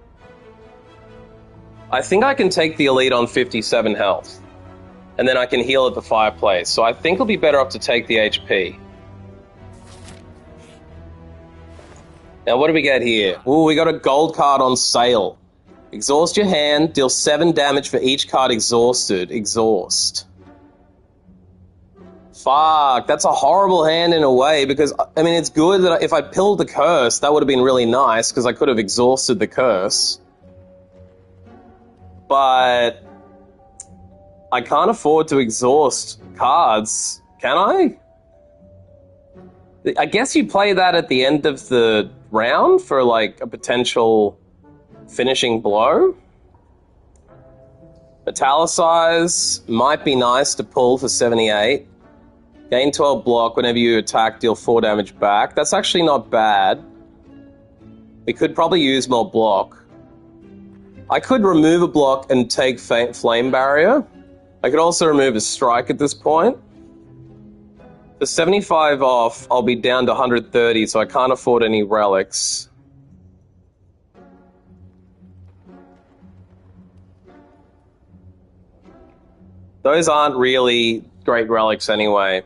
I think I can take the elite on 57 health. And then I can heal at the fireplace. So I think it'll be better off to take the HP. Now what do we get here? Ooh, we got a gold card on sale. Exhaust your hand, deal 7 damage for each card exhausted. Exhaust. Fuck, that's a horrible hand in a way because, I mean, it's good that if I pilled the curse, that would have been really nice because I could have exhausted the curse. But I can't afford to exhaust cards, can I? I guess you play that at the end of the round for like a potential finishing blow. Metallicize might be nice to pull for 78. Gain 12 block whenever you attack, deal 4 damage back. That's actually not bad. We could probably use more block. I could remove a block and take Flame Barrier. I could also remove a strike at this point. The 75 off, I'll be down to 130, so I can't afford any relics. Those aren't really great relics anyway.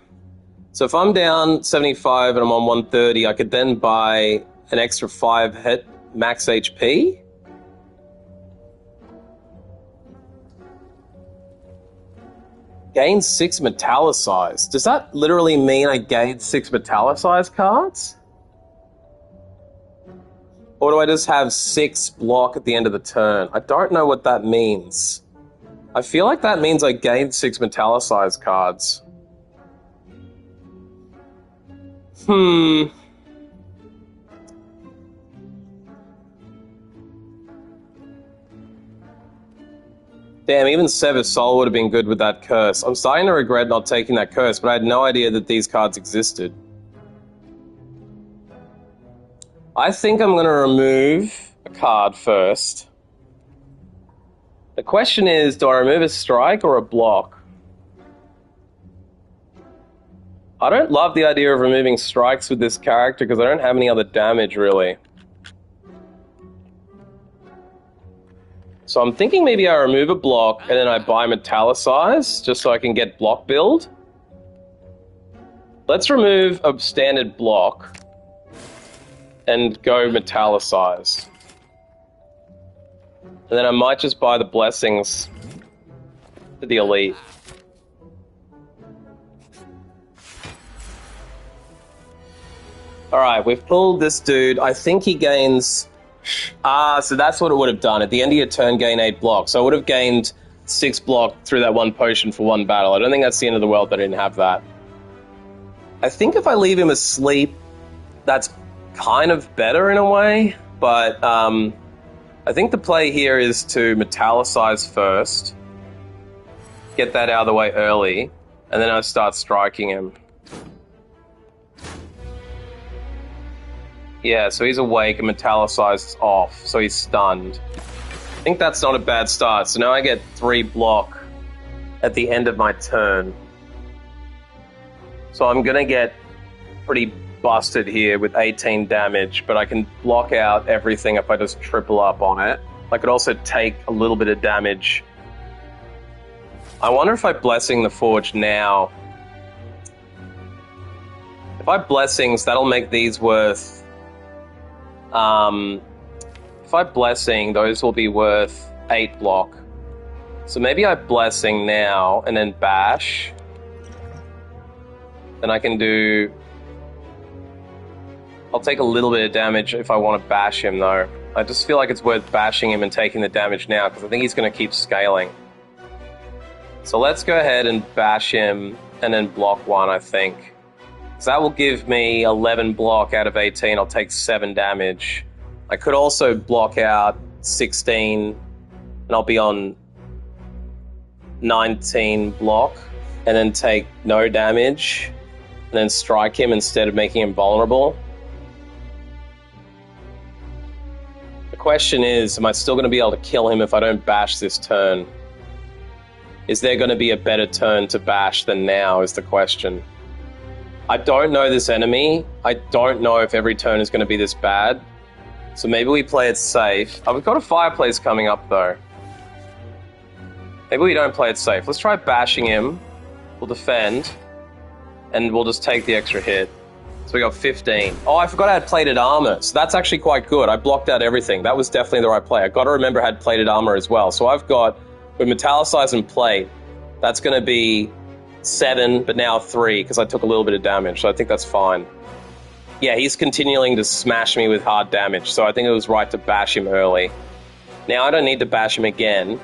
So if I'm down 75 and I'm on 130, I could then buy an extra 5 hit max HP. Gain 6 Metallicized. Does that literally mean I gained 6 Metallicized cards? Or do I just have 6 block at the end of the turn? I don't know what that means. I feel like that means I gained 6 Metallicized cards. Damn, even Sever Soul would have been good with that curse. I'm starting to regret not taking that curse, but I had no idea that these cards existed. I think I'm going to remove a card first. The question is, do I remove a strike or a block? I don't love the idea of removing strikes with this character because I don't have any other damage, really. So I'm thinking maybe I remove a block and then I buy Metallicize just so I can get block build. Let's remove a standard block. and go metallicize. And then I might just buy the blessings for the elite. Alright, we've pulled this dude. I think he gains... so that's what it would have done. At the end of your turn, gain 8 blocks. So I would have gained 6 block through that 1 potion for 1 battle. I don't think that's the end of the world that I didn't have that. I think if I leave him asleep, that's kind of better in a way. But I think the play here is to metallicize first. Get that out of the way early. And then I start striking him. Yeah, so he's awake and metallicized off, so he's stunned. I think that's not a bad start. So now I get 3 block at the end of my turn. So I'm going to get pretty busted here with 18 damage, but I can block out everything if I just triple up on it. I could also take a little bit of damage. I wonder if I Blessing the Forge now. If I Blessings, that'll make these worth... if I Blessing, those will be worth 8 block. So maybe I Blessing now and then bash. Then I can do... I'll take a little bit of damage if I want to bash him though. I just feel like it's worth bashing him and taking the damage now because I think he's going to keep scaling. So let's go ahead and bash him and then block 1, I think. So that will give me 11 block out of 18. I'll take 7 damage. I could also block out 16 and I'll be on 19 block and then take no damage and then strike him instead of making him vulnerable. The question is, am I still going to be able to kill him if I don't bash this turn? Is there going to be a better turn to bash than now is the question. I don't know this enemy. I don't know if every turn is going to be this bad. So maybe we play it safe. Oh, we've got a fireplace coming up though. Maybe we don't play it safe. Let's try bashing him. We'll defend. And we'll just take the extra hit. So we got 15. Oh, I forgot I had plated armor. So that's actually quite good. I blocked out everything. That was definitely the right play. I got to remember I had plated armor as well. So I've got, with metallicize and plate, that's going to be 7, but now 3, because I took a little bit of damage. So I think that's fine. Yeah, he's continuing to smash me with hard damage. So I think it was right to bash him early. Now I don't need to bash him again.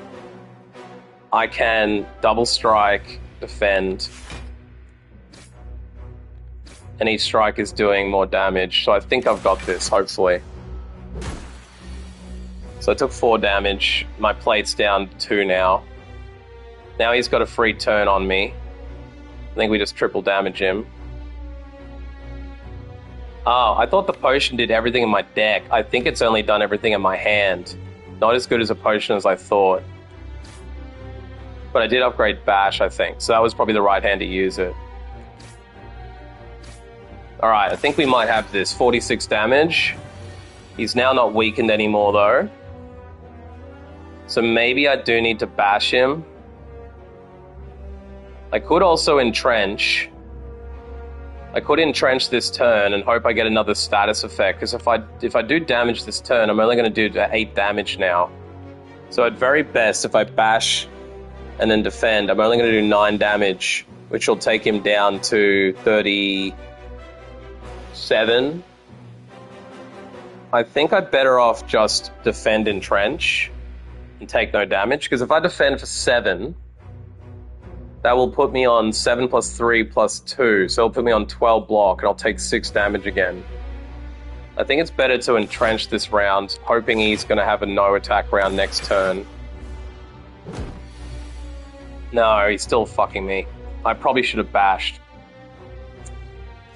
I can double strike, defend. And each strike is doing more damage. So I think I've got this, hopefully. So I took 4 damage. My plate's down 2 now. Now he's got a free turn on me. I think we just triple damage him. Oh, I thought the potion did everything in my deck. I think it's only done everything in my hand. Not as good as a potion as I thought. But I did upgrade Bash, I think. So that was probably the right hand to use it. Alright, I think we might have this. 46 damage. He's now not weakened anymore, though. So maybe I do need to bash him. I could also entrench. I could entrench this turn and hope I get another status effect, because if I do damage this turn, I'm only going to do 8 damage now. So at very best, if I bash and then defend, I'm only going to do 9 damage, which will take him down to 37. I think I'm better off just defend entrench and take no damage, because if I defend for 7... that will put me on 7 plus 3 plus 2, so it'll put me on 12 block, and I'll take 6 damage again. I think it's better to entrench this round, hoping he's going to have a no attack round next turn. No, he's still fucking me. I probably should have bashed.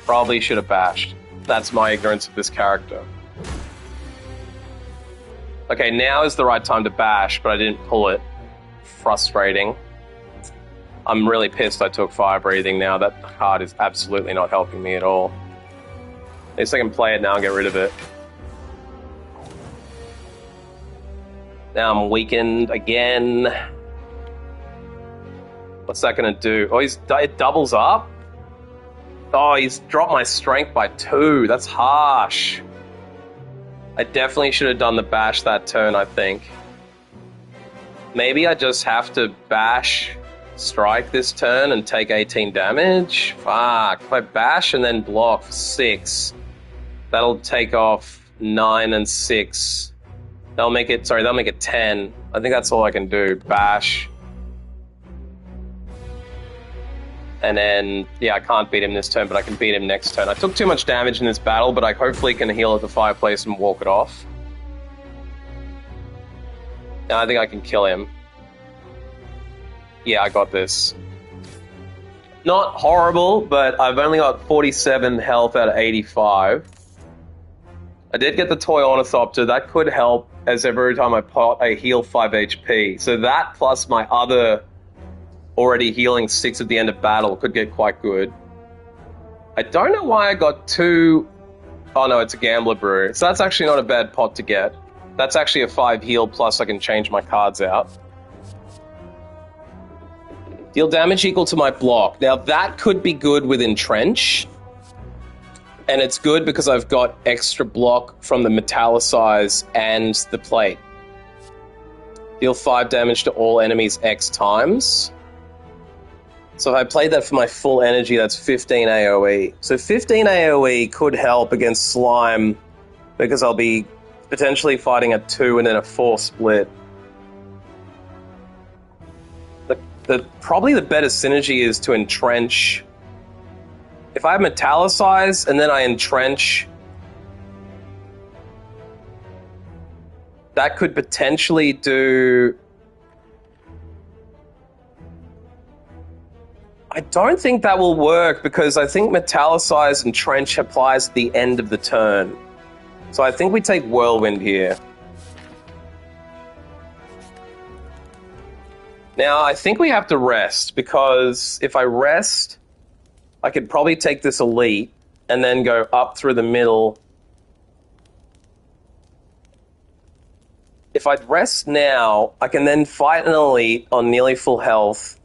Probably should have bashed. That's my ignorance of this character. Okay, now is the right time to bash, but I didn't pull it. Frustrating. I'm really pissed I took fire breathing now. That card is absolutely not helping me at all. At least I can play it now and get rid of it. Now I'm weakened again. What's that going to do? Oh, it doubles up? Oh, he's dropped my strength by 2. That's harsh. I definitely should have done the bash that turn, I think. Maybe I just have to bash, strike this turn and take 18 damage? Fuck. If I bash and then block for 6, that'll take off 9 and 6. They'll make it 10. I think that's all I can do. Bash. And then, yeah, I can't beat him this turn, but I can beat him next turn. I took too much damage in this battle, but I hopefully can heal at the fireplace and walk it off. Now I think I can kill him. Yeah, I got this. Not horrible, but I've only got 47 health out of 85. I did get the Toy Ornithopter. That could help, as every time I pot, I heal 5 HP. So that plus my other already healing 6 at the end of battle could get quite good. I don't know why I got 2... Oh no, it's a Gambler Brew. So that's actually not a bad pot to get. That's actually a 5 heal, plus I can change my cards out. Deal damage equal to my block. Now that could be good with Entrench. And it's good because I've got extra block from the Metallicize and the Plate. Deal 5 damage to all enemies X times. So if I played that for my full energy, that's 15 AoE. So 15 AoE could help against Slime because I'll be potentially fighting a 2 and then a 4 split. Probably the better synergy is to Entrench. If I Metallicize and then I Entrench, that could potentially do... I don't think that will work because I think Metallicize and Trench applies at the end of the turn. So I think we take Whirlwind here. Now, I think we have to rest because if I rest, I could probably take this Elite and then go up through the middle. If I'd rest now, I can then fight an Elite on nearly full health,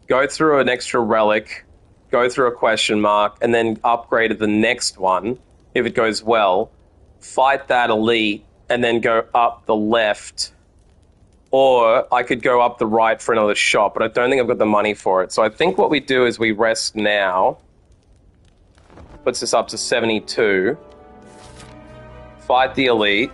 go through an extra relic, go through a question mark, and then upgrade to the next one, if it goes well, fight that Elite, and then go up the left. Or I could go up the right for another shot, but I don't think I've got the money for it. So I think what we do is we rest now. Puts us up to 72. Fight the Elite.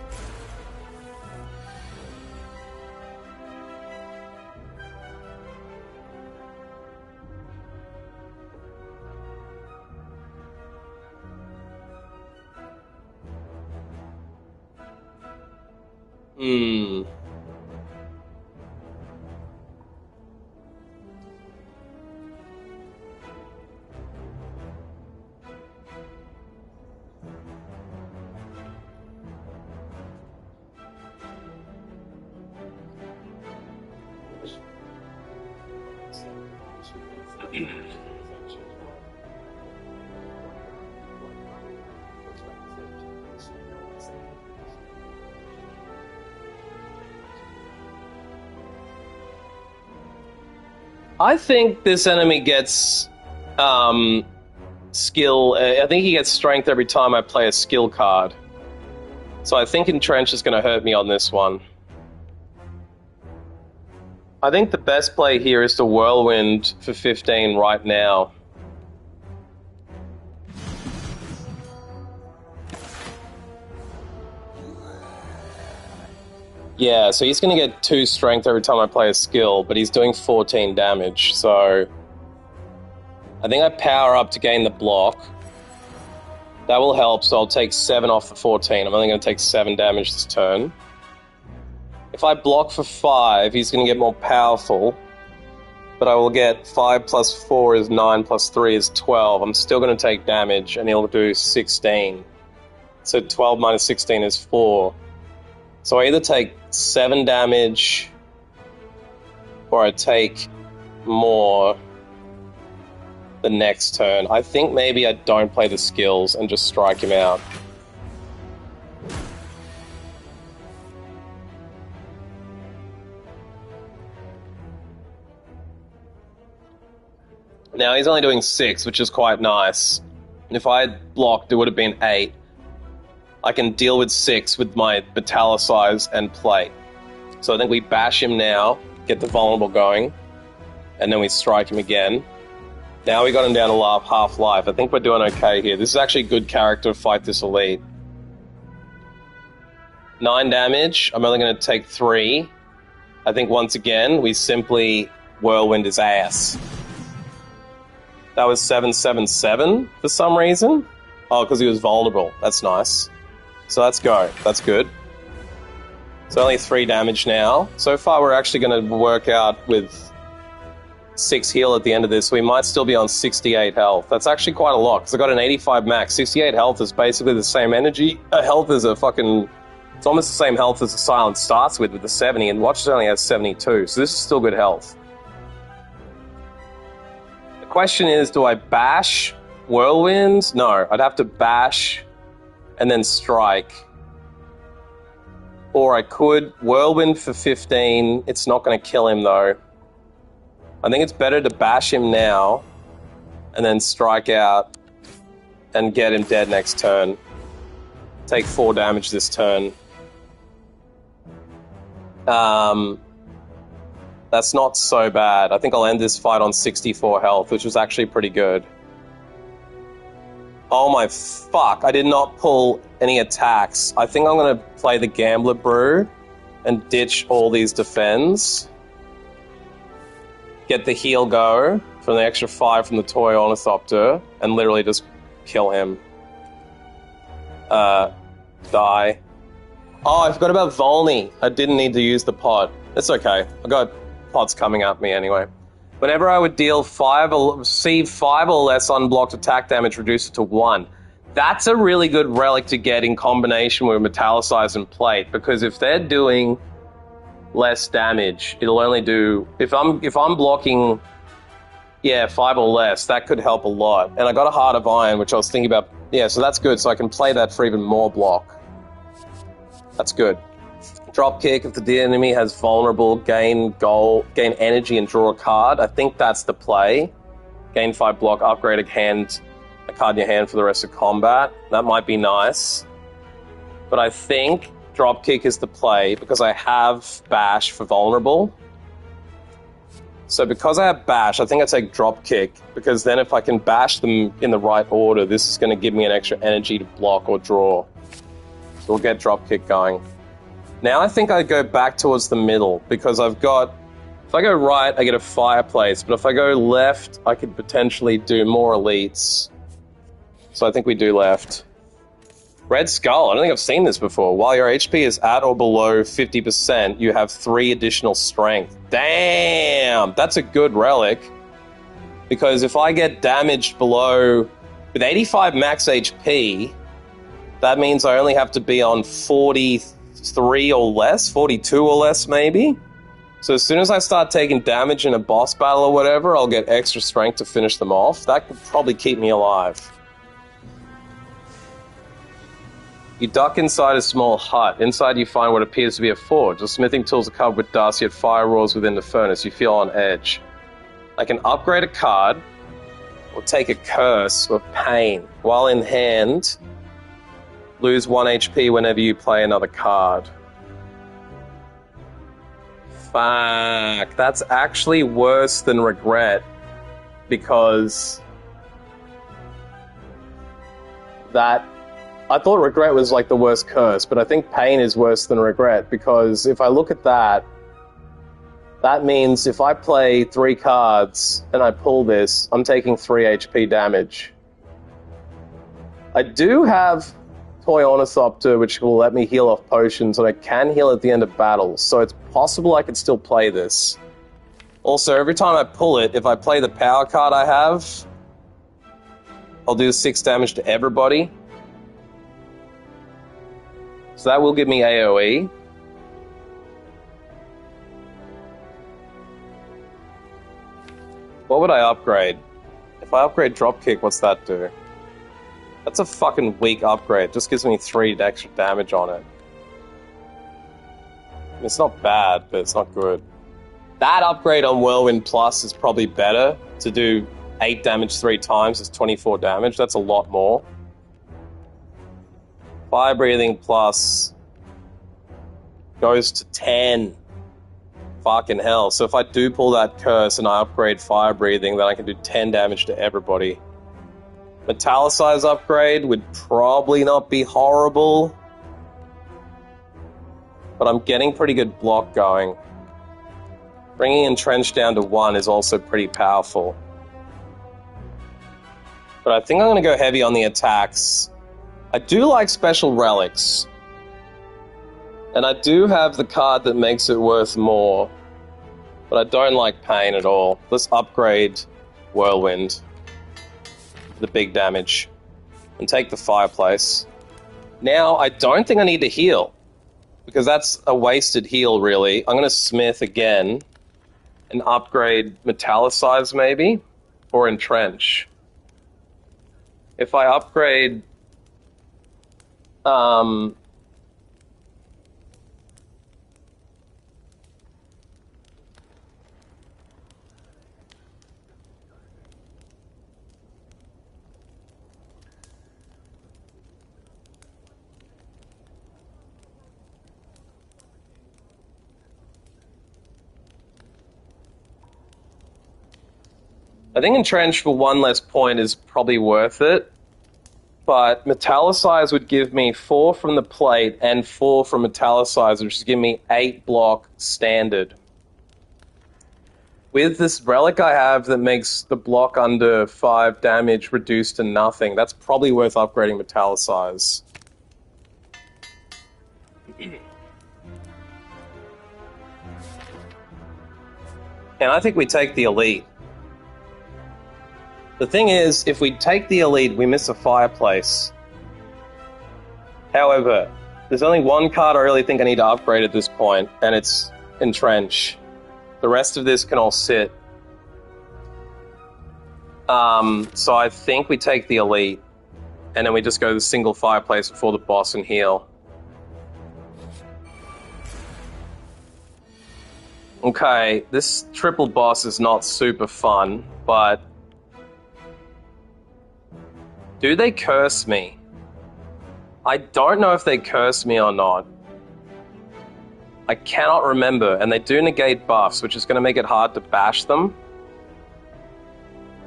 I think this enemy gets skill. I think he gets strength every time I play a skill card. So I think Entrench is going to hurt me on this one. I think the best play here is to Whirlwind for 15 right now. Yeah, so he's going to get 2 strength every time I play a skill, but he's doing 14 damage, so... I think I power up to gain the block. That will help, so I'll take 7 off the 14. I'm only going to take 7 damage this turn. If I block for 5, he's going to get more powerful, but I will get 5 plus 4 is 9 plus 3 is 12. I'm still going to take damage, and he'll do 16. So 12 minus 16 is 4. So I either take 7 damage, or I take more the next turn. I think maybe I don't play the skills and just strike him out. Now he's only doing 6, which is quite nice. If I had blocked, it would have been 8. I can deal with 6 with my Metallicize and Plate. So I think we bash him now, get the vulnerable going, and then we strike him again. Now we got him down to half life. I think we're doing okay here. This is actually a good character to fight this elite. 9 damage. I'm only going to take 3. I think once again, we simply whirlwind his ass. That was 777 for some reason. Oh, because he was vulnerable. That's nice. So let's go. That's good. It's only 3 damage now. So far, we're actually going to work out with 6 heal at the end of this. We might still be on 68 health. That's actually quite a lot, because I got an 85 max. 68 health is basically the same energy. Health is a fucking... It's almost the same health as the Silent starts with the 70, and Watch only has 72, so this is still good health. The question is, do I bash Whirlwind? No, I'd have to bash and then strike. Or I could Whirlwind for 15. It's not going to kill him, though. I think it's better to bash him now and then strike out and get him dead next turn. Take 4 damage this turn. That's not so bad. I think I'll end this fight on 64 health, which was actually pretty good. Oh my fuck, I did not pull any attacks. I think I'm going to play the Gambler Brew and ditch all these defends. Get the heal go from the extra 5 from the Toy Ornithopter and literally just kill him. Die. Oh, I forgot about Volney. I didn't need to use the pot. It's okay. I got pots coming at me anyway. Whenever I would deal 5 or receive 5 or less unblocked attack damage, reduce it to 1. That's a really good relic to get in combination with Metallicize and Plate, because if they're doing less damage, it'll only do... If I'm blocking, 5 or less, that could help a lot. And I got a Heart of Iron, which I was thinking about... Yeah, so that's good, so I can play that for even more block. That's good. Dropkick, if the enemy has vulnerable, gain energy and draw a card. I think that's the play. Gain 5 block, upgrade a card in your hand for the rest of combat. That might be nice. But I think Dropkick is the play because I have Bash for vulnerable. So because I have Bash, I think I take Dropkick, because then if I can bash them in the right order, this is going to give me an extra energy to block or draw. So we'll get Dropkick going. Now I think I go back towards the middle, because I've got... If I go right, I get a Fireplace, but if I go left, I could potentially do more elites. So I think we do left. Red Skull, I don't think I've seen this before. While your HP is at or below 50%, you have 3 additional strength. Damn! That's a good relic. Because if I get damaged below... With 85 max HP, that means I only have to be on 43 or less, 42 or less maybe. So as soon as I start taking damage in a boss battle or whatever, I'll get extra strength to finish them off. That could probably keep me alive. You duck inside a small hut. Inside you find what appears to be a forge. The smithing tools are covered with dust, yet fire roars within the furnace. You feel on edge. I can upgrade a card, or take a curse or pain. While in hand, lose 1 HP whenever you play another card. Fuck, that's actually worse than regret, because that... I thought regret was like the worst curse, but I think pain is worse than regret, because if I look at that, that means if I play 3 cards and I pull this, I'm taking 3 HP damage. I do have Toy Ornithopter, which will let me heal off potions, and I can heal at the end of battles, so it's possible I could still play this. Also, every time I pull it, if I play the power card I have, I'll do 6 damage to everybody. So that will give me AoE. What would I upgrade? If I upgrade Dropkick, what's that do? That's a fucking weak upgrade. It just gives me 3 extra damage on it. It's not bad, but it's not good. That upgrade on Whirlwind Plus is probably better. To do 8 damage 3 times is 24 damage. That's a lot more. Fire breathing plus goes to 10. Fucking hell. So if I do pull that curse and I upgrade fire breathing, then I can do 10 damage to everybody. Metallicize upgrade would probably not be horrible. But I'm getting pretty good block going. Bringing Entrench down to 1 is also pretty powerful. But I think I'm going to go heavy on the attacks. I do like special relics. And I do have the card that makes it worth more. But I don't like pain at all. Let's upgrade Whirlwind. The big damage. And take the fireplace. Now, I don't think I need to heal. Because that's a wasted heal, really. I'm going to Smith again. And upgrade Metallicize, maybe? Or Entrench. If I upgrade... I think Entrench for 1 less point is probably worth it. But Metallicize would give me 4 from the plate and 4 from Metallicize, which would give me 8 block standard. With this relic I have that makes the block under 5 damage reduced to nothing, that's probably worth upgrading Metallicize. And I think we take the Elite. The thing is, if we take the Elite, we miss a fireplace. However, there's only one card I really think I need to upgrade at this point, and it's Entrench. The rest of this can all sit. So I think we take the Elite, and then we just go the single fireplace before the boss and heal. Okay, this triple boss is not super fun, but... do they curse me? I don't know if they curse me or not. I cannot remember, and they do negate buffs, which is going to make it hard to bash them.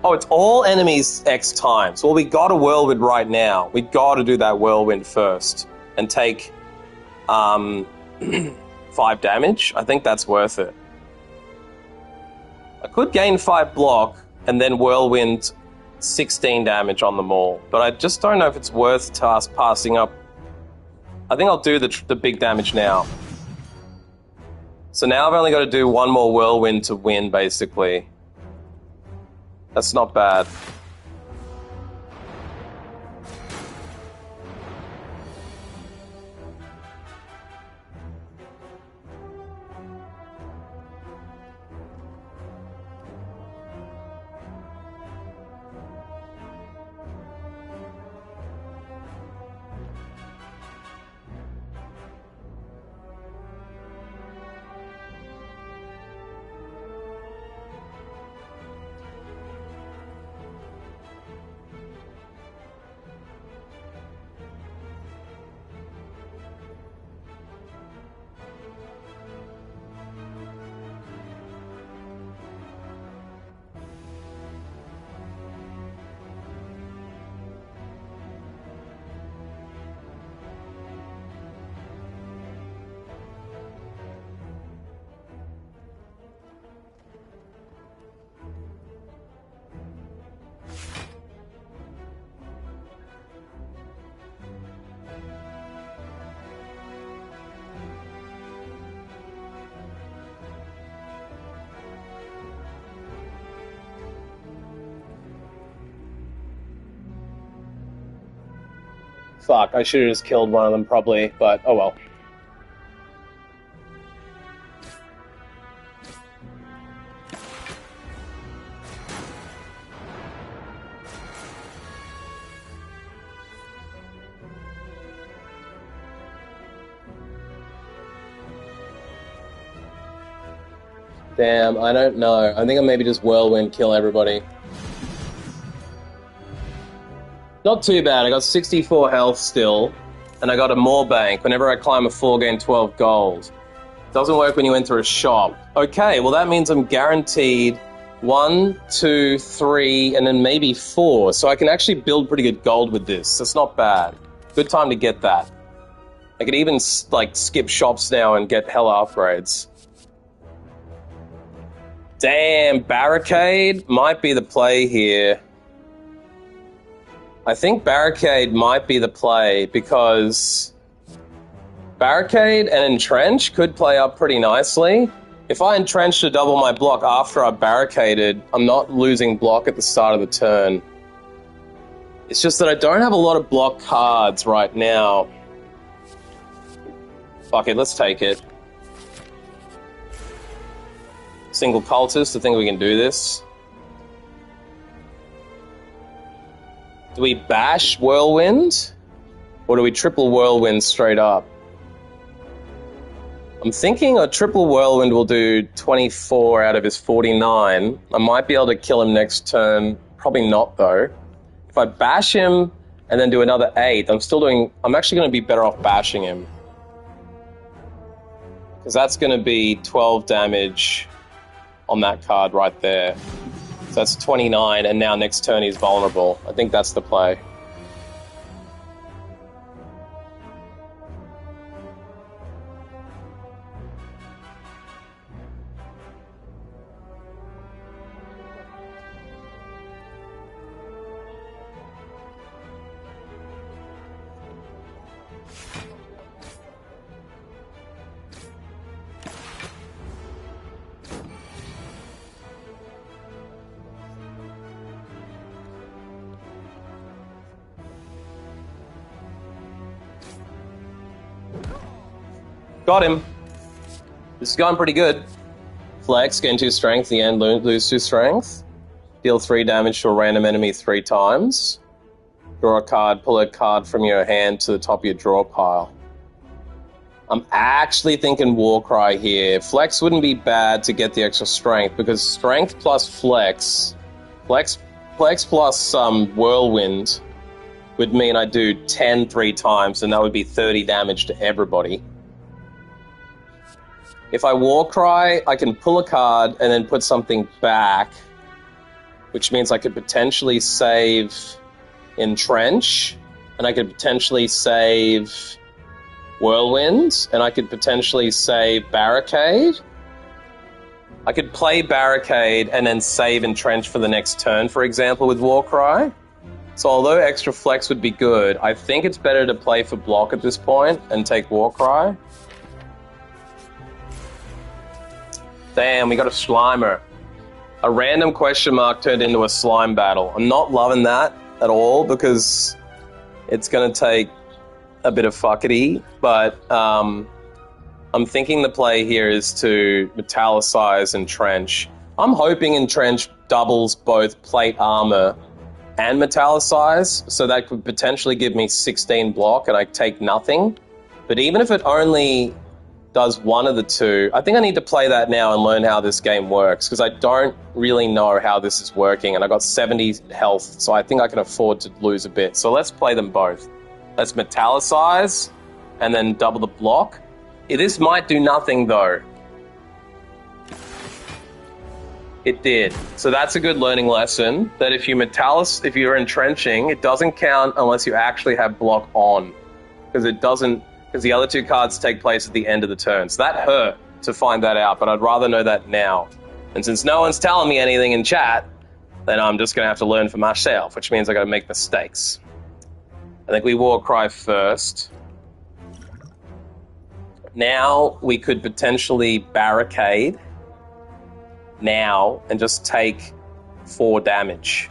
Oh, it's all enemies X times. Well, we got a Whirlwind right now. We got to do that Whirlwind first and take 5 damage. I think that's worth it. I could gain 5 block and then Whirlwind 16 damage on them all, but I just don't know if it's worth us passing up. I think I'll do the big damage now. So now I've only got to do 1 more Whirlwind to win, basically. That's not bad. Fuck, I should have just killed one of them probably, but oh well. Damn, I don't know. I think I maybe just Whirlwind kill everybody. Not too bad, I got 64 health still. and I got a more bank. Whenever I climb a floor, gain 12 gold. Doesn't work when you enter a shop. Okay, well that means I'm guaranteed 1, 2, 3, and then maybe 4. So I can actually build pretty good gold with this. That's not bad. Good time to get that. I could even like skip shops now and get hella upgrades. Damn, barricade might be the play here. I think barricade might be the play because barricade and entrench could play up pretty nicely. If I entrench to double my block after I've barricaded, I'm not losing block at the start of the turn. It's just that I don't have a lot of block cards right now. Fuck it, let's take it. Single cultist, I think we can do this. Do we bash Whirlwind? Or do we triple Whirlwind straight up? I'm thinking a triple Whirlwind will do 24 out of his 49. I might be able to kill him next turn. Probably not, though. If I bash him and then do another 8, I'm actually going to be better off bashing him. Because that's going to be 12 damage on that card right there. So that's 29, and now next turn he's vulnerable. I think that's the play. Got him. This is going pretty good. Flex, gain 2 strength, the end lose 2 strength. Deal 3 damage to a random enemy 3 times. Draw a card, pull a card from your hand to the top of your draw pile. I'm actually thinking Warcry here. Flex wouldn't be bad to get the extra strength, because strength plus flex plus Whirlwind would mean I do 10 3 times, and that would be 30 damage to everybody. If I Warcry, I can pull a card and then put something back, which means I could potentially save Entrench, and I could potentially save Whirlwind, and I could potentially save Barricade. I could play Barricade and then save Entrench for the next turn, for example, with Warcry. So although extra flex would be good, I think it's better to play for block at this point and take Warcry. Damn, we got a Slimer. A random question mark turned into a slime battle. I'm not loving that at all because it's going to take a bit of fuckity, but I'm thinking the play here is to metallicize Entrench. I'm hoping Entrench doubles both plate armor and metallicize, so that could potentially give me 16 block and I take nothing. But even if it only does one of the two, I think I need to play that now and learn how this game works, because I don't really know how this is working, and I got 70 health, so I think I can afford to lose a bit. So let's play them both. Let's metallicize and then double the block. This might do nothing though. It did. So that's a good learning lesson, that if you're entrenching, it doesn't count unless you actually have block on, because the other two cards take place at the end of the turn. So that hurt to find that out, but I'd rather know that now. And since no one's telling me anything in chat, then I'm just going to have to learn for myself, which means I got to make mistakes. I think we Warcry first. Now we could potentially Barricade now and just take 4 damage.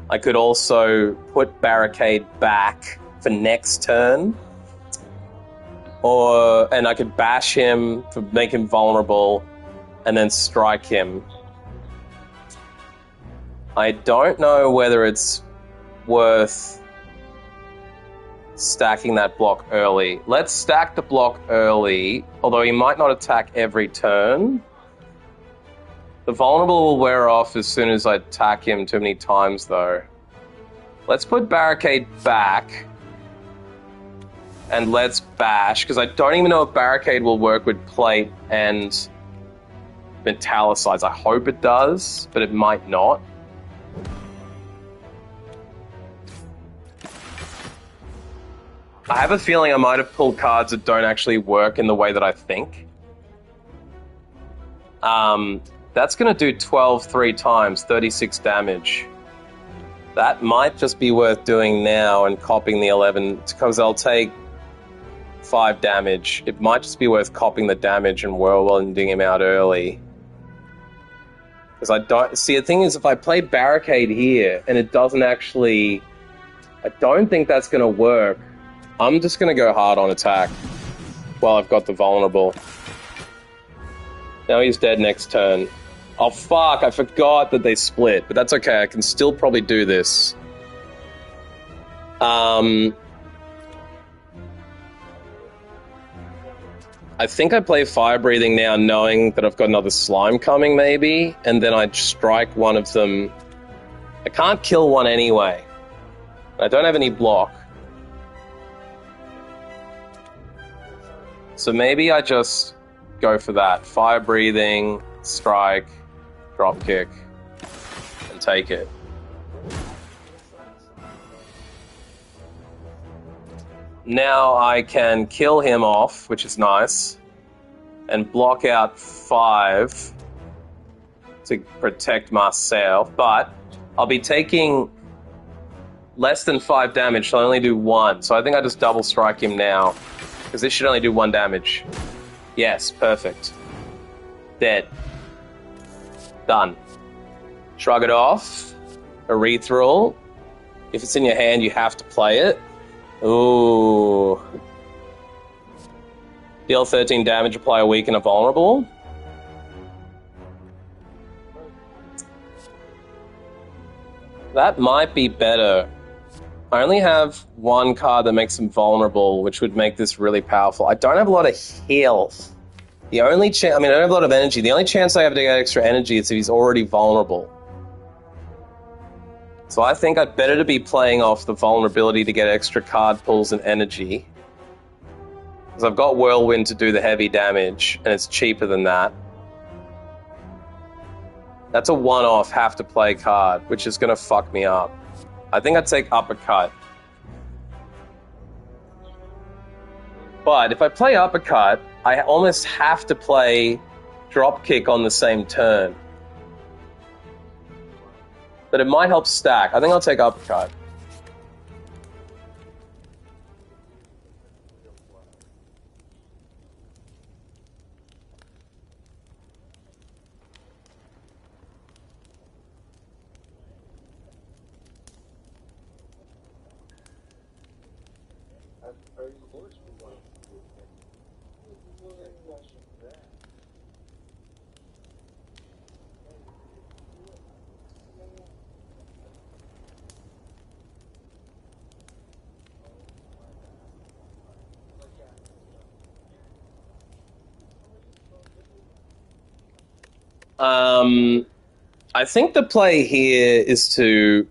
I could also put Barricade back for next turn, and I could bash him to make him vulnerable and then strike him. I don't know whether it's worth stacking that block early. Let's stack the block early, although he might not attack every turn. The vulnerable will wear off as soon as I attack him too many times, though. Let's put Barricade back. And let's bash, because I don't even know if Barricade will work with Plate and Metallicize. I hope it does, but it might not. I have a feeling I might have pulled cards that don't actually work in the way that I think. That's going to do 12 3 times, 36 damage. That might just be worth doing now and copying the 11, because I'll take 5 damage. It might just be worth copying the damage and whirlwinding him out early. Because I don't... See, the thing is, if I play Barricade here and it doesn't actually... I don't think that's going to work. I'm just going to go hard on attack while I've got the vulnerable. Now he's dead next turn. Oh, fuck, I forgot that they split, but that's okay. I can still probably do this. I think I play Fire Breathing now, knowing that I've got another slime coming, maybe, and then I strike one of them. I can't kill one anyway. I don't have any block. So maybe I just go for that. Fire Breathing, strike, drop kick, and take it. Now I can kill him off, which is nice, and block out 5 to protect myself, but I'll be taking less than 5 damage, so I only do 1. So I think I just double strike him now, because this should only do 1 damage. Yes, perfect. Dead. Done. Shrug it off. Erythral. If it's in your hand, you have to play it. Ooh. Deal 13 damage, apply a weak and a vulnerable. That might be better. I only have 1 card that makes him vulnerable, which would make this really powerful. I don't have a lot of heals. The only chance, I mean, I don't have a lot of energy. The only chance I have to get extra energy is if he's already vulnerable. So I think I'd better to be playing off the vulnerability to get extra card pulls and energy. Because I've got Whirlwind to do the heavy damage, and it's cheaper than that. That's a one-off have-to-play card, which is going to fuck me up. I think I'd take Uppercut. But if I play Uppercut, I almost have to play Dropkick on the same turn. But it might help stack. I think I'll take Uppercut. I think the play here is to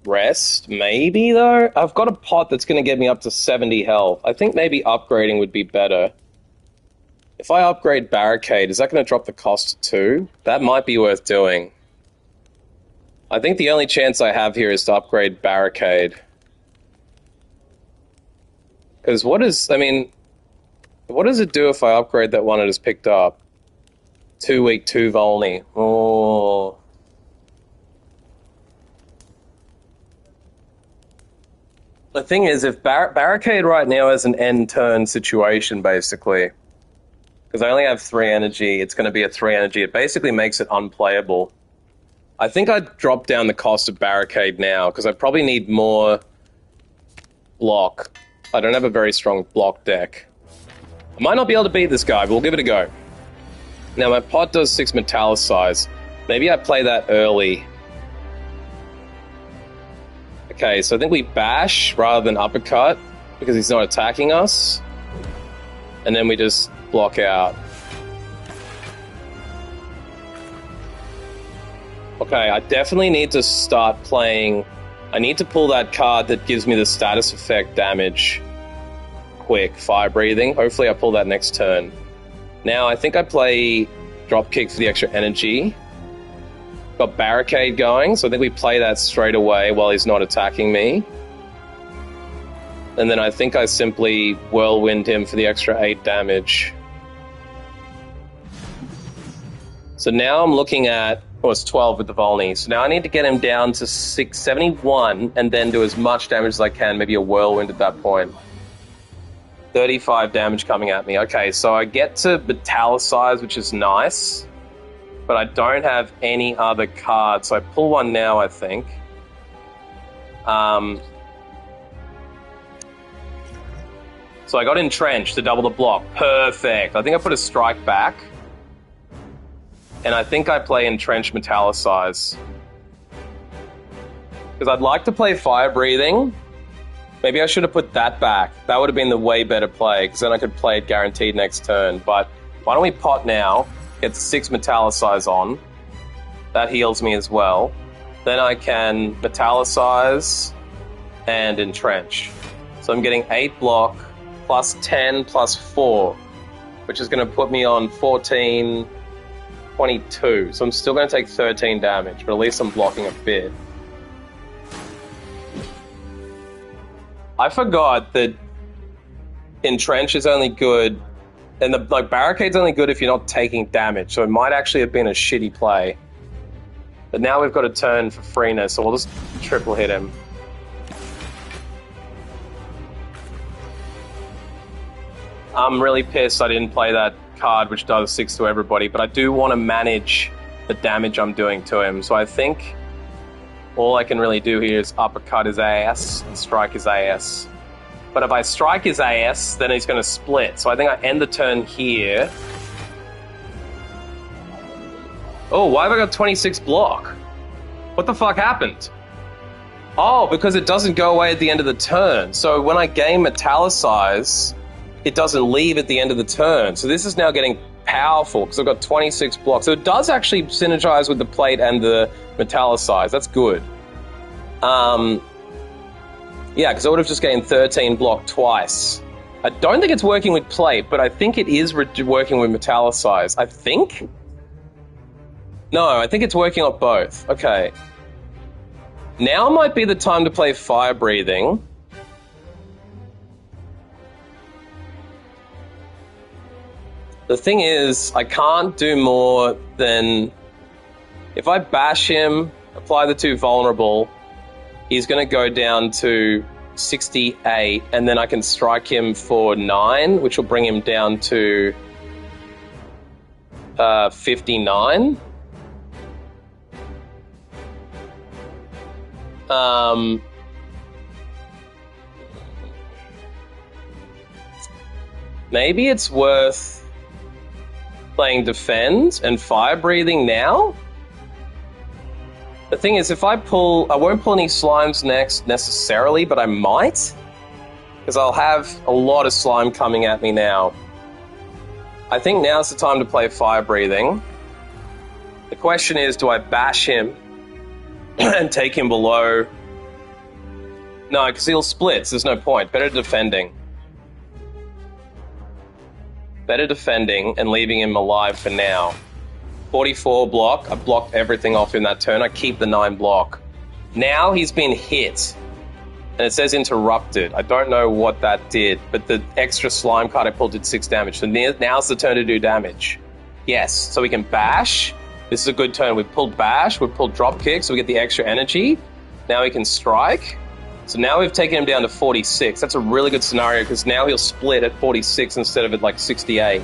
rest, maybe, though. I've got a pot that's going to get me up to 70 health. I think maybe upgrading would be better. If I upgrade Barricade, is that going to drop the cost to 2? That might be worth doing. I think the only chance I have here is to upgrade Barricade. Because what does it do if I upgrade that one I just picked up? 2 weak, 2 vulny. Oh. The thing is, if Barricade right now is an end turn situation, basically, because I only have 3 energy, it's going to be a 3 energy. It basically makes it unplayable. I think I'd drop down the cost of Barricade now, because I probably need more block. I don't have a very strong block deck. I might not be able to beat this guy, but we'll give it a go. Now, my pot does 6 Metallicize. Maybe I play that early. Okay, so I think we bash rather than uppercut, because he's not attacking us. And then we just block out. Okay, I definitely need to start playing... I need to pull that card that gives me the status effect damage. quick fire breathing. Hopefully I pull that next turn. Now I think I play drop kick for the extra energy. Got barricade going, so I think we play that straight away while he's not attacking me. And then I think I simply whirlwind him for the extra 8 damage. So now I'm looking at, oh, it's 12 with the Volney. So now I need to get him down to 671 and then do as much damage as I can, maybe a whirlwind at that point. 35 damage coming at me. Okay, so I get to metallicize, which is nice. But I don't have any other cards, so I pull one now, I think. So I got entrenched to double the block. Perfect. I think I put a strike back. And I think I play entrenched metallicize. Because I'd like to play fire breathing. Maybe I should have put that back. That would have been the way better play, because then I could play it guaranteed next turn. But why don't we pot now? Get the 6 metallicize on. That heals me as well. Then I can metallicize and entrench. So I'm getting 8 block plus 10 plus 4, which is going to put me on 14, 22. So I'm still going to take 13 damage, but at least I'm blocking a bit. I forgot that entrench is only good, and the barricade's only good if you're not taking damage, so it might actually have been a shitty play. But now we've got a turn for freeness, so we'll just triple hit him. I'm really pissed I didn't play that card which does 6 to everybody, but I do want to manage the damage I'm doing to him, so I think all I can really do here is uppercut his ass and strike his ass. But if I strike his ass, then he's going to split. So I think I end the turn here. Oh, why have I got 26 block? What the fuck happened? Oh, because it doesn't go away at the end of the turn. So when I gain metallicize, it doesn't leave at the end of the turn. So this is now getting powerful because I've got 26 blocks. So it does actually synergize with the plate and the metallicize. That's good. Yeah, because I would have just gained 13 block twice. I don't think it's working with plate, but I think it is working with metallicize. I think? No, I think it's working on both. Okay. Now might be the time to play fire breathing. The thing is, I can't do more than... If I bash him, apply the 2 vulnerable, he's going to go down to 68, and then I can strike him for 9, which will bring him down to 59. Maybe it's worth playing defend and fire breathing now. The thing is, if I won't pull any slimes next necessarily, but I might, because I'll have a lot of slime coming at me now. I think now's the time to play fire breathing. The question is, do I bash him and take him below? No, because he'll split, so there's no point. Better defending. Better defending and leaving him alive for now. 44 block. I blocked everything off in that turn. I keep the 9 block. Now he's been hit. And it says interrupted. I don't know what that did, but the extra slime card I pulled did 6 damage. So now's the turn to do damage. Yes, so we can bash. This is a good turn. We've pulled bash, we've pulled drop kick, so we get the extra energy. Now we can strike. So now we've taken him down to 46. That's a really good scenario because now he'll split at 46 instead of at like 68.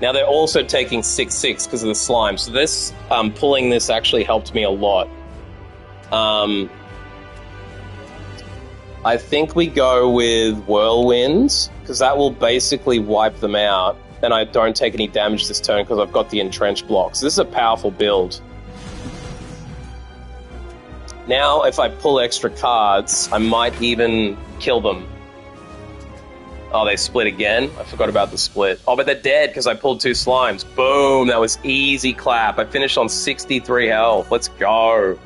Now they're also taking 6/6 because of the slime. So this pulling this actually helped me a lot. I think we go with whirlwinds because that will basically wipe them out. And I don't take any damage this turn because I've got the entrenched block. So this is a powerful build. Now, if I pull extra cards, I might even kill them. Oh, they split again? I forgot about the split. Oh, but they're dead because I pulled 2 slimes. Boom, that was easy clap. I finished on 63 health. Let's go.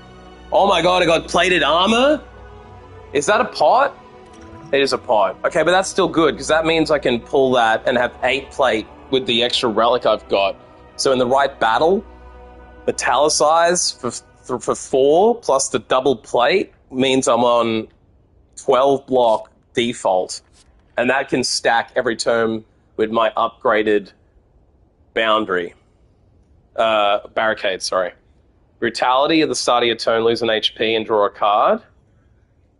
Oh my god, I got plated armor? Is that a pot? It is a pod. Okay, but that's still good, because that means I can pull that and have 8 plate with the extra relic I've got. So in the right battle, metallicize for 4 plus the double plate means I'm on 12 block default. And that can stack every turn with my upgraded barricade, sorry. Brutality at the start of your turn, lose an HP and draw a card.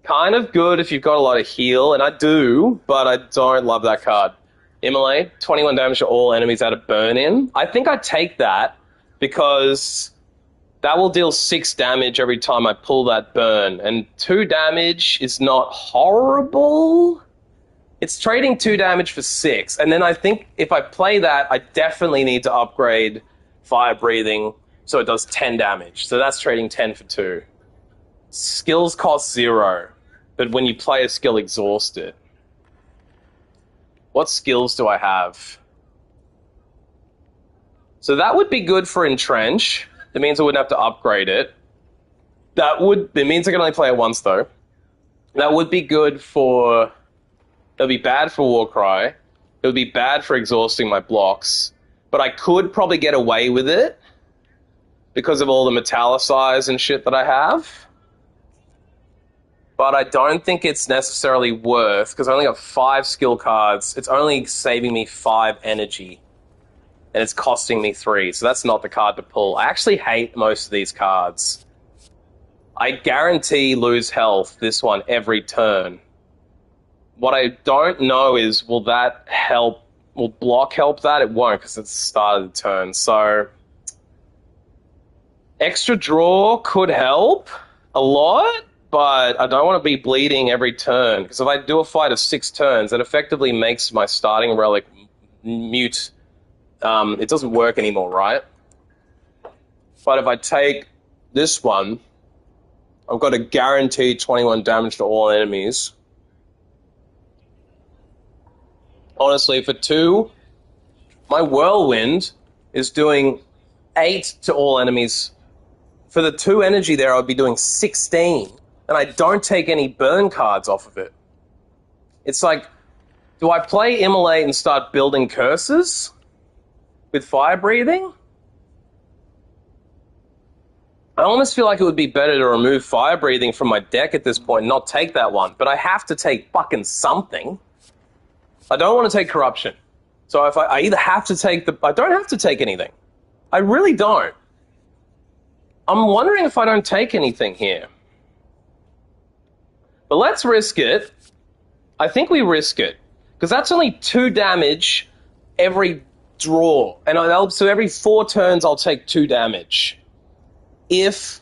Kind of good if you've got a lot of heal, and I do, but I don't love that card. Immolate, 21 damage to all enemies out of burn-in. I think I take that because that will deal 6 damage every time I pull that burn, and 2 damage is not horrible. It's trading 2 damage for 6, and then I think if I play that, I definitely need to upgrade Fire Breathing so it does 10 damage. So that's trading 10 for 2. Skills cost 0, but when you play a skill, exhaust it. What skills do I have? So that would be good for Entrench. That means I wouldn't have to upgrade it. It means I can only play it once, though. That would be good for... It would be bad for Warcry. It would be bad for exhausting my blocks. But I could probably get away with it because of all the metallicize and shit that I have. But I don't think it's necessarily worth, because I only got 5 skill cards. It's only saving me 5 energy. And it's costing me 3, so that's not the card to pull. I actually hate most of these cards. I guarantee lose health, this one, every turn. What I don't know is, will that help? Will block help that? It won't, because it's the start of the turn. So, extra draw could help a lot, but I don't want to be bleeding every turn, because if I do a fight of 6 turns, that effectively makes my starting relic mute. It doesn't work anymore, right? But if I take this one, I've got a guaranteed 21 damage to all enemies. Honestly, for 2, my Whirlwind is doing 8 to all enemies. For the 2 energy there, I'd be doing 16. And I don't take any burn cards off of it. It's like, do I play Immolate and start building curses with Fire Breathing? I almost feel like it would be better to remove Fire Breathing from my deck at this point and not take that one. But I have to take fucking something. I don't want to take Corruption. So if I either have to take I don't have to take anything. I really don't. I'm wondering if I don't take anything here. But let's risk it. I think we risk it. Because that's only 2 damage every draw. And so every 4 turns I'll take 2 damage. If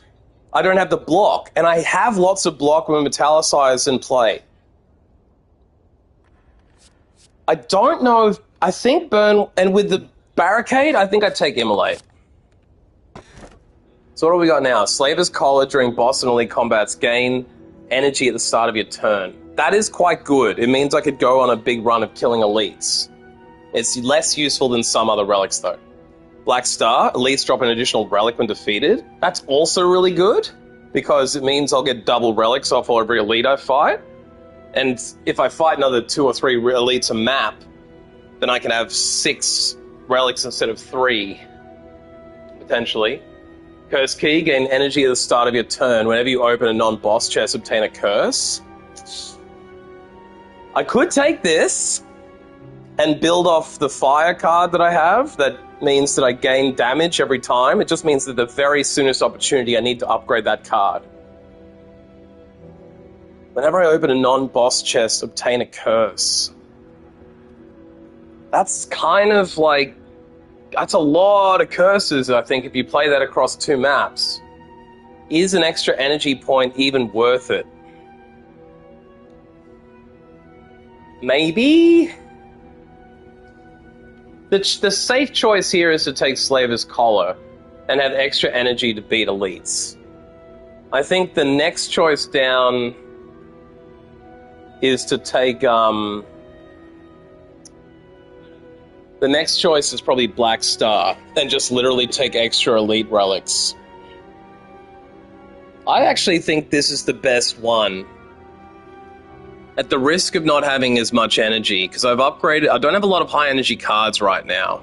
I don't have the block. And I have lots of block when Metallicize in play. I don't know if... I think Burn... And with the Barricade, I think I'd take Immolate. So what do we got now? Slaver's Collar during boss and elite combats. Gain energy at the start of your turn. That is quite good. It means I could go on a big run of killing elites. It's less useful than some other relics, though. Black Star. Elites drop an additional relic when defeated. That's also really good, because it means I'll get double relics off every elite I fight. And if I fight another 2 or 3 elites a map, then I can have 6 relics instead of 3, potentially. Curse Key, gain energy at the start of your turn. Whenever you open a non-boss chest, obtain a curse. I could take this and build off the fire card that I have. That means that I gain damage every time. It just means that the very soonest opportunity I need to upgrade that card. Whenever I open a non-boss chest, obtain a curse. That's kind of like... That's a lot of curses, I think, if you play that across 2 maps. Is an extra energy point even worth it? Maybe? The safe choice here is to take Slaver's Collar and have extra energy to beat elites. I think the next choice down is to take... The next choice is probably Black Star, and just literally take extra elite relics. I actually think this is the best one. At the risk of not having as much energy, because I've upgraded, I don't have a lot of high energy cards right now.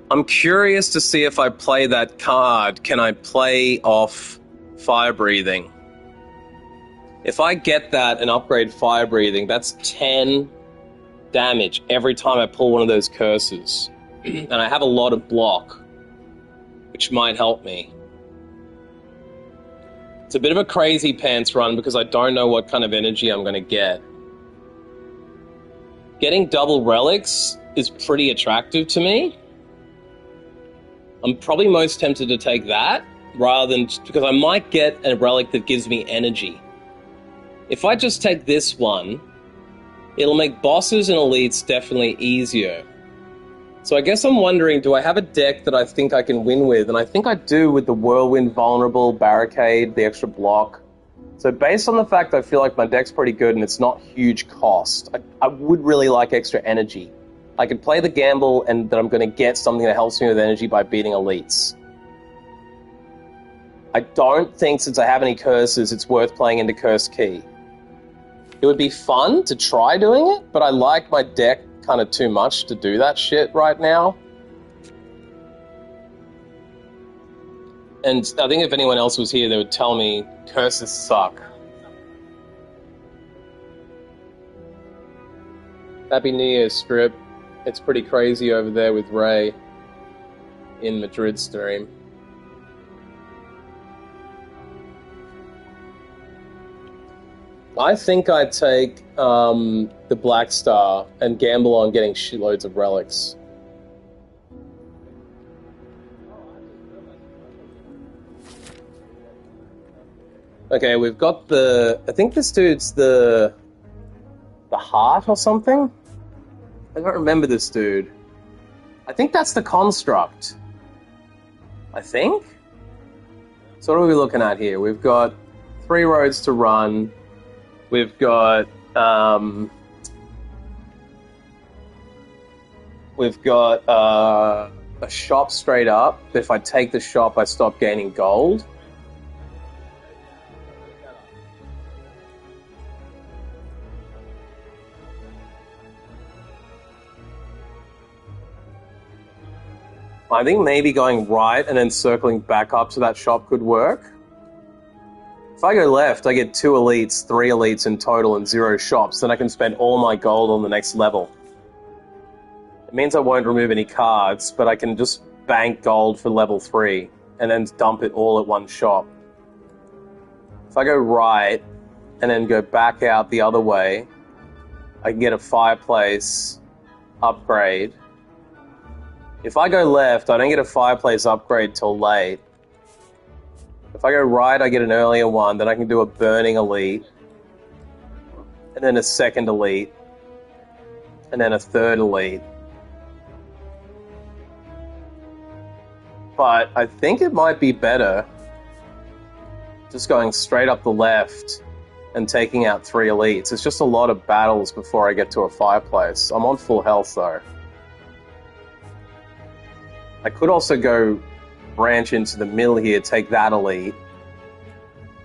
I'm curious to see if I play that card, can I play off fire breathing? If I get that and upgrade fire breathing, that's 10 damage every time I pull one of those curses. And I have a lot of block, which might help me. It's a bit of a crazy pants run because I don't know what kind of energy I'm going to get. Getting double relics is pretty attractive to me. I'm probably most tempted to take that rather than, because I might get a relic that gives me energy. If I just take this one, it'll make bosses and elites definitely easier. So I guess I'm wondering, do I have a deck that I think I can win with? And I think I do with the Whirlwind Vulnerable, Barricade, the extra block. So based on the fact I feel like my deck's pretty good and it's not huge cost, I would really like extra energy. I could play the gamble and that I'm going to get something that helps me with energy by beating elites. I don't think, since I have any curses, it's worth playing into Curse Key. It would be fun to try doing it, but I like my deck kind of too much to do that shit right now. And I think if anyone else was here, they would tell me curses suck. Happy New Year, Strip. It's pretty crazy over there with Ray in Madrid stream. I think I'd take the Black Star and gamble on getting shitloads of relics. Okay, we've got the... I think this dude's the Heart or something? I don't remember this dude. I think that's the Construct. I think? So what are we looking at here? We've got 3 roads to run. We've got a shop straight up. If I take the shop, I stop gaining gold. I think maybe going right and then circling back up to that shop could work. If I go left, I get 2 elites, 3 elites in total, and 0 shops. Then I can spend all my gold on the next level. It means I won't remove any cards, but I can just bank gold for level 3, and then dump it all at one shop. If I go right, and then go back out the other way, I can get a fireplace upgrade. If I go left, I don't get a fireplace upgrade till late. If I go right, I get an earlier one, then I can do a burning elite, and then a second elite, and then a third elite. But I think it might be better just going straight up the left and taking out 3 elites. It's just a lot of battles before I get to a fireplace. I'm on full health though. I could also go branch into the middle here, take that elite,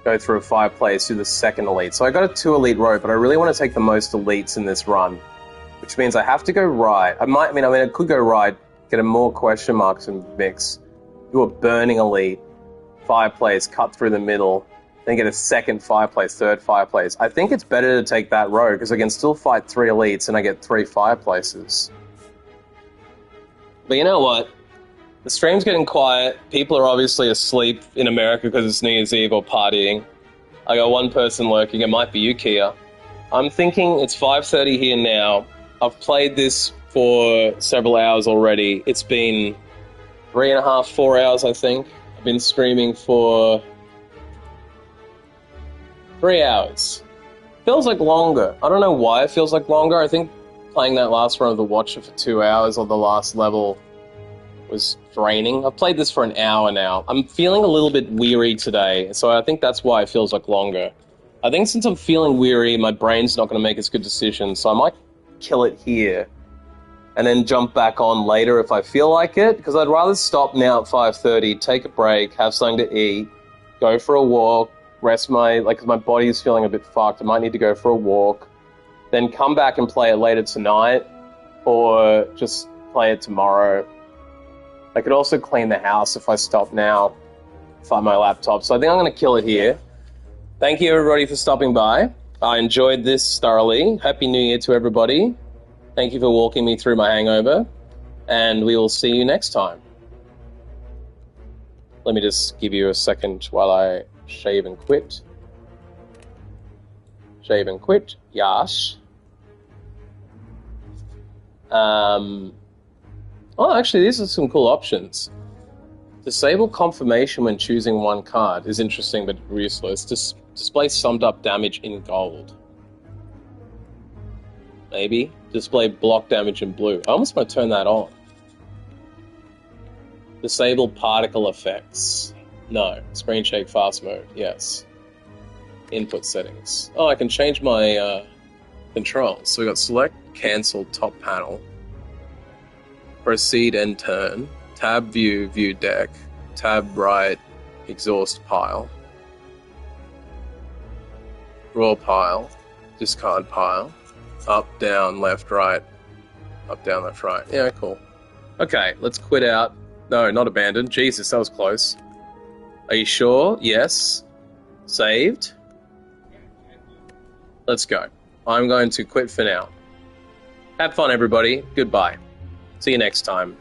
go through a fireplace, do the second elite. So I got a 2 elite row, but I really want to take the most elites in this run, which means I have to go right. I could go right, get a more question marks and mix, do a burning elite, fireplace, cut through the middle, then get a second fireplace, third fireplace. I think it's better to take that row because I can still fight 3 elites and I get 3 fireplaces. But you know what? The stream's getting quiet. People are obviously asleep in America because it's New Year's Eve or partying. I got one person lurking. It might be you, Kia. I'm thinking it's 5:30 here now. I've played this for several hours already. It's been 3.5, 4 hours, I think. I've been streaming for 3 hours. Feels like longer. I don't know why it feels like longer. I think playing that last run of the Watcher for 2 hours on the last level was draining. I've played this for an hour now. I'm feeling a little bit weary today, so I think that's why it feels like longer. I think since I'm feeling weary, my brain's not going to make as good decisions, so I might kill it here and then jump back on later if I feel like it, because I'd rather stop now at 5:30, take a break, have something to eat, go for a walk, rest cause my body's feeling a bit fucked. I might need to go for a walk, then come back and play it later tonight, or just play it tomorrow. I could also clean the house if I stop now, find my laptop. So I think I'm going to kill it here. Thank you, everybody, for stopping by. I enjoyed this thoroughly. Happy New Year to everybody. Thank you for walking me through my hangover, and we will see you next time. Let me just give you a second while I shave and quit. Shave and quit. Yash. Oh, actually, these are some cool options. Disable confirmation when choosing one card is interesting but useless. Display summed up damage in gold. Maybe. Display block damage in blue. I almost want to turn that on. Disable particle effects. No. Screen shake fast mode. Yes. Input settings. Oh, I can change my controls. So we got select, cancel, top panel. Proceed and turn. Tab view, view deck. Tab right, exhaust pile. Draw pile. Discard pile. Up, down, left, right. Up, down, left, right. Yeah, cool. Okay, let's quit out. No, not abandoned. Jesus, that was close. Are you sure? Yes. Saved. Let's go. I'm going to quit for now. Have fun, everybody. Goodbye. See you next time.